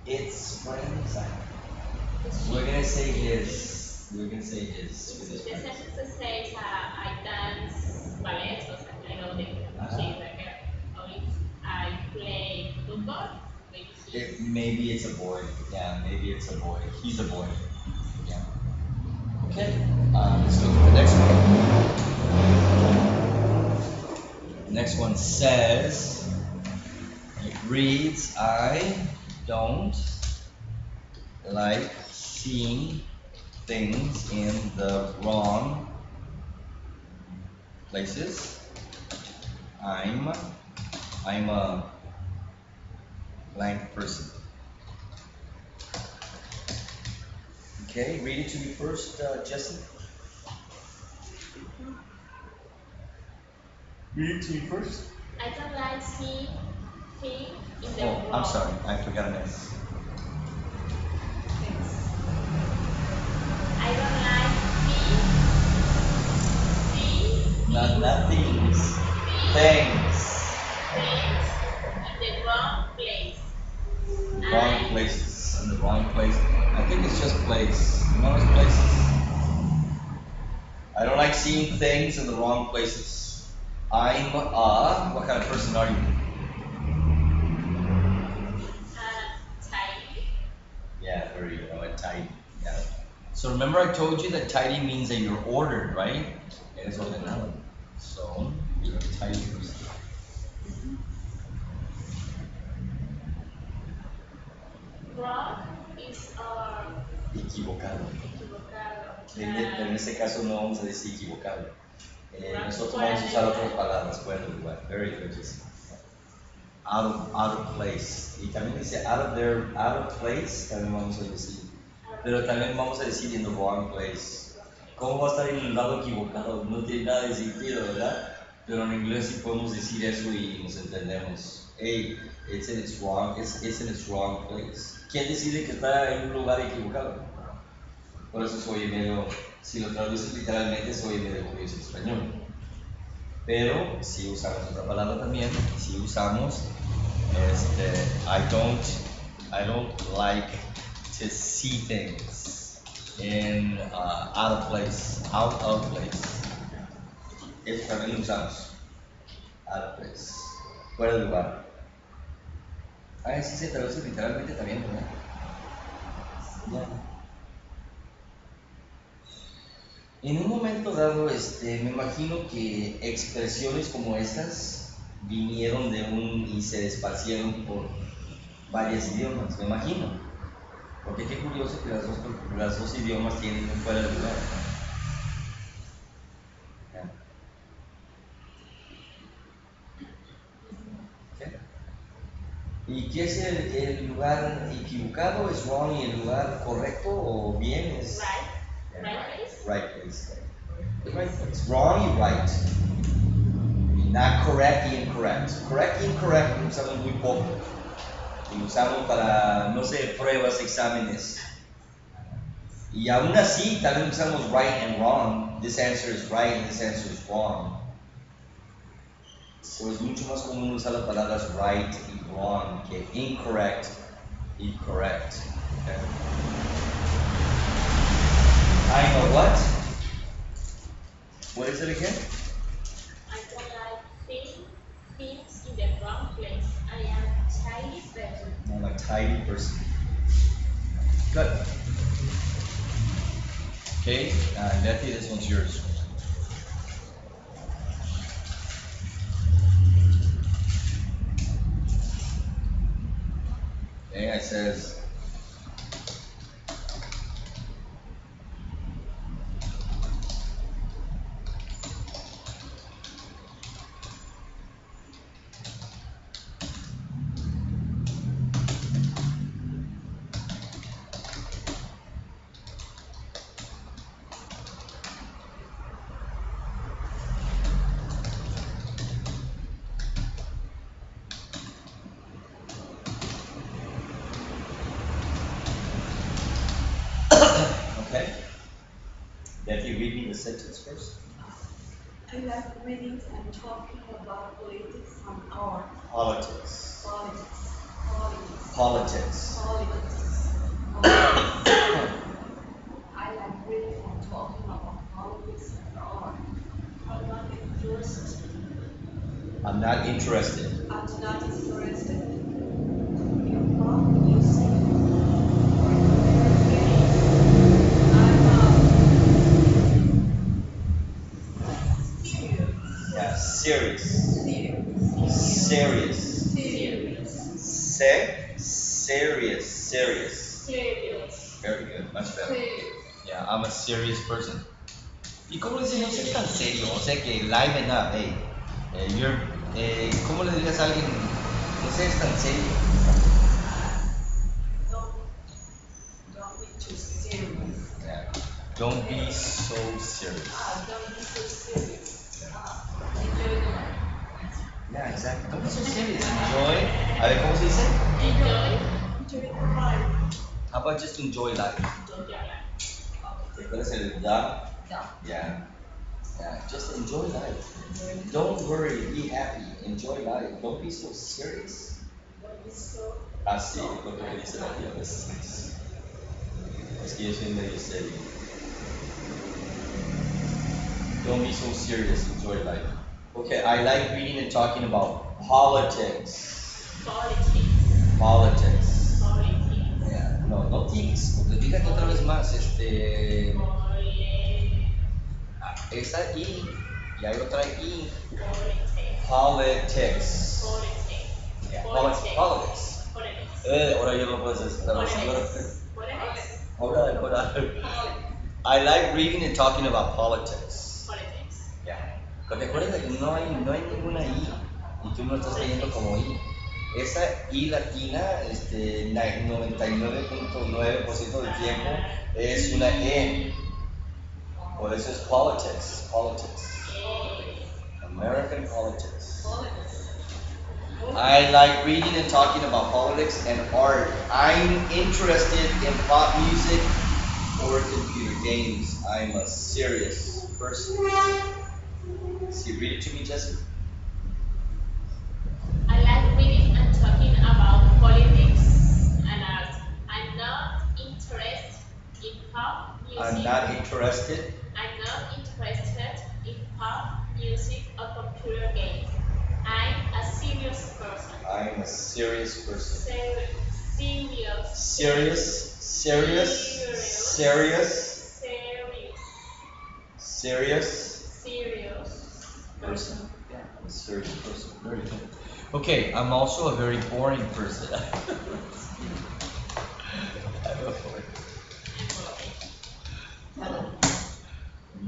its friends? We're gonna say his. We're gonna say his with his The friends. sentence says I dance ballet, so I know that she's a girl. Or if I play football, maybe Maybe it's a boy. Yeah, maybe it's a boy. He's a boy. Yeah. Okay. Let's look at the next one. Next one says, it reads, I don't like seeing things in the wrong places. I'm a blank person. Okay, read it to me first, Jesse. Read it to me first. I don't like seeing things in the Oh, wrong. I'm sorry, I forgot an S. I don't like seeing Not things. Things. things in the wrong place. Wrong places. In the wrong place. I think it's just place. No, it's places. I don't like seeing things in the wrong places. What kind of person are you? Tidy. Yeah, there you go, a tidy. Yeah. So remember I told you that tidy means that you're ordered, right? Eres ordenado. So, you're a tidy person. Wrong is Equivocado. equivocado. Pero en este caso no vamos a decir equivocado. Nosotros Fuera vamos a de usar lugar. otras palabras, fuera de lugar. Very good, Jesse. Out of place. Y también dice out of place, también vamos a decir. Pero también vamos a decir in the wrong place. ¿Cómo va a estar en el lado equivocado? No tiene nada de sentido, ¿verdad? Pero en inglés sí podemos decir eso y nos entendemos. Hey, it's in its wrong place. ¿Quién decide que está en un lugar equivocado? Por eso se oye medio, si lo traduces literalmente, se oye medio curioso en español. Pero si usamos otra palabra también, si usamos I don't like to see things in out of place. Eso también lo usamos. Out of place. Fuera de lugar. Sí se traduce literalmente también, ¿verdad? Ya. En un momento dado, me imagino que expresiones como estas vinieron y se esparcieron por varios idiomas, me imagino. Porque qué curioso que las dos idiomas tienen un fuera de lugar. ¿Okay? ¿Y qué es el lugar equivocado? ¿Es wrong? ¿Y el lugar correcto o bien es? Right place. Right place. Right place. Wrong y right. Not correct y incorrect. Correct y incorrect lo usamos muy poco. Y lo usamos para, no sé, pruebas, exámenes. Y aún así, también usamos right and wrong. This answer is right and this answer is wrong. So es mucho más común usar las palabras right y wrong que incorrect y correct. Okay. I'm a what? What is it again? I don't like things in the wrong place. I am a tidy person. I'm a tidy person. Good. Okay, Letty, this one's yours. Okay, it says, okay. Letty, read me the sentence first. I like reading and talking about politics and art. Politics. Politics. Politics. Politics. Politics. I like reading and talking about politics and art. I'm not interested. I'm not interested. I'm not interested in pop music or computer games. Yeah, serious. Serious. Serious. Very good, much better. Yeah, I'm a serious person. ¿Y cómo le dices no ser tan serio? O sea que liven up, hey. ¿Cómo le dirías a alguien no seas tan serio? Don't be too serious. Yeah. Don't be so serious. Don't be so serious. Enjoy the life. Yeah, exactly. Don't be so serious. Enjoy. A ver, ¿cómo se dice? Enjoy the life. How about just enjoy life? ¿Recuerdas el da? Yeah. Yeah, just enjoy life. Don't worry, be happy, enjoy life. Don't be so serious. Don't be so. Así, lo que me dice la tía a veces. Es que yo soy medio serio. Don't be so serious, enjoy life. Okay, I like reading and talking about politics. Politics. Yeah, no tics, porque fíjate otra vez más, esa I, y hay otra I. Politics. Yeah, politics. Ahora yo no puedo decir ahora. I like reading and talking about politics. Yeah. Pero te acuerdas de que no hay ninguna I y tú no estás leyendo como I. Esa I latina, 99.9% del tiempo es una E. Por eso es politics. American politics. I like reading and talking about politics and art. I'm interested in pop music or computer games. I'm a serious person. See, read it to me, Jesse. I like reading and talking about politics and art. I'm not interested in pop music. I'm not interested in pop music or computer games. I'm a serious person. I'm a serious person. Serious. Person. Yeah, I'm a serious person. Very good. Okay, I'm also a very boring person.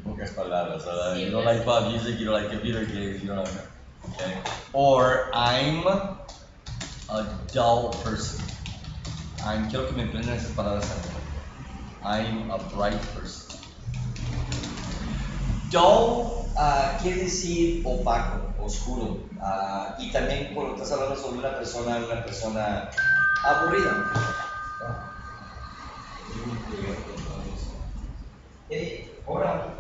Pocas palabras, ¿verdad? You don't like pop music, you don't like computer games, you don't like that. Okay. Or I'm a dull person. Quiero que me emprendan esas palabras. I'm a bright person. Dull quiere decir opaco, oscuro. Y también cuando estás hablando sobre una persona aburrida. Ahora.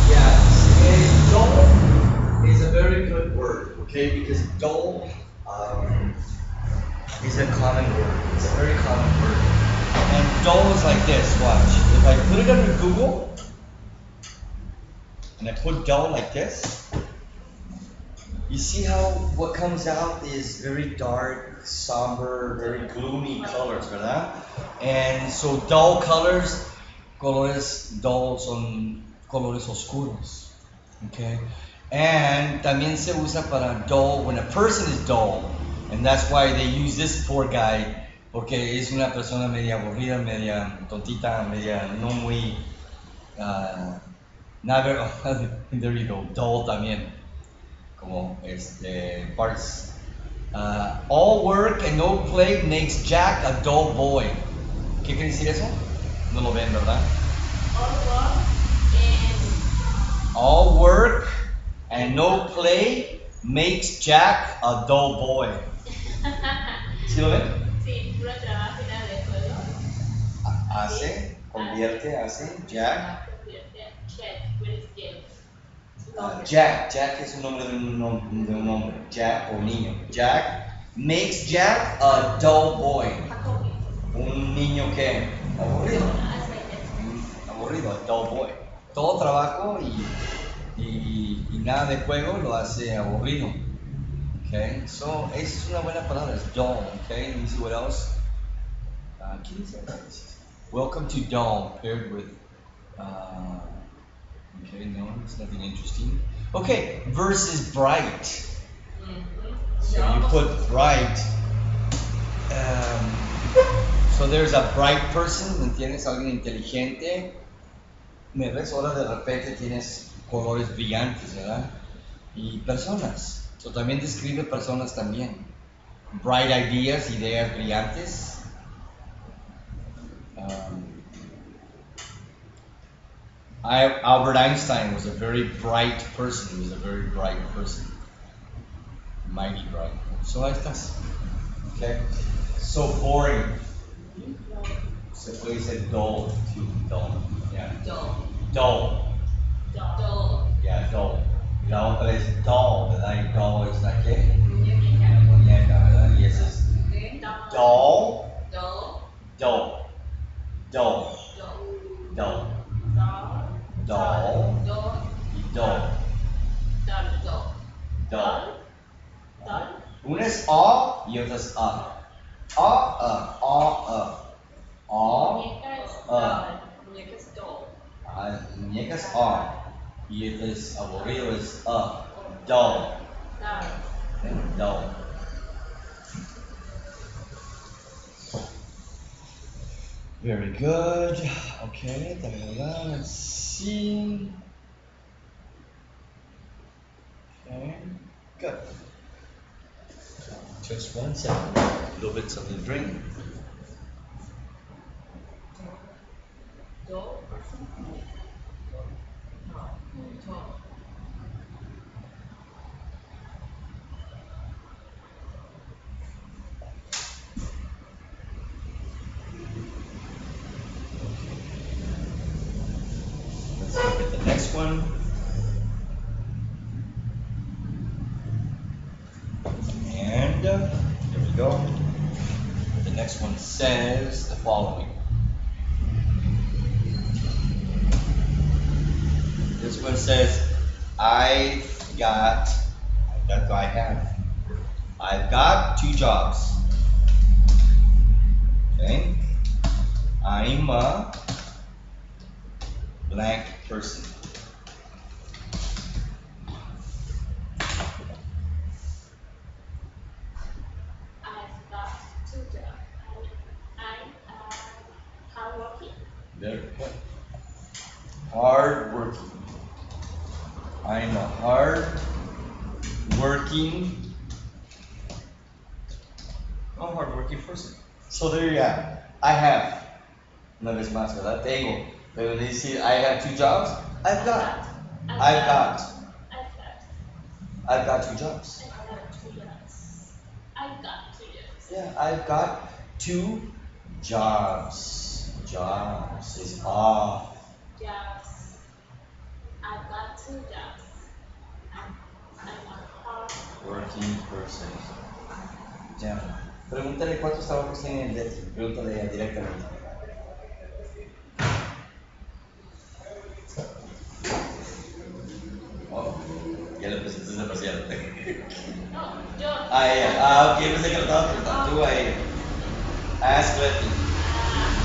Yeah, dull is a very good word, okay? Because dull is a common word. It's a very common word. And dull is like this, watch. If I put it under Google, and I put dull like this, you see how what comes out is very dark, somber, very gloomy colors, ¿verdad? And so dull colors, colores dull son colores oscuros, okay? And también se usa para dull when a person is dull, and that's why they use this poor guy, porque es una persona media aburrida, media tontita, media no muy, nada, there you go, dull también, como parts. All work and no play makes Jack a dull boy. ¿Qué quiere decir eso? No lo ven, ¿verdad? All work and no play makes Jack a dull boy. ¿Sí lo ven? Sí, puro trabajo y nada de juego. Hace, convierte, hace, Jack. Jack es un nombre de un hombre. Jack o niño. Jack makes Jack a dull boy. Un niño que aburrido. Aburrido, a dull boy. Todo trabajo y nada de juego lo hace aburrido. Okay, so es una buena palabra, es dull. Okay, let me see what else. ¿Qué dice? Welcome to dull paired with. Okay, no, it's nothing interesting. Okay, versus bright. So you put bright. So there's a bright person, ¿me entiendes? Alguien inteligente. Me ves, ahora de repente tienes colores brillantes, ¿verdad? Y personas. So también describe personas también. Bright ideas, ideas brillantes. Albert Einstein was a very bright person. He was a very bright person. Mighty bright. So ahí estás. Okay. So boring. Se puede decir dull too. Dull. Yeah. Dull. Dull. Dull. Yeah, dull. Y la otra es dull, ¿verdad? Y dull es la que? Muñeca. Muñeca, ¿verdad? Y ese es Okay. dull. Dull. Dull. Dull. Dull. Dull. Dull. Dull. Dull. Y dull. Dull. Dull. Dull. Una es A y otra es A. A. Muñeca es dull. Muñeca es dull. Muñeca es A. Y esta es aburrido, es A. Dull. Dull. Dull. Very good. Okay, let's see. Okay, good. Just 1 second. A little bit something to drink. Dull person. No. Dull. Let's look at the next one. And there we go. The next one says the following. This one says, I've got 2 jobs. Okay? I'm a blank person. I've got two jobs. I'm hardworking. Very good. Hard working. I'm a hard working, hard working person. So there you have. I have. Una vez más, ¿verdad? Tengo. Pero dice, I have two jobs. I've got. I've got. I've got. I've got two jobs. I've got two jobs. I've got two jobs. Yeah, I've got two jobs. Jobs is off. Jobs. I've got two jobs. I'm a hard Working person. Ya. Pregúntale cuántos trabajos tiene el Leti. Pregúntale directamente. Oh, ya le presentaste demasiado. No, yo. Ah, ella. Ah, ok, pensé que lo estaba preguntando tú a ella. Ask Leti.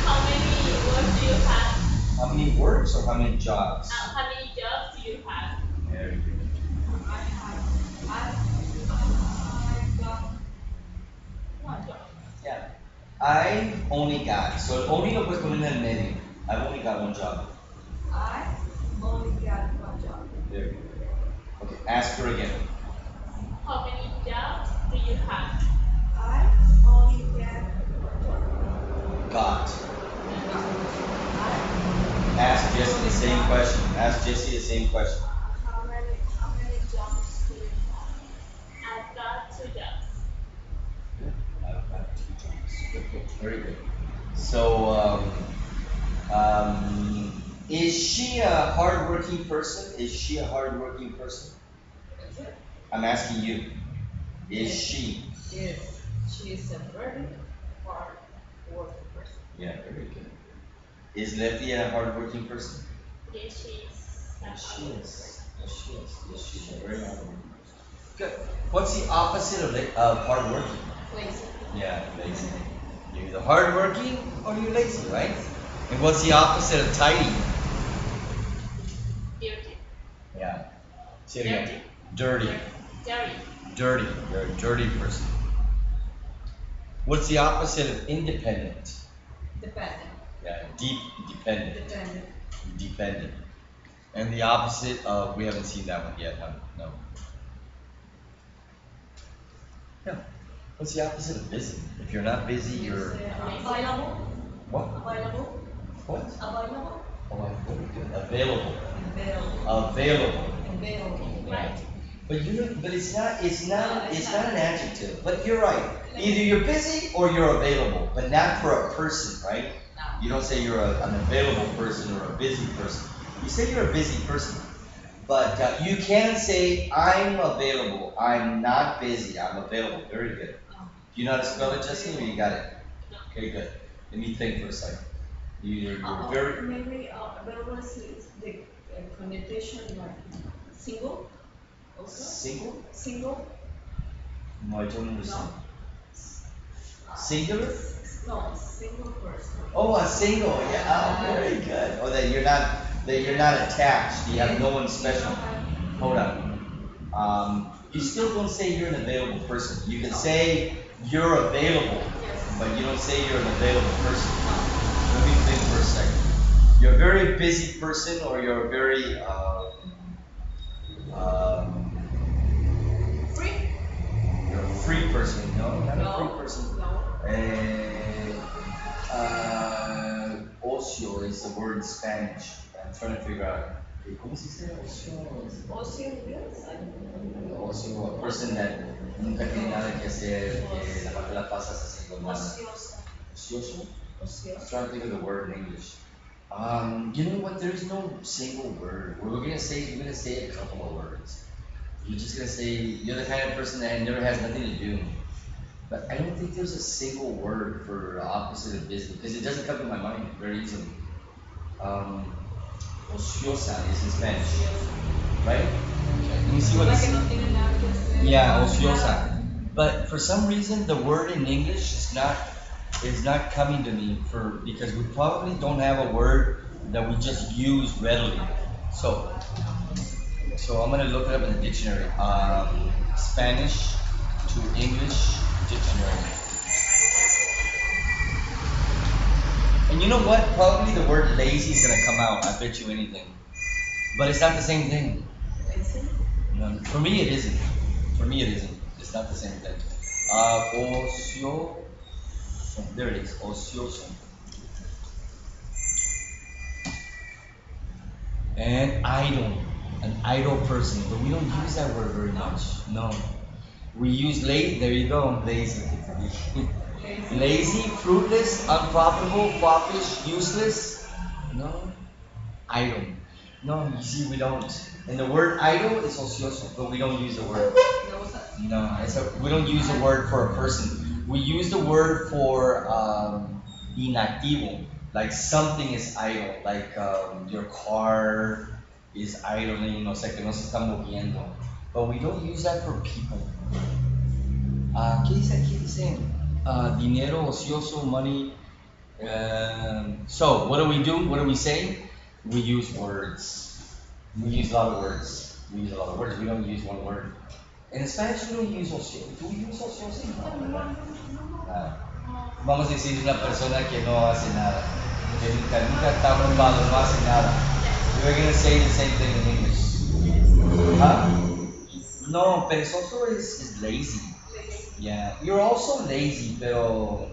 How many words do you have? How many works or how many jobs? How many jobs do you have? Very good. I've got One job. Yeah. I only got. So only lo puedes poner en el medio. I've only got one job. I only got one job. Very good. Okay, ask her again. How many jobs do you have? I only got one job. Got. I Ask Jesse the same question. Ask Jesse the same question. how many jobs do you have? I've got two jobs. I've got two jobs. Good, good. Very good. So, is she a hardworking person? Is she a hardworking person? Is it? I'm asking you. Is she? Yes, she is a very hard working person. Yeah, very good. Is Lefty a hardworking person? Yes, she is. Yes, she is. Yes, she is. Yes, she's a very hardworking person. Good. What's the opposite of hardworking? Lazy. Yeah, lazy. You're either hardworking or you're lazy, right? And what's the opposite of tidy? Dirty. Yeah. Say it again. Dirty. Dirty. Dirty. Dirty. You're a dirty person. What's the opposite of independent? Dependent. Yeah, deep dependent. Dependent. Dependent. And the opposite of, we haven't seen that one yet, huh? No. Yeah. What's the opposite of busy? If you're not busy, you're Available. what? Available. What? Available. Oh, very good. Available. Available. Available. Available. Right. But but it's not an adjective. But you're right. Either you're busy or you're available, but not for a person, right? You don't say you're an available person or a busy person. You say you're a busy person. But you can say, I'm available. I'm not busy. I'm available. Very good. Do you know how to spell it, Jesse, or you got it? Okay, good. Let me think for a second. You're very... Maybe available is the connotation like single. Also. Single? Single. No, I don't understand. Singular? No, single person. Oh, a single. Yeah. Oh, very good. Oh, that you're not attached. You have no one special. Hold on. You still don't say you're an available person. You can say you're available, but you don't say you're an available person. Let me think for a second. You're a very busy person, or you're a very Free? you're a free person. No, not a free person. No. Ocio is the word in Spanish. I'm trying to figure out. ¿Cómo se dice ocio? Ocio, yes. Ocio, a person that nunca tiene nada que hacer, que la parte la pasas haciendo nada. Ociosa. Ocioso? I'm Ociosa. trying to think of the word in English. You know what? There's no single word. We're gonna say a couple of words. You're just gonna say you're the kind of person that never has nothing to do. But I don't think there's a single word for opposite of busy because it doesn't come to my mind very easily. Ociosa is in Spanish, right? Okay. Let me see what Like this. no tiene nada que hacer. Yeah, ociosa. But for some reason, the word in English is not is not coming to me because we probably don't have a word that we just use readily. So, so I'm gonna look it up in the dictionary. Spanish to English dictionary. And you know what? Probably the word lazy is gonna come out. I bet you anything. But it's not the same thing. Lazy. No, for me, it isn't. For me, it isn't. It's not the same thing. Ocio. There it is. Ocioso. And idle. An idle person. But we don't use that word very much. No. We use late. There you go. Lazy. Lazy, fruitless, unprofitable, foppish, useless. No. Idle. No, you see, we don't. And the word idle is ocioso, but we don't use the word. No, we don't use the word for a person. We use the word for inactivo, like something is idle, like your car is idling, o sea, que no se está moviendo. But we don't use that for people. ¿Qué dice aquí? Dice dinero ocioso, money. So, what do we do? What do we say? We use words. We use a lot of words. We use a lot of words. We don't use one word. In Spanish, we don't use ocioso. Do we use ocioso? No, ¿verdad? Vamos a decir una persona que no hace nada. Que nunca está ocupado, no hace nada. We're going to say the same thing in English. Huh? No, perezoso is lazy. Yeah. You're also lazy, pero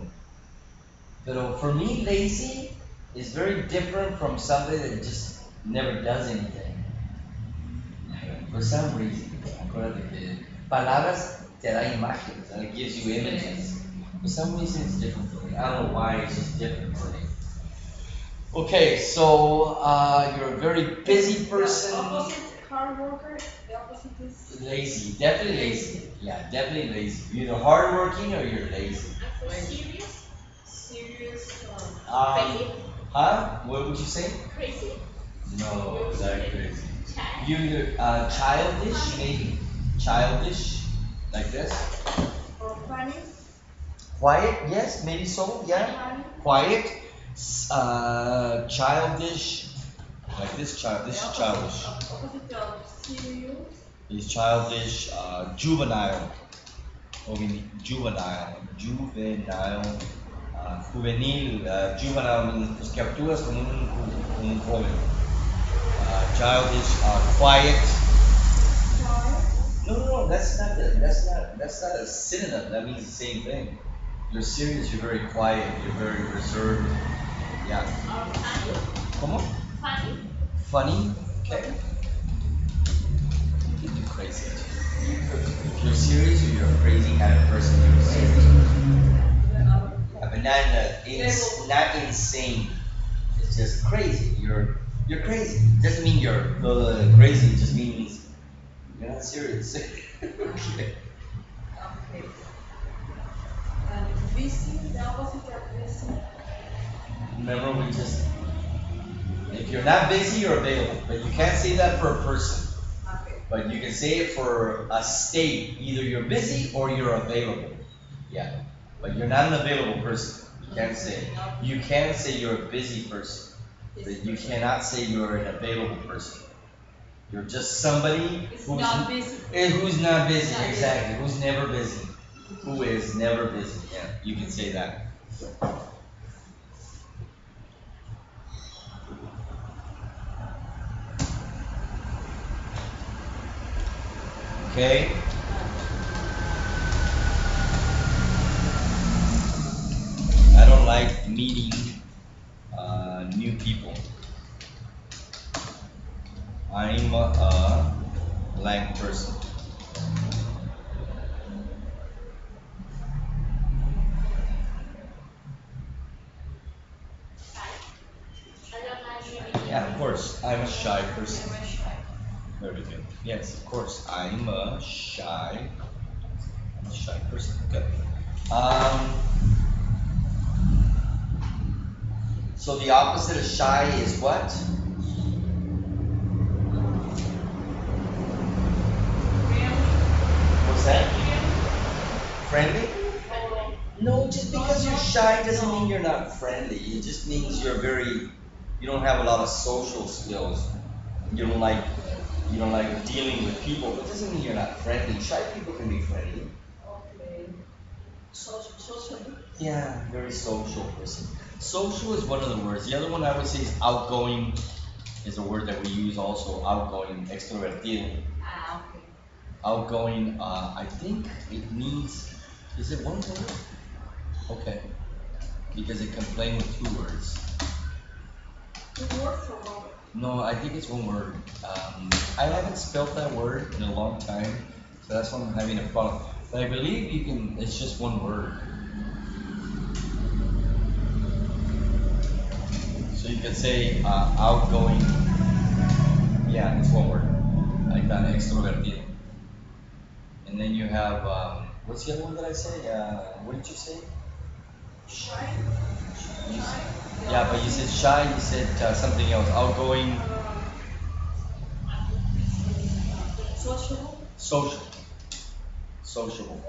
for me, lazy is very different from somebody that just never does anything. For some reason, acuérdate que palabras te da imágenes, and it gives you images. For some reason, it's different for me. I don't know why, it's just different for me. Okay, so you're a very busy person. The opposite, hard worker. The opposite is Lazy, definitely lazy. Yeah, definitely lazy. You're either hardworking or you're lazy. And for serious, serious. Um, huh? What would you say? crazy, No, not crazy. child, You either childish, maybe childish, like this. Or funny. Quiet, yes, maybe so. Yeah, Funny. quiet. Childish, like this child. This is childish. Opposite of serious. He's childish. Juvenile. Okay, juvenile. Juvenile. Juvenil. Juvenile means pues, que actúas como un joven. Childish. Quiet. No, that's not a synonym. That means the same thing. You're serious, you're very quiet, you're very reserved. Yeah. or funny, Come on. funny, Funny. Okay. You can do crazy. If you're serious or you're a crazy kind of person, you're serious. But not insane. It's just crazy. You're crazy. It doesn't mean you're crazy. It just means you're not serious. Okay. Okay. And busy, the opposite of busy. Remember, if you're not busy, you're available. But you can't say that for a person. Okay. But you can say it for a state. Either you're busy or you're available. Yeah. But you're not an available person. You can't say it. You can say you're a busy person. But you cannot say you're an available person. You're just somebody It's who's not busy. who's not busy. Not busy. Exactly. Who's never busy. Who is never busy. Yeah. You can say that. Okay. I don't like meeting new people. I'm a blank person. shy. I don't like meeting Yeah, of course. I'm a shy person. Very shy. Very good. Yes, of course. I'm a shy person. Good. So the opposite of shy is what? What's that? Friendly? No, just because you're shy doesn't mean you're not friendly. It just means you don't have a lot of social skills. You don't like, you don't like dealing with people, but it doesn't mean you're not friendly. Shy people can be friendly. Okay. Social. Yeah, very social person. Social is one of the words. The other one I would say is outgoing, is a word that we use also. Outgoing, extrovertido. Ah, okay. Outgoing, I think it means, is it one word? Okay, because it can play with two words. Two words or one word? No, I think it's one word. I haven't spelled that word in a long time, so that's why I'm having a problem. But I believe you can, it's just one word. So you could say outgoing, yeah, it's one word. Like that, extrovertido. And then you have, what's the other one that I say? What did you say? Shy. You, Shy. yeah, but you said shy, you said something else. Outgoing, Sociable. social. Sociable.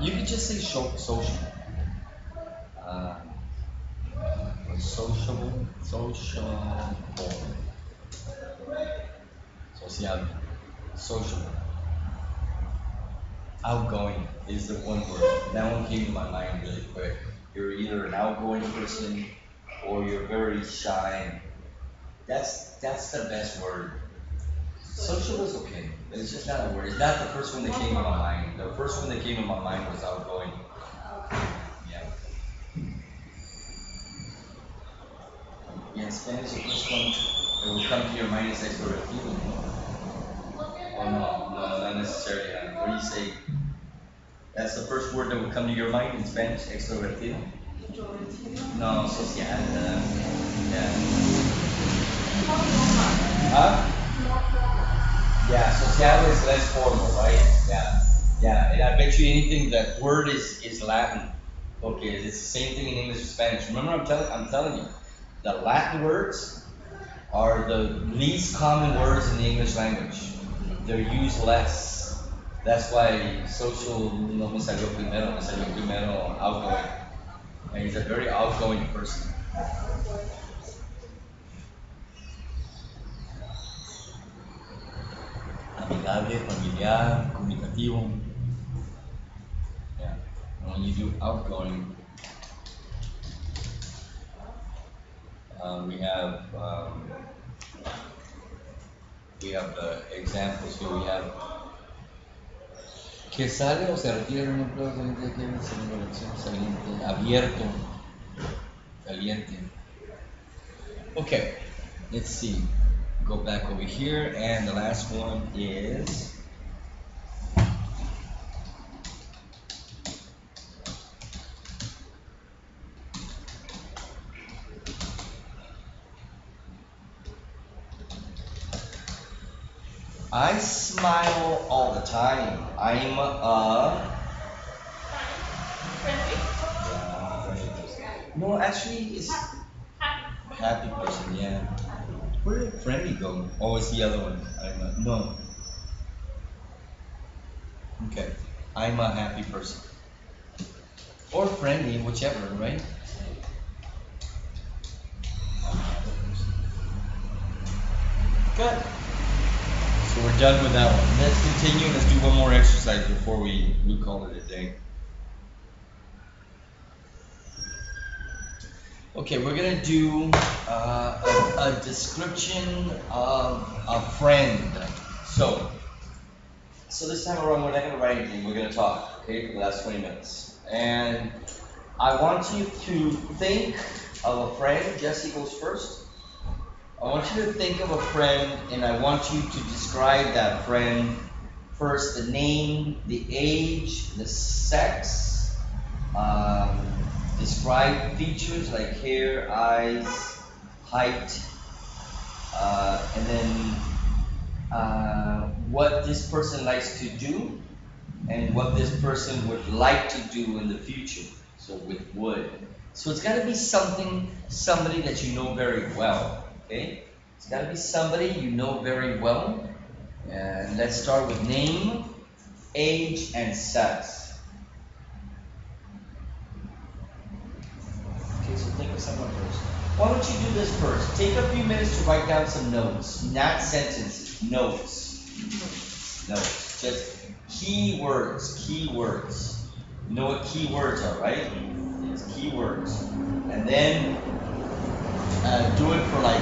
You could just say social. Uh, sociable, sociable, sociable. Outgoing is the one word. That one came to my mind really quick. You're either an outgoing person or you're very shy. That's the best word. Social is okay. It's just not a word. It's not the first one that came to my mind. The first one that came to my mind was outgoing. Yeah. Yeah, in Spanish, the first one that would come to your mind is extrovertido. Oh no, no, not necessarily. What do you say? That's the first word that would come to your mind in Spanish, extrovertido. Introvertido. No, social. Yeah. Huh? Yeah, social is less formal, right? Yeah. Yeah, and I bet you anything that word is Latin. Okay, it's the same thing in English and Spanish. Remember, I'm telling you, the Latin words are the least common words in the English language. They're used less. That's why social no me salió primero outgoing. And he's a very outgoing person. Amigable, familiar, comunicativo. Yeah. And when you do outgoing, we have the examples here. We have que sale o se retira de un empleo caliente que es una elección saliente, abierto, caliente. Okay, let's see. Go back over here, and the last one is I smile all the time. I'm a Friendly? yeah, friendly person. No, actually, it's Happy. happy person. Yeah. Where did friendly go? Oh, it's the other one. I'm a, no. Okay. I'm a happy person. Or friendly, whichever, right? I'm a happy person. Good. So we're done with that one. Let's continue. Let's do one more exercise before we call it a day. Okay, we're gonna do a description of a friend. So, so this time around, we're not gonna write anything. We're gonna talk, okay, for the last 20 minutes. And I want you to think of a friend. Jesse goes first. I want you to think of a friend, and I want you to describe that friend. First, the name, the age, the sex. Um, Describe features like hair, eyes, height, and then what this person likes to do and what this person would like to do in the future. So with would. So it's got to be somebody that you know very well. Okay? It's got to be somebody you know very well. And let's start with name, age, and sex. why don't you do this first? Take a few minutes to write down some notes, not sentences, notes. Notes, just keywords, keywords. You know what keywords are, right? It's keywords. And then do it for like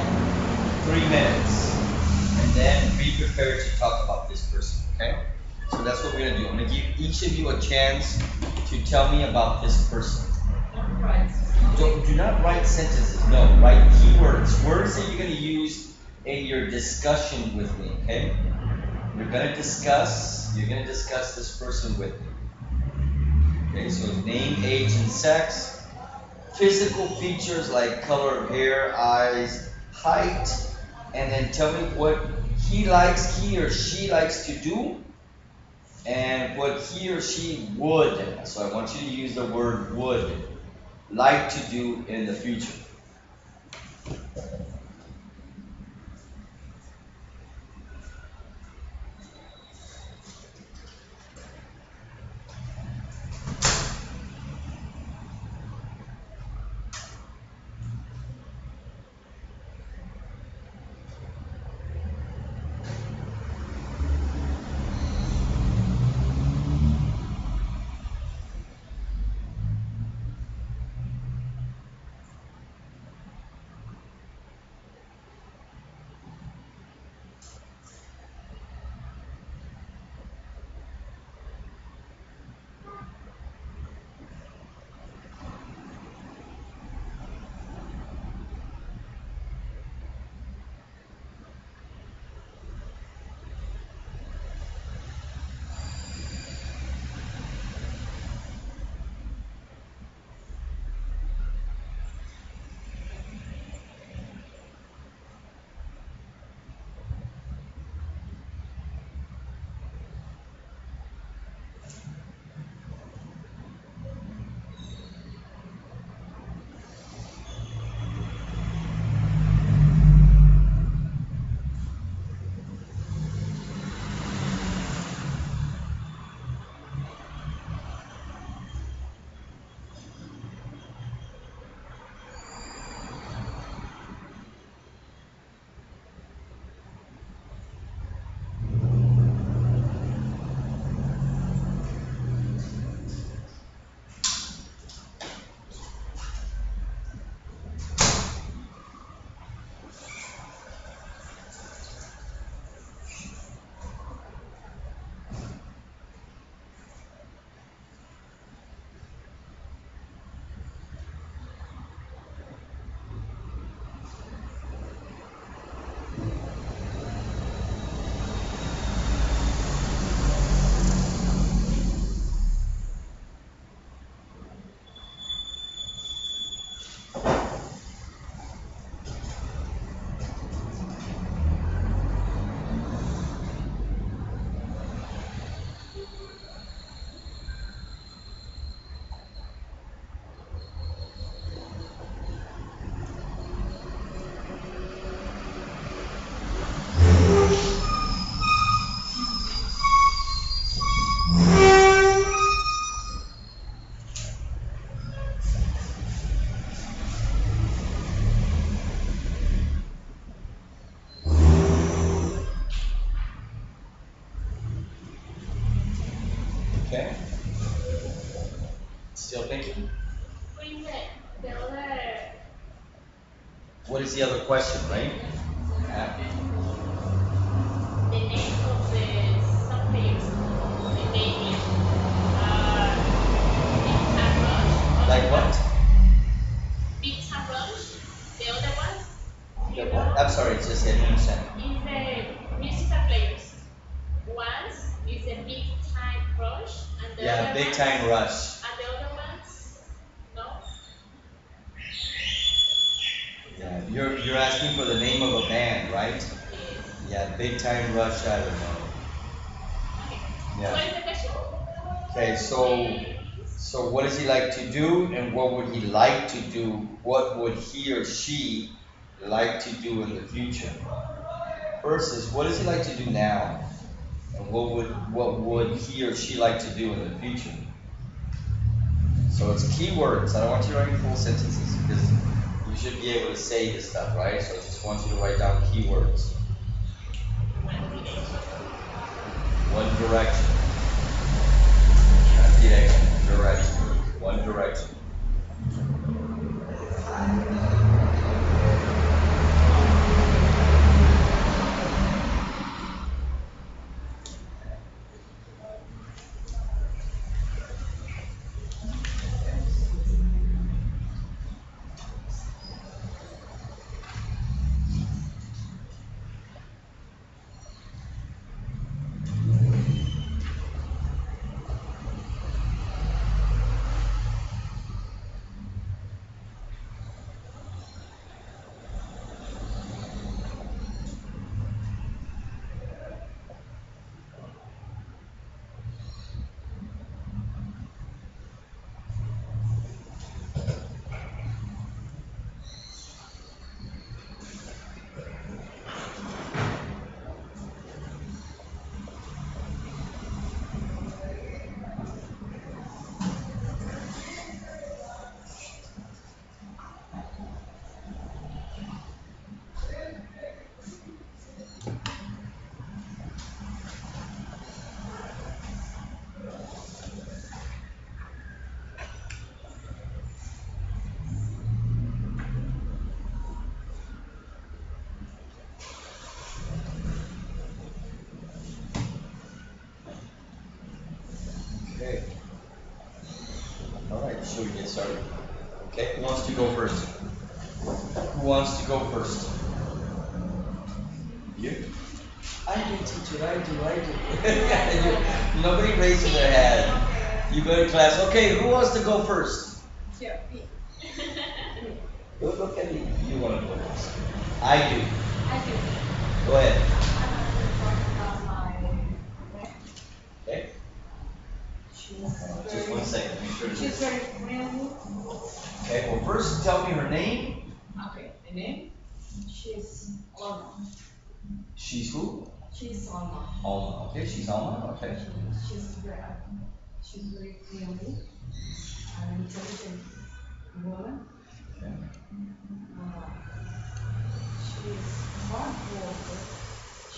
3 minutes. And then be prepared to talk about this person, okay? So that's what we're gonna do. I'm gonna give each of you a chance to tell me about this person. Do not write sentences, no, write keywords, words that you're gonna use in your discussion with me, okay? You're gonna discuss this person with me. Okay, so name, age, and sex, physical features like color of hair, eyes, height, and then tell me what he or she likes to do, and what he or she would. So I want you to use the word would, like to do in the future. Okay? Still thinking? Bring the other. What is the other question, right? The name of the some players. The name is Big Rush. Like what? Big Rush. The other one. The what? I'm sorry, it's just I didn't understand. Is the musical players. One is a Big Time Rush, and the Yeah, other Big ones- Time Rush. And the other ones, no. Yeah, you're asking for the name of a band, right? Yes. Yeah, Big Time Rush, I don't know. Okay. Yeah. What is the question? Okay, so what does he like to do, and what would he like to do? What would he or she like to do in the future? Versus what does he like to do now, and what would he or she like to do in the future? So it's keywords. I don't want you writing full sentences because you should be able to say this stuff, right? So I just want you to write down keywords. One direction. Not direction, direction. One direction. Okay. All right, should we get started? Okay, who wants to go first? Who wants to go first? You? I do, teacher, I do. Yeah, nobody raises their hand. You go to class. Okay, who wants to go first? Here, me. Look at me. You want to go first. I do. I do. Go ahead. I'm going to talk about my Okay? She's Just very, 1 second. Make sure she's very friendly. Okay, well, first tell me her name. Okay, the name? She's Alma. She's who? She's Alma. Alma. Okay, she's Alma. Okay. She's very friendly and intelligent woman. Okay. Uh, she's hard worker.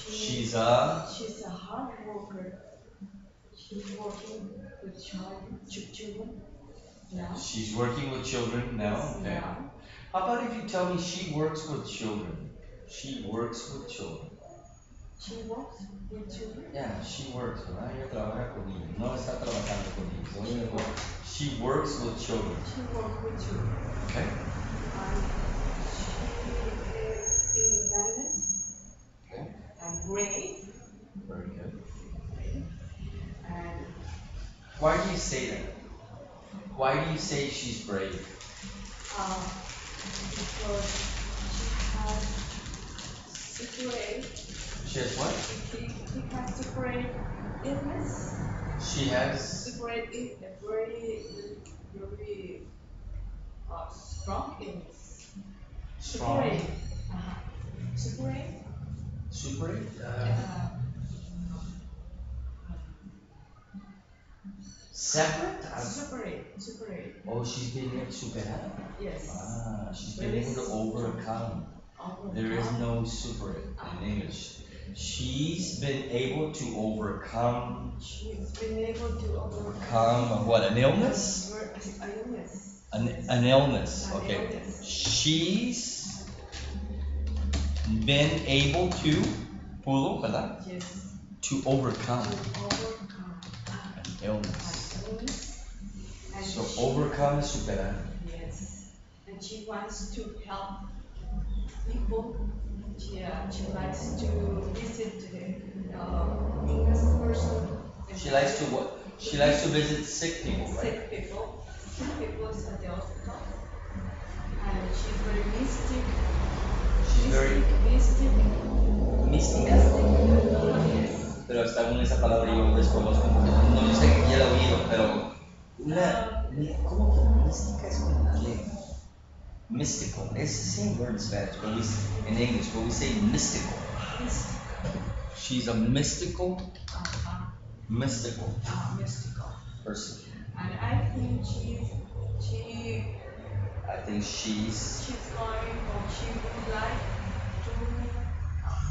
She's She's a hard worker. She's working with children now. She's working with children now. Okay. Now. How about if you tell me she works with children? She works with children. She works with children. Yeah, she works. ¿Verdad? Ella trabaja con niños. No está trabajando con niños. She works with children. She works with children. Okay. And she is independent Okay. and brave. Very good. And Why do you say that? Why do you say she's brave? because she has separate. She has what? He has separate illness. She has Separate a very strong illness. strong. Separate. Separate. Super. Separate? Separate. Oh, she's been able to superar. Yes. Ah, she's been able to overcome. There is no super in English. She's been able to overcome. She's been able to Overcome what? An illness? an illness. An illness. An Okay. illness. She's been able to, pudo, ¿verdad? Yes. To overcome To overcome an illness. an illness. And So she- overcome is superar. Yes. And she wants to help people. She likes to visit English person. She likes to what? She likes to visit sick people, right? Sick people. Sick people is at the hospital. And she's very mystic. She's very Mystic. mística. Yes. Pero hasta con esa palabra yo desconozco porque no yo sé que ya la he oído, pero ¿cómo que mística es como que? Mystical. It's the same word in Spanish, but in English, but we say mystical. She's a mystical Mystical. person. And I think she I think she's She's going or she would like to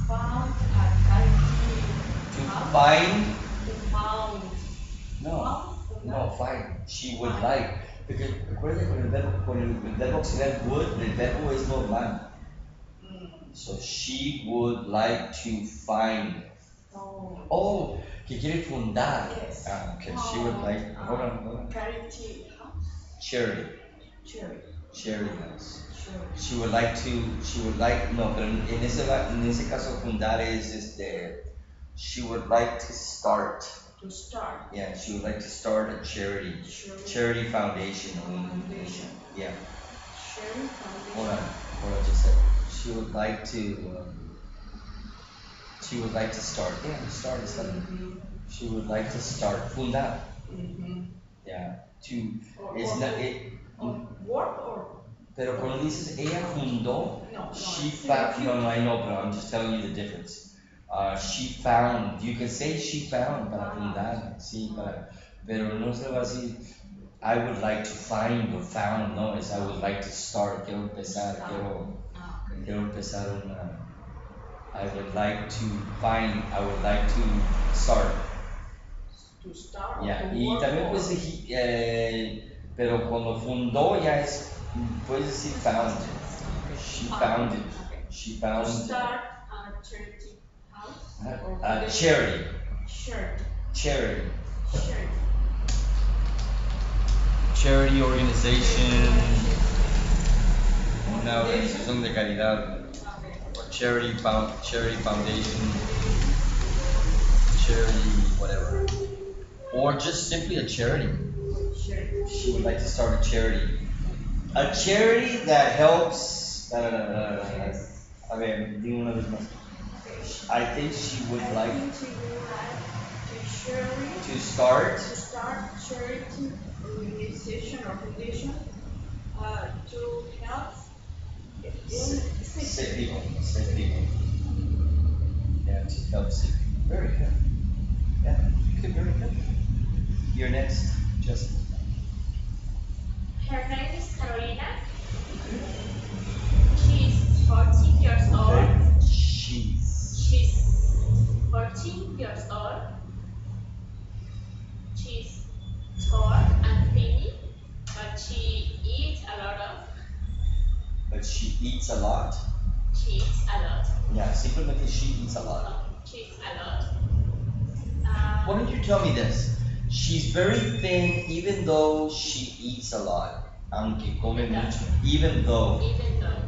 found a charity to house. find. To found. No, Found? no, fine. She would Fine. like. Porque recuerda con el verbo auxiliar would, el verbo es normal. So she would like to find. Oh. Oh, que quiere fundar. Yes. Ah, okay. She would like. Hold on. Charity house. Charity. Charity. Charity house. Sure. She would like to. She would like. No, pero en ese caso fundar es She would like to start. To start. Yeah, she would like to start a charity. Charity foundation. Foundation. Yeah. Charity foundation. Hold on, just a second. She would like to. She would like to start. Yeah, start is something. She would like to start. Fundar. Yeah. To. It's not it. Work or. Pero cuando dices ella fundó, No. she found. No, I know, but I'm just telling you the difference. She found. You can say she found para fundar, sí, pero no se va a decir. I would like to find or found. No, es I would like to start. Quiero empezar. Quiero empezar una. I would like to find. I would like to start. To start. Yeah, To y work también or- puedes decir, pero cuando fundó ya es, puedes decir found. She found it. Okay. She To found start a charity house. Or a foundation. charity. Charity. Charity. Charity. Charity organization. Una organización de caridad. Or charity foundation. Charity whatever. Or just simply a charity. Charity. She would like to start a charity. A charity that helps. A ver, dime una vez más. I think she would like I think she would like to charity. to start. To start charity organization or foundation to help Sick people. Sick people. Yeah, to help sick people. Very good. Yeah, okay, very good. You're next, Justin. Her name is Carolina. She's 14 years old. She's 14 years old. She's tall and thin, but she eats a lot of. But she eats a lot. She eats a lot. Yeah, simplemente she eats a lot. She eats a lot. Why don't you tell me this? She's very thin even though she eats a lot. Aunque come mucho. Even though. Even though.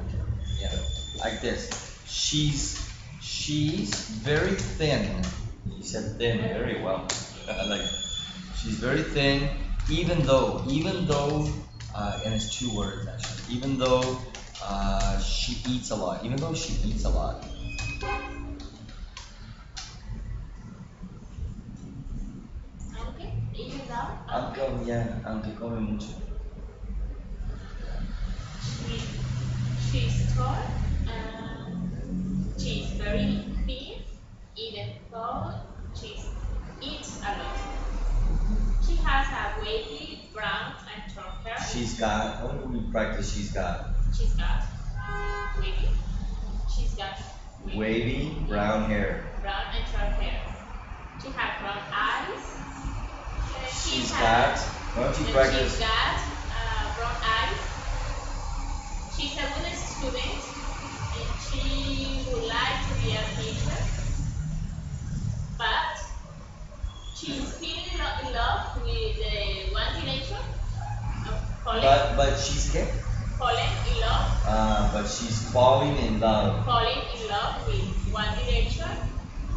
Yeah, like this. She's very thin. You said thin very well. I like. She's very thin, even though, and it's two words actually. Even though she eats a lot. Even though she eats a lot. Okay. Even though. Aunque come mucho. She's tall and she's very thin, even though she eats a lot. She has a wavy brown and short hair. She's got. How do we practice? She's got She's got wavy. She's got wavy brown hair. brown and short hair. She has brown eyes. She's got. Why don't you She's practice? got brown eyes. She's a good student and she would like to be a teacher. But she's still in love with the one teenager, Colin. But she's gay. Falling in love. But she's falling in love. Falling in love with one teenager.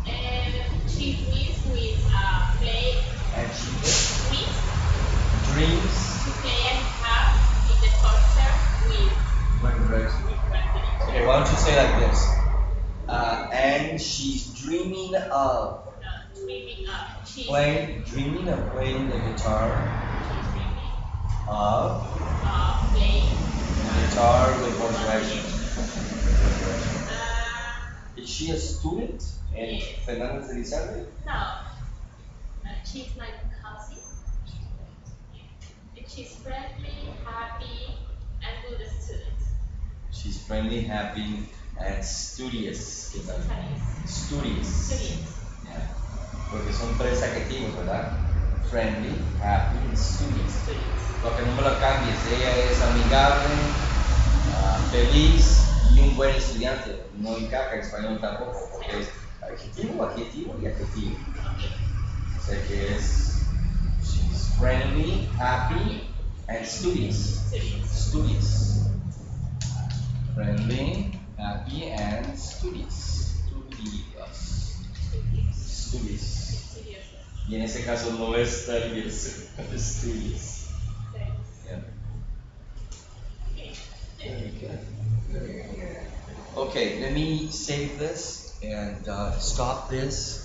And she dreams with play And she dreams dreams. to play a guitar in the concert with Right. one teenager. Okay, why don't you say like this? And she's dreaming of Dreaming of. She's dreaming of playing the guitar dreaming of of playing guitar with One Direction. Uh, Is she a student in Yes. Fernández de Elizalde? no. She's my cousin. And she's friendly, happy, I'm good student. She's friendly, happy, and studious. ¿Qué tal? Studious. Studious. Yeah. Porque son tres adjetivos, ¿verdad? Friendly, happy, and studious. Studious. Lo que no me lo cambies, ella es amigable, feliz y un buen estudiante. No encaja en español tampoco, porque es adjetivo, adjetivo y adjetivo. O sea que es she's friendly, happy, and studious. Studious. Studious. Friendly, happy, and studious. Studious. Studious. Studious. Y en este caso no es studious, es studious. Yeah. Very good. Very good. Okay, let me save this and stop this.